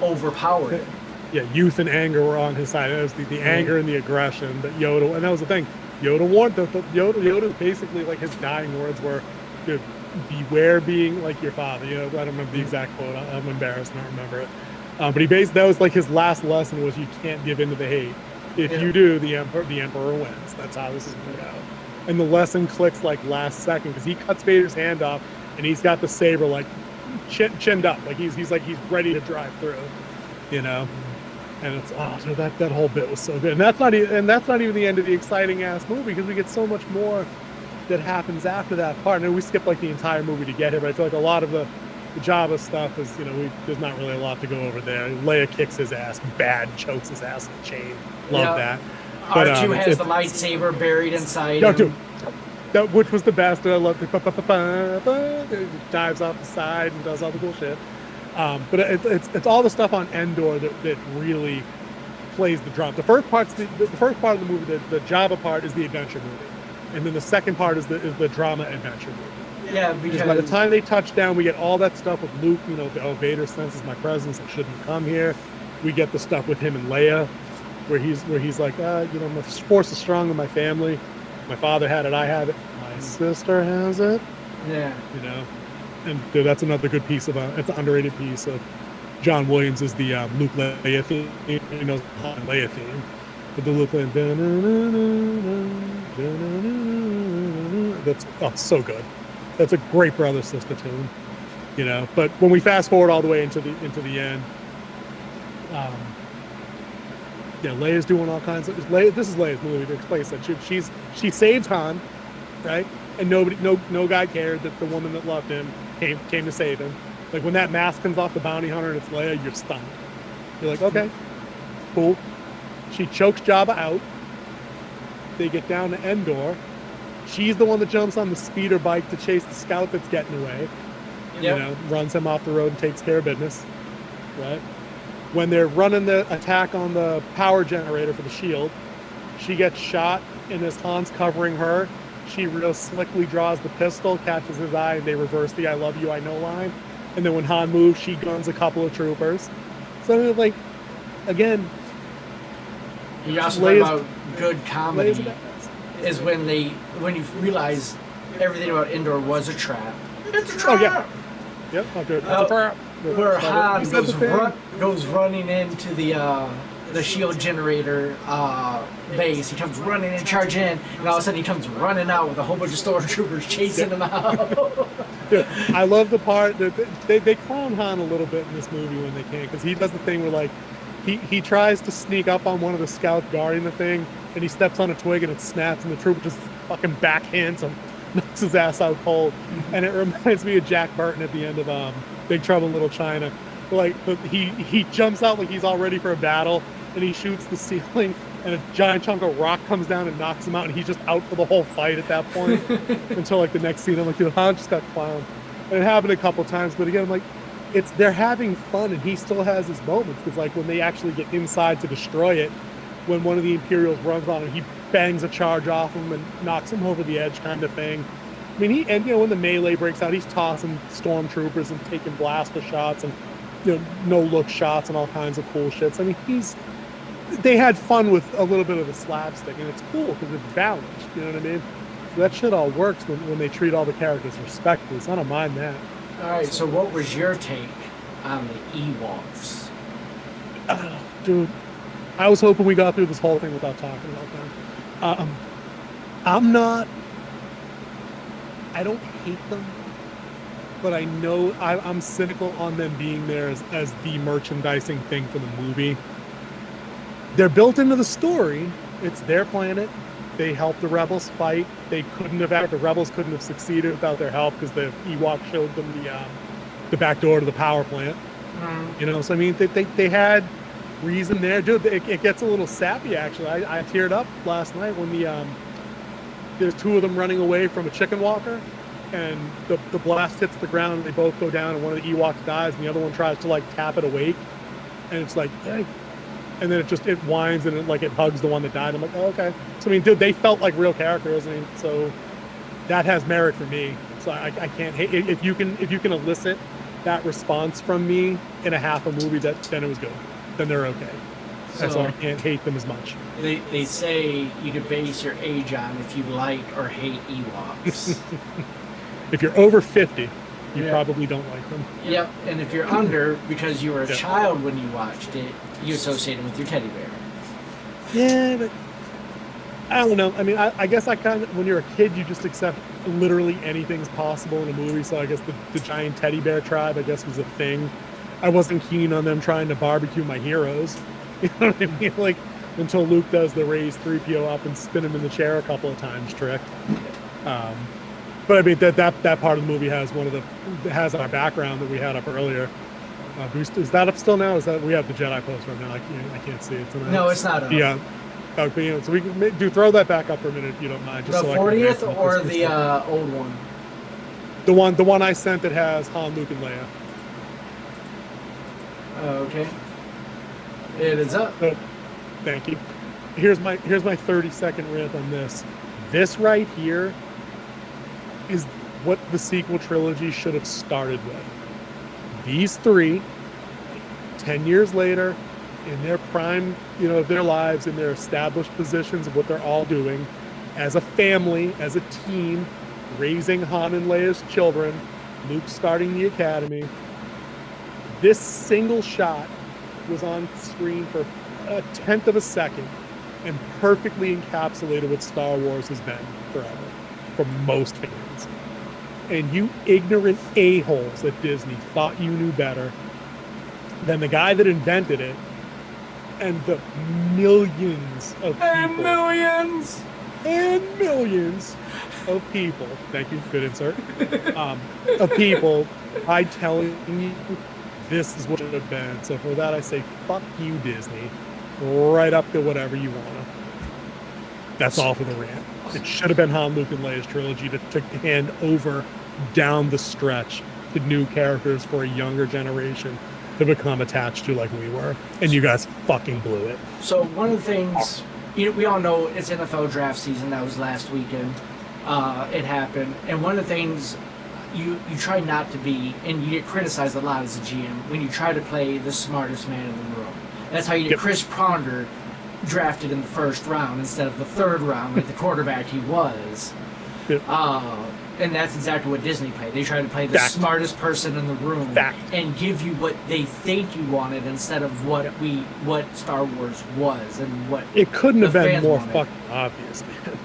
overpowered it. Yeah, youth and anger were on his side. It was the anger and the aggression that Yoda, and that was the thing. Yoda warned Yoda basically, like, his dying words were, beware being like your father. You know, I don't remember the exact quote. I'm embarrassed, I don't remember it. But that was like his last lesson, was you can't give in to the hate. If you do, the emperor wins. That's how this is going to go. And the lesson clicks like last second, because he cuts Vader's hand off, and he's got the saber like chinned up, like he's ready to drive through. You know. And it's that whole bit was so good, and that's not even the end of the exciting ass movie, because we get so much more that happens after that part. And we skip like the entire movie to get here, but I feel like a lot of the Jabba stuff is, there's not really a lot to go over there. Leia kicks his ass, bad, chokes his ass in the chain. Love that. But, R2 has the lightsaber buried inside him. Dude, which was the best. I loved it. Dives off the side and does all the cool shit. But it's all the stuff on Endor that really plays the drum. The first part of the movie, the Jabba part, is the adventure movie, and then the second part is the drama adventure movie. Yeah, because by the time they touch down, we get all that stuff with Luke. Vader senses my presence, I shouldn't come here. We get the stuff with him and Leia, where he's like, my force is strong in my family. My father had it, I have it. My sister has it. Yeah. And that's another good piece of it's an underrated piece of John Williams, is the Luke Leia theme. Leia theme, but the Luke Leia, that's so good. That's a great brother sister tune, But when we fast forward all the way into the end, Leia's doing all kinds of. This is Leia's movie to explain that she saved Han, right? And no guy cared that the woman that loved him came to save him. Like, when that mask comes off the bounty hunter and it's Leia, you're stunned. You're like, okay, cool. She chokes Jabba out. They get down to Endor. She's the one that jumps on the speeder bike to chase the scout that's getting away. Yep. Runs him off the road and takes care of business. Right? When they're running the attack on the power generator for the shield, she gets shot, and as Han's covering her, she real slickly draws the pistol, catches his eye, and they reverse the "I love you, I know" line. And then when Han moves, she guns a couple of troopers. So, like, again, you also talk about good comedy is when you realize everything about Endor was a trap. It's a trap. Oh, yeah. Yep. It's a trap. Where Han goes running into the shield generator base. He comes running and charging in, and all of a sudden he comes running out with a whole bunch of stormtroopers chasing him out. Yeah, I love the part that they clown Han a little bit in this movie when they can, because he does the thing where, like, he tries to sneak up on one of the scouts guarding the thing, and he steps on a twig and it snaps, and the trooper just fucking backhands him, knocks his ass out cold. And it reminds me of Jack Burton at the end of Big Trouble in Little China. Like, he jumps out like he's all ready for a battle, and he shoots the ceiling, and a giant chunk of rock comes down and knocks him out, and he's just out for the whole fight at that point. Until, like, the next scene, I'm like, Han just got clowned. And it happened a couple times, but again, I'm like, they're having fun, and he still has his moments, because, like, when they actually get inside to destroy it, when one of the Imperials runs on him, he bangs a charge off him and knocks him over the edge, kind of thing. I mean, when the melee breaks out, he's tossing stormtroopers and taking blaster shots and no-look shots and all kinds of cool shits. I mean, they had fun with a little bit of the slapstick, and it's cool because it's balanced. You know what I mean? that shit all works when they treat all the characters respectfully. So I don't mind that. All right. So what was your take on the Ewoks? Dude, I was hoping we got through this whole thing without talking about them. I don't hate them, but I know I'm cynical on them being there as the merchandising thing for the movie. They're built into the story. It's their planet. They helped the rebels fight. The rebels couldn't have succeeded without their help because the Ewok showed them the back door to the power plant. You know, so I mean, they had reason there, dude. It gets a little sappy actually. I teared up last night when there's two of them running away from a chicken walker, and the blast hits the ground and they both go down, and one of the Ewoks dies, and the other one tries to like tap it awake, and it's like, hey. And then it whines and it hugs the one that died. I'm like, oh, okay. So I mean, dude, they felt like real characters. I mean, so that has merit for me. So I can't hate if you can elicit that response from me in a half a movie, then it was good. Then they're okay. So I can't hate them as much. They say you could base your age on if you like or hate Ewoks. If you're over 50, you probably don't like them. Yep, and if you're under, because you were a child when you watched it, you associate it with your teddy bear. Yeah, but I don't know. I mean, I guess when you're a kid, you just accept literally anything's possible in a movie. So I guess the giant teddy bear tribe, I guess, was a thing. I wasn't keen on them trying to barbecue my heroes. You know what I mean? Like, until Luke does the raise 3PO up and spin him in the chair a couple of times trick. But I mean, that part of the movie has has our background that we had up earlier. Is that up still now? Is that we have the Jedi poster up now? I can't see it tonight. No, it's not up. Yeah. Okay, you know, so we can throw that back up for a minute if you don't mind. Just the so 40th or the old one? The one I sent that has Han, Luke, and Leia. Okay. It is up. So, thank you. Here's my 30-second rant on this. This right here is what the sequel trilogy should have started with. These three, 10 years later, in their prime, of their lives, in their established positions of what they're all doing, as a family, as a team, raising Han and Leia's children, Luke starting the academy. This single shot was on screen for a tenth of a second and perfectly encapsulated what Star Wars has been forever for most fans. And you ignorant a-holes at Disney thought you knew better than the guy that invented it and the millions of people. And millions of people. Thank you, good insert. Of people by telling you this is what it should have been. So for that, I say, fuck you, Disney. Right up to whatever you want to. That's all for the rant. It should have been Han, Luke, and Leia's trilogy to hand over down the stretch to new characters for a younger generation to become attached to like we were. And you guys fucking blew it. So one of the things, we all know it's NFL draft season. That was last weekend. It happened. And one of the things you try not to be, and you get criticized a lot as a GM, when you try to play the smartest man in the room. That's how you get Chris Ponder drafted in the first round instead of the third round, like the quarterback he was. Yep. And that's exactly what Disney played. They tried to play the smartest person in the room and give you what they think you wanted instead of what Star Wars was and what it couldn't have been more wanted. fucking obvious, man.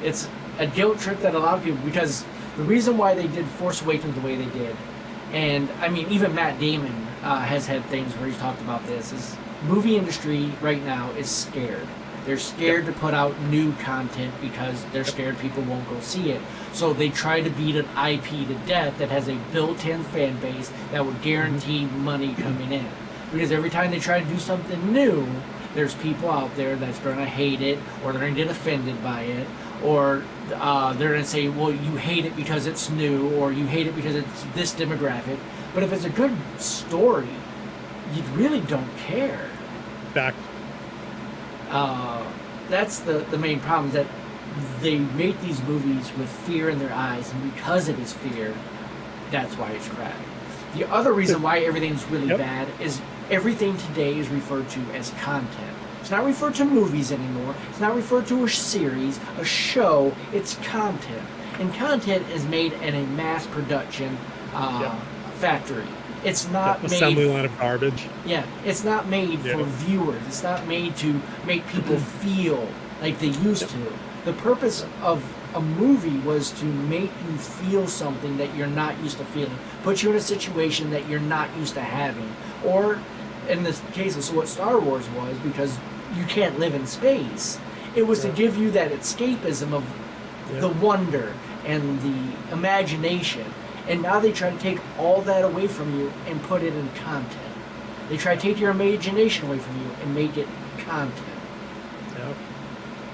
It's a guilt trip that a lot of people, because the reason why they did Force Awakens the way they did, and I mean even Matt Damon has had things where he's talked about this, is movie industry right now is scared. They're scared to put out new content because they're scared people won't go see it. So they try to beat an IP to death that has a built-in fan base that would guarantee money coming in. Because every time they try to do something new, there's people out there that's going to hate it, or they're going to get offended by it, or they're going to say, well, you hate it because it's new, or you hate it because it's this demographic. But if it's a good story, you really don't care. Fact. That's the main problem, is that they make these movies with fear in their eyes, and because it is fear, that's why it's crap. The other reason why everything's really bad is everything today is referred to as content. It's not referred to movies anymore. It's not referred to a series, a show. It's content. And content is made in a mass production factory. It's not made... Assembly line of garbage. Yeah, it's not made for viewers. It's not made to make people feel like they used to. The purpose of a movie was to make you feel something that you're not used to feeling. Put you in a situation that you're not used to having. Or, in this case of what Star Wars was, because you can't live in space, it was to give you that escapism of the wonder and the imagination. And now they try to take all that away from you and put it in content. They try to take your imagination away from you and make it content. Yep.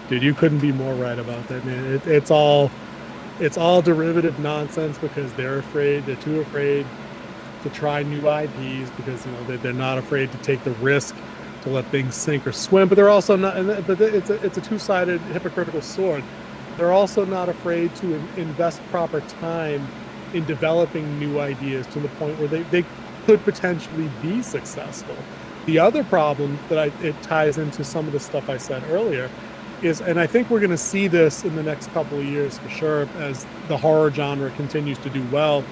Dude, you couldn't be more right about that, man. It's all derivative nonsense because they're too afraid to try new IPs because they're not afraid to take the risk to let things sink or swim. But they're also not. But it's a two-sided hypocritical sword. They're also not afraid to invest proper time in developing new ideas to the point where they could potentially be successful. The other problem that it ties into some of the stuff I said earlier is, and I think we're going to see this in the next couple of years for sure as the horror genre continues to do well.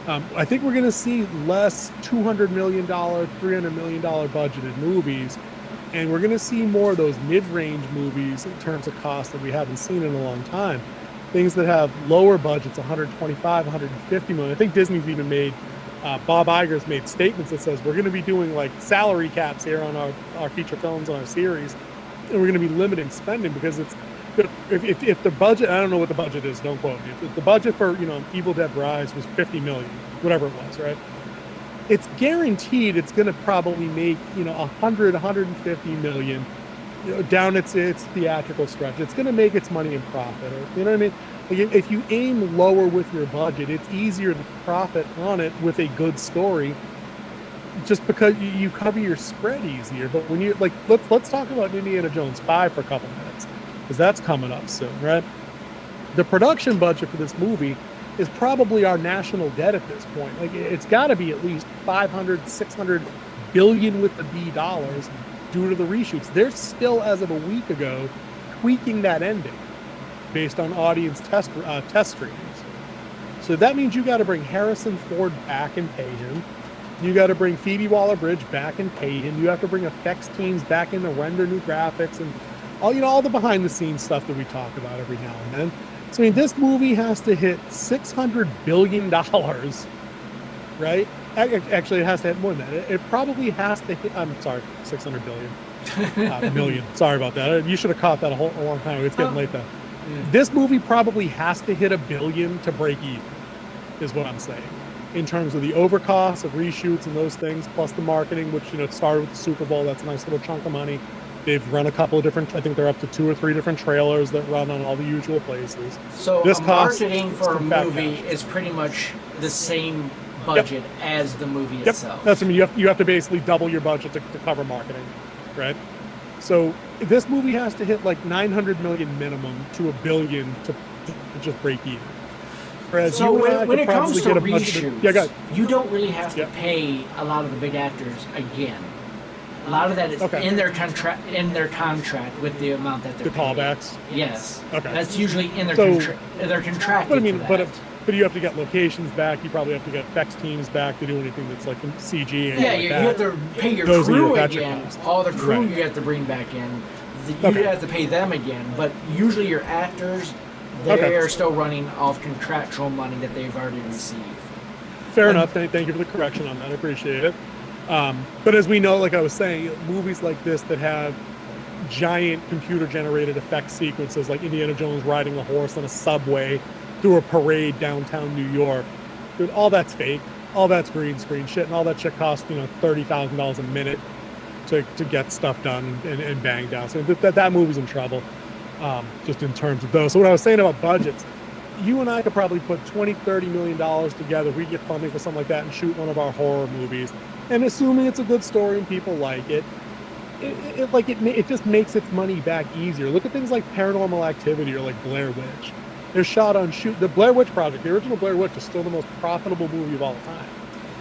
I think we're going to see less $200 million, $300 million budgeted movies, and we're going to see more of those mid-range movies in terms of cost that we haven't seen in a long time. Things that have lower budgets, 125, 150 million. I think Disney's even made, Bob Iger's made statements that says we're going to be doing like salary caps here on our feature films, on our series, and we're going to be limiting spending because if the budget, I don't know what the budget is, don't quote me. If the budget for Evil Dead Rise was 50 million, whatever it was, right? It's guaranteed it's going to probably make 100, 150 million. Down its theatrical stretch. It's going to make its money in profit. You know what I mean? Like if you aim lower with your budget, it's easier to profit on it with a good story just because you cover your spread easier. But when you let's talk about Indiana Jones 5 for a couple minutes because that's coming up soon, right? The production budget for this movie is probably our national debt at this point. Like it's got to be at least 500, 600 billion with the B dollars due to the reshoots. They're still, as of a week ago, tweaking that ending based on audience test streams. So that means you got to bring Harrison Ford back and pay him. You got to bring Phoebe Waller-Bridge back and pay him. You have to bring effects teams back in to render new graphics and all the behind-the-scenes stuff that we talk about every now and then. So I mean, this movie has to hit $600 billion, right? Actually, it has to hit more than that. It probably has to hit, I'm sorry, 600 billion. Million. Sorry about that. You should have caught that a long time ago. It's getting late though. This movie probably has to hit $1 billion to break even, is what I'm saying. In terms of the overcost of reshoots and those things, plus the marketing, which, it started with the Super Bowl. That's a nice little chunk of money. They've run a couple of different, I think they're up to 2 or 3 different trailers that run on all the usual places. So this marketing for a movie is pretty much the same budget as the movie itself. That's what I mean. You have to basically double your budget to cover marketing, right? So this movie has to hit like 900 million minimum to $1 billion to just break even. Whereas so when it comes to reshoots, you don't really have to pay a lot of the big actors again. A lot of that is in their contract with the amount that they're paying. Callbacks. Yes. Okay. That's usually in their contract. But I mean, but you have to get locations back. You probably have to get effects teams back to do anything that's like CG. You have to pay your crew again. All the crew you have to bring back in. You have to pay them again. But usually your actors, they are still running off contractual money that they've already received. Fair enough. Thank you for the correction on that. I appreciate it. But as we know, like I was saying, movies like this that have giant computer-generated effect sequences, like Indiana Jones riding a horse on a subway through a parade downtown New York, dude, all that's fake. All that's green screen shit, and all that shit costs $30,000 a minute to get stuff done and banged out. So that movie's in trouble, just in terms of those. So what I was saying about budgets, you and I could probably put $20-30 million together. We get funding for something like that and shoot one of our horror movies. And assuming it's a good story and people like it, it just makes its money back easier. Look at things like Paranormal Activity or like Blair Witch. They're shot on the Blair Witch Project. The original Blair Witch is still the most profitable movie of all time.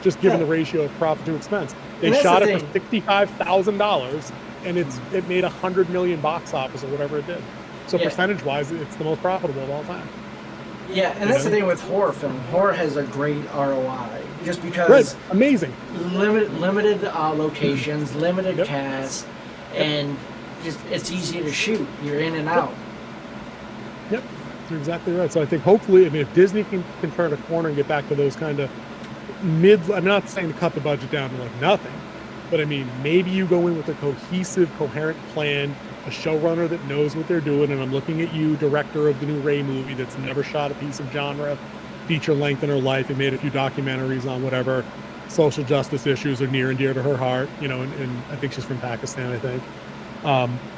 just given Yeah. the ratio of profit to expense. They And that's shot the it for thing. $65,000, and it made 100 million box office or whatever it did. So Yeah. percentage-wise, it's the most profitable of all time. Yeah, and You that's the know? thing with horror film. Horror has a great ROI just Right, because amazing. limited locations, limited Yep. cast, Yep. and just it's easy to shoot. You're in and Yep. out. Yep, you're exactly right. So I think hopefully, I mean, if Disney can turn a corner and get back to those kind of I'm not saying to cut the budget down to like nothing, but I mean, maybe you go in with a cohesive, coherent plan, a showrunner that knows what they're doing. And I'm looking at you, director of the new Ray movie that's never shot a piece of genre feature length in her life and made a few documentaries on whatever social justice issues are near and dear to her heart, you know, and I think she's from Pakistan, I think.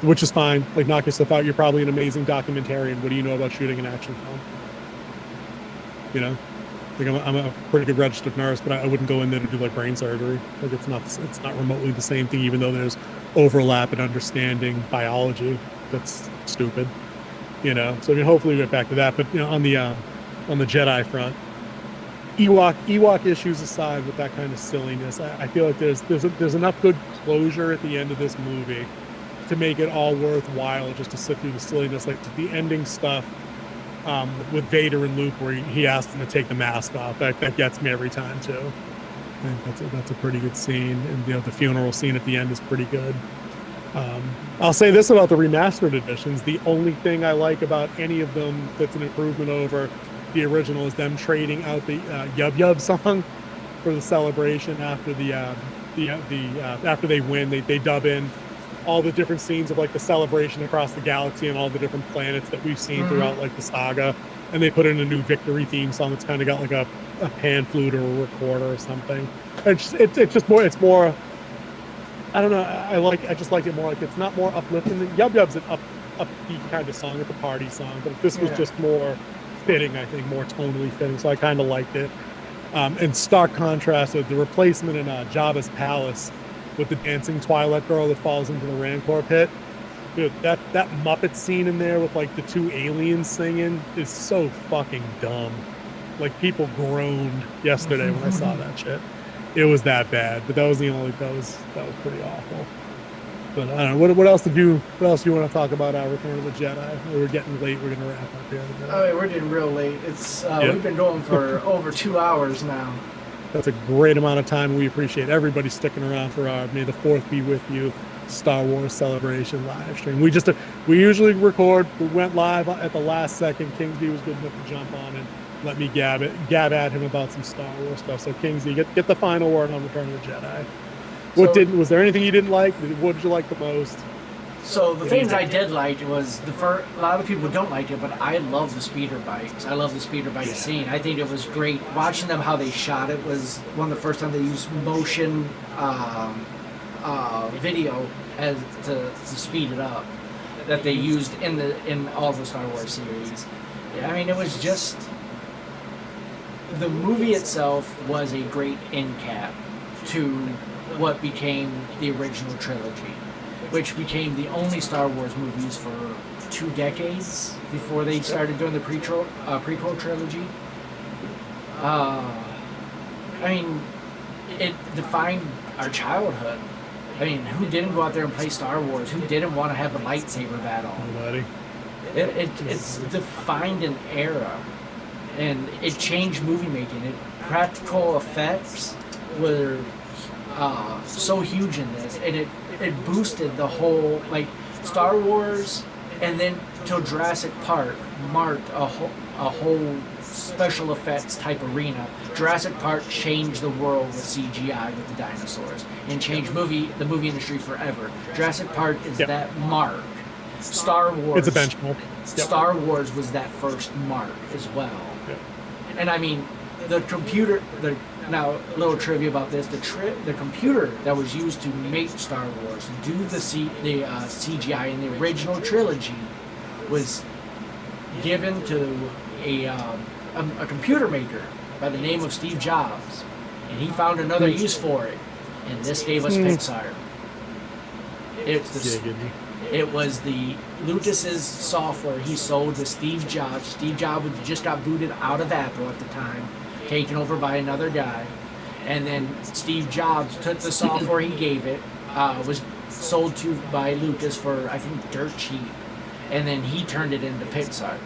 Which is fine. Like, knock yourself out. You're probably an amazing documentarian. What do you know about shooting an action film? You know, like I'm a pretty good registered nurse, but I wouldn't go in there to do like brain surgery. Like it's not remotely the same thing, even though there's overlap in understanding biology. That's stupid. You know, so I mean, hopefully we get back to that. But you know, on the Jedi front, Ewok issues aside, with that kind of silliness, I feel like there's enough good closure at the end of this movie to make it all worthwhile just to sit through the silliness, like the ending stuff with Vader and Luke, where he asked him to take the mask off. That gets me every time too. I think that's a pretty good scene, and you know, the funeral scene at the end is pretty good. I'll say this about the remastered editions: the only thing I like about any of them that's an improvement over the original is them trading out the Yub Yub song for the celebration after after they win. They dub in all the different scenes of like the celebration across the galaxy and all the different planets that we've seen throughout like the saga, and they put in a new victory theme song that's kind of got like a pan flute or a recorder or something. It's just more, it's more, I don't know, I just like it more, like it's not more uplifting than Yub Yub's an upbeat kind of song, it's a party song, but this was just more fitting, I think, more tonally fitting, so I kind of liked it. In stark contrast, the replacement in Jabba's palace with the dancing Twi'lek girl that falls into the Rancor pit. Dude, that Muppet scene in there with like the two aliens singing is so fucking dumb. Like, people groaned yesterday when I saw that shit. It was that bad, but that was pretty awful. But I don't know. What else do you want to talk about? Return of the Jedi. We're getting late. We're gonna wrap up here. Oh, we're getting real late. It's We've been going for over 2 hours now. That's a great amount of time. We appreciate everybody sticking around for our May the 4th be with you Star Wars Celebration live stream. We usually record. We went live at the last second. Kingsby was good enough to jump on and let me gab at him about some Star Wars stuff. So Kingsby, get the final word on Return of the Jedi. Was there anything you didn't like? What did you like the most? So the things I did like was a lot of people don't like it, but I love the speeder bikes. I love the speeder bike scene. I think it was great. Watching them how they shot it was one of the first time they used motion video to speed it up that they used in all the Star Wars series. Yeah, I mean, it was just, the movie itself was a great end cap to what became the original trilogy, which became the only Star Wars movies for 2 decades before they started doing the prequel trilogy. I mean, it defined our childhood. I mean, who didn't go out there and play Star Wars? Who didn't want to have a lightsaber battle? Nobody. It's defined an era, and it changed movie making. Practical effects were so huge in this, and it boosted the whole, like, Star Wars, and then till Jurassic Park marked a whole special effects type arena. Jurassic Park changed the world with CGI with the dinosaurs and changed the movie industry forever. Jurassic Park is that mark. Star Wars, it's a benchmark. Star Wars was that first mark as well. Yep. And I mean, now, a little trivia about this: the computer that was used to make Star Wars, do the CGI in the original trilogy, was given to a computer maker by the name of Steve Jobs, and he found another use for it, and this gave us Pixar. It was the Lucas's software he sold to Steve Jobs. Steve Jobs just got booted out of Apple at the time, taken over by another guy, and then Steve Jobs took the software he gave it, was sold to by Lucas for I think dirt cheap, and then he turned it into Pixar.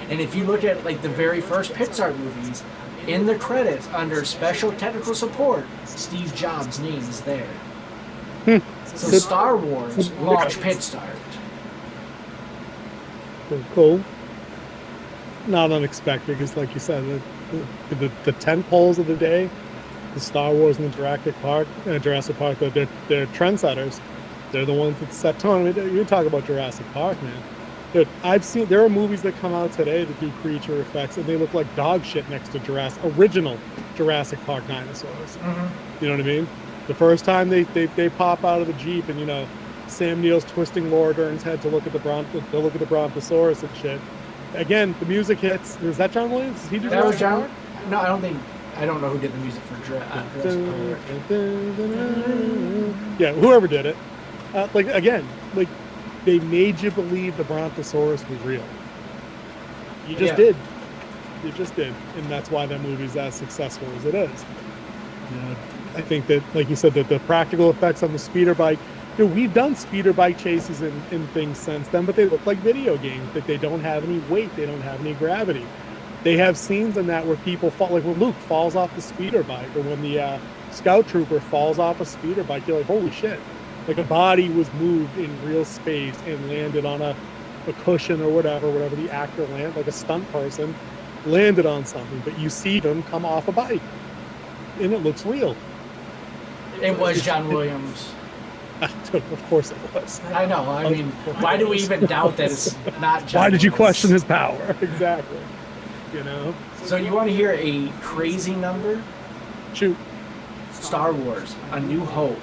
And if you look at like the very first Pixar movies, in the credits under special technical support, Steve Jobs' name is there. So Star Wars launched Pixar. Cool. Not unexpected, because like you said, the tent poles of the day, the Star Wars and the Jurassic Park, they're trendsetters. They're the ones that set tone. I mean, you talk about Jurassic Park, man. Dude, there are movies that come out today that do creature effects, and they look like dog shit next to original Jurassic Park dinosaurs. Mm-hmm. You know what I mean? The first time they pop out of the Jeep, and Sam Neill's twisting Laura Dern's head to look at the Brontosaurus and shit. Again, the music hits. Is that John Williams? Did he do that? Was Jurassic John? Park? No, I don't know who did the music for Jurassic Park. Yeah, whoever did it. They made you believe the Brontosaurus was real. You just did. You just did, and that's why that movie's as successful as it is. I think that, like you said, that the practical effects on the speeder bike. We've done speeder bike chases and things since then, but they look like video games. That they don't have any weight, they don't have any gravity. They have scenes in that where people fall, like when Luke falls off the speeder bike, or when the scout trooper falls off a speeder bike. You're like, holy shit! Like a body was moved in real space and landed on a cushion or whatever the actor landed, like a stunt person landed on something. But you see them come off a bike, and it looks real. It was John Williams. Of course it was. I know. I mean, why do we even doubt that it's not John Why did you Williams? question his power? Exactly. So you want to hear a crazy number? Shoot. Star Wars, A New Hope.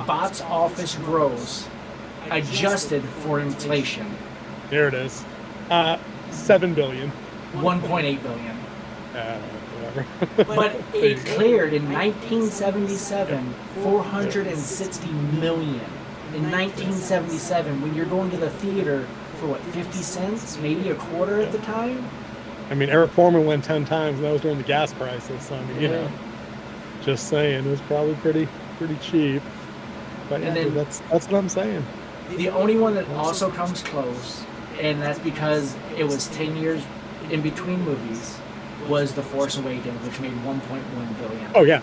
Box office gross adjusted for inflation. There it is. $7 billion. 1.8 billion. Whatever. But it cleared in 1977 460 million. In 1977, when you're going to the theater for what, 50 cents, maybe a quarter at the time? I mean, Eric Foreman went 10 times, and that was during the gas crisis. So, I mean, just saying, it was probably pretty cheap. But yeah, then, that's what I'm saying. The only one that also comes close, and that's because it was 10 years in between movies, was The Force Awakens, which made 1.1 billion. Oh yeah.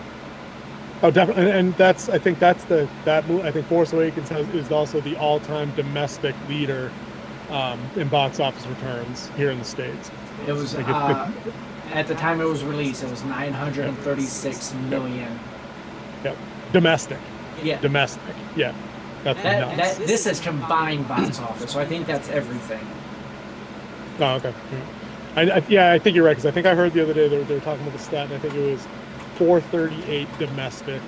Oh, definitely, and I think Force Awakens is also the all-time domestic leader in box office returns here in the States. It was at the time it was released, it was 936 million. Yep. Domestic. Yeah. Domestic. Yeah. That's this is combined box office, so I think that's everything. Oh, okay. I think you're right, because I think I heard the other day they were talking about the stat, and I think it was 438 domestic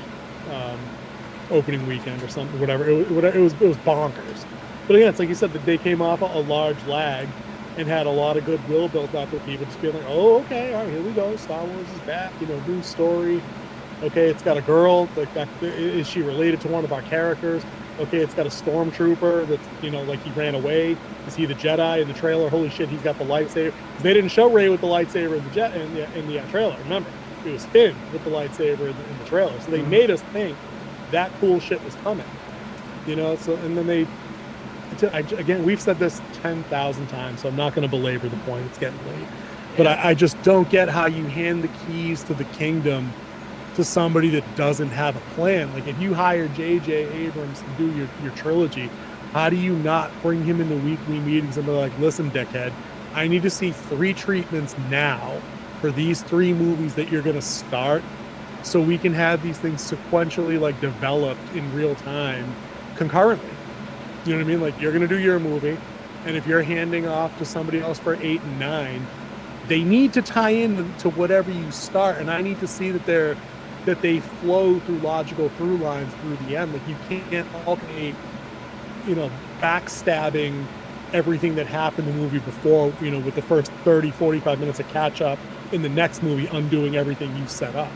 opening weekend or something, whatever. It was bonkers. But again, it's like you said, that they came off a large lag and had a lot of goodwill built up with people just being like, oh, okay, all right, here we go. Star Wars is back, new story. Okay, it's got a girl. Like, is she related to one of our characters? Okay, it's got a stormtrooper that's, like he ran away. Is he the Jedi in the trailer? Holy shit, he's got the lightsaber. They didn't show Rey with the lightsaber in the trailer. Remember, it was Finn with the lightsaber in the trailer. So they made us think that cool shit was coming. So, and then again, we've said this 10,000 times, so I'm not going to belabor the point. It's getting late. But I just don't get how you hand the keys to the kingdom to somebody that doesn't have a plan. Like, if you hire J.J. Abrams to do your trilogy, how do you not bring him into weekly meetings and be like, listen, dickhead, I need to see 3 treatments now for these 3 movies that you're going to start, so we can have these things sequentially, like, developed in real time concurrently. You know what I mean? Like, you're going to do your movie, and if you're handing off to somebody else for 8 and 9, they need to tie in to whatever you start, and I need to see that they flow through logical through lines through the end. Like, you can't alternate, backstabbing everything that happened in the movie before, with the first 30, 45 minutes of catch up in the next movie, undoing everything you set up.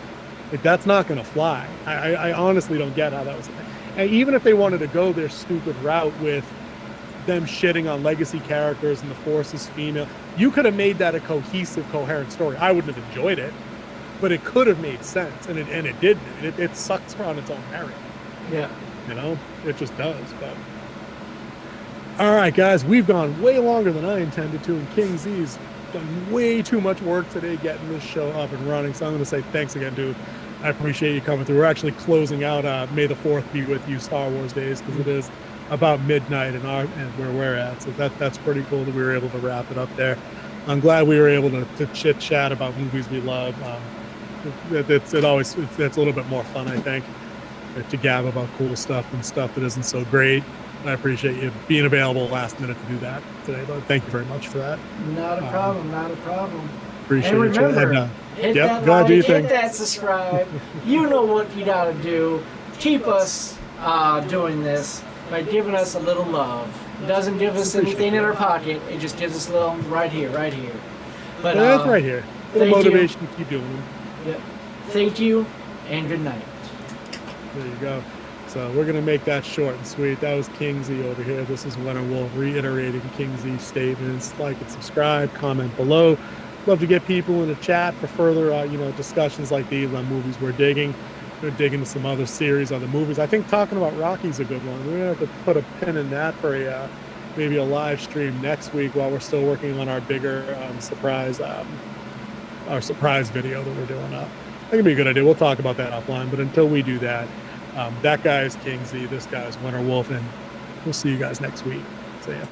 Like, that's not going to fly. I honestly don't get how that was. And even if they wanted to go their stupid route with them shitting on legacy characters and the Force is female, you could have made that a cohesive, coherent story. I wouldn't have enjoyed it, but it could have made sense, and it didn't. It sucks on its own merit. Yeah. You know, it just does. But all right, guys, we've gone way longer than I intended to, and King Z's done way too much work today getting this show up and running. So I'm going to say thanks again, dude. I appreciate you coming through. We're actually closing out May the 4th be with you Star Wars days, because it is about midnight and where we're at. So that's pretty cool that we were able to wrap it up there. I'm glad we were able to chit chat about movies we love. It's a little bit more fun, I think, to gab about cool stuff and stuff that isn't so great. I appreciate you being available last minute to do that today, but thank you very much for that. Not a problem. Not a problem. Appreciate And remember, you. hit Yep, that go ahead, like, do your hit thing. that subscribe. You know what you gotta do. Keep us doing this by giving us a little love. It doesn't give us anything in our pocket. It just gives us a little right here. But Yeah, that's right here. A little thank you. motivation to keep doing them. Yep. Thank you, and good night. There you go. So we're going to make that short and sweet. That was King Z over here. This is Winter Wolf reiterating King Z's statements. Like and subscribe, comment below. Love to get people in the chat for further, discussions like these on movies we're digging. We're digging into some other series, other movies. I think talking about Rocky's a good one. We're going to have to put a pin in that for maybe a live stream next week while we're still working on our bigger surprise video that we're doing up. I think it'd be a good idea. We'll talk about that offline. But until we do that, that guy is King Z. This guy is Winter Wolf, and we'll see you guys next week. See ya.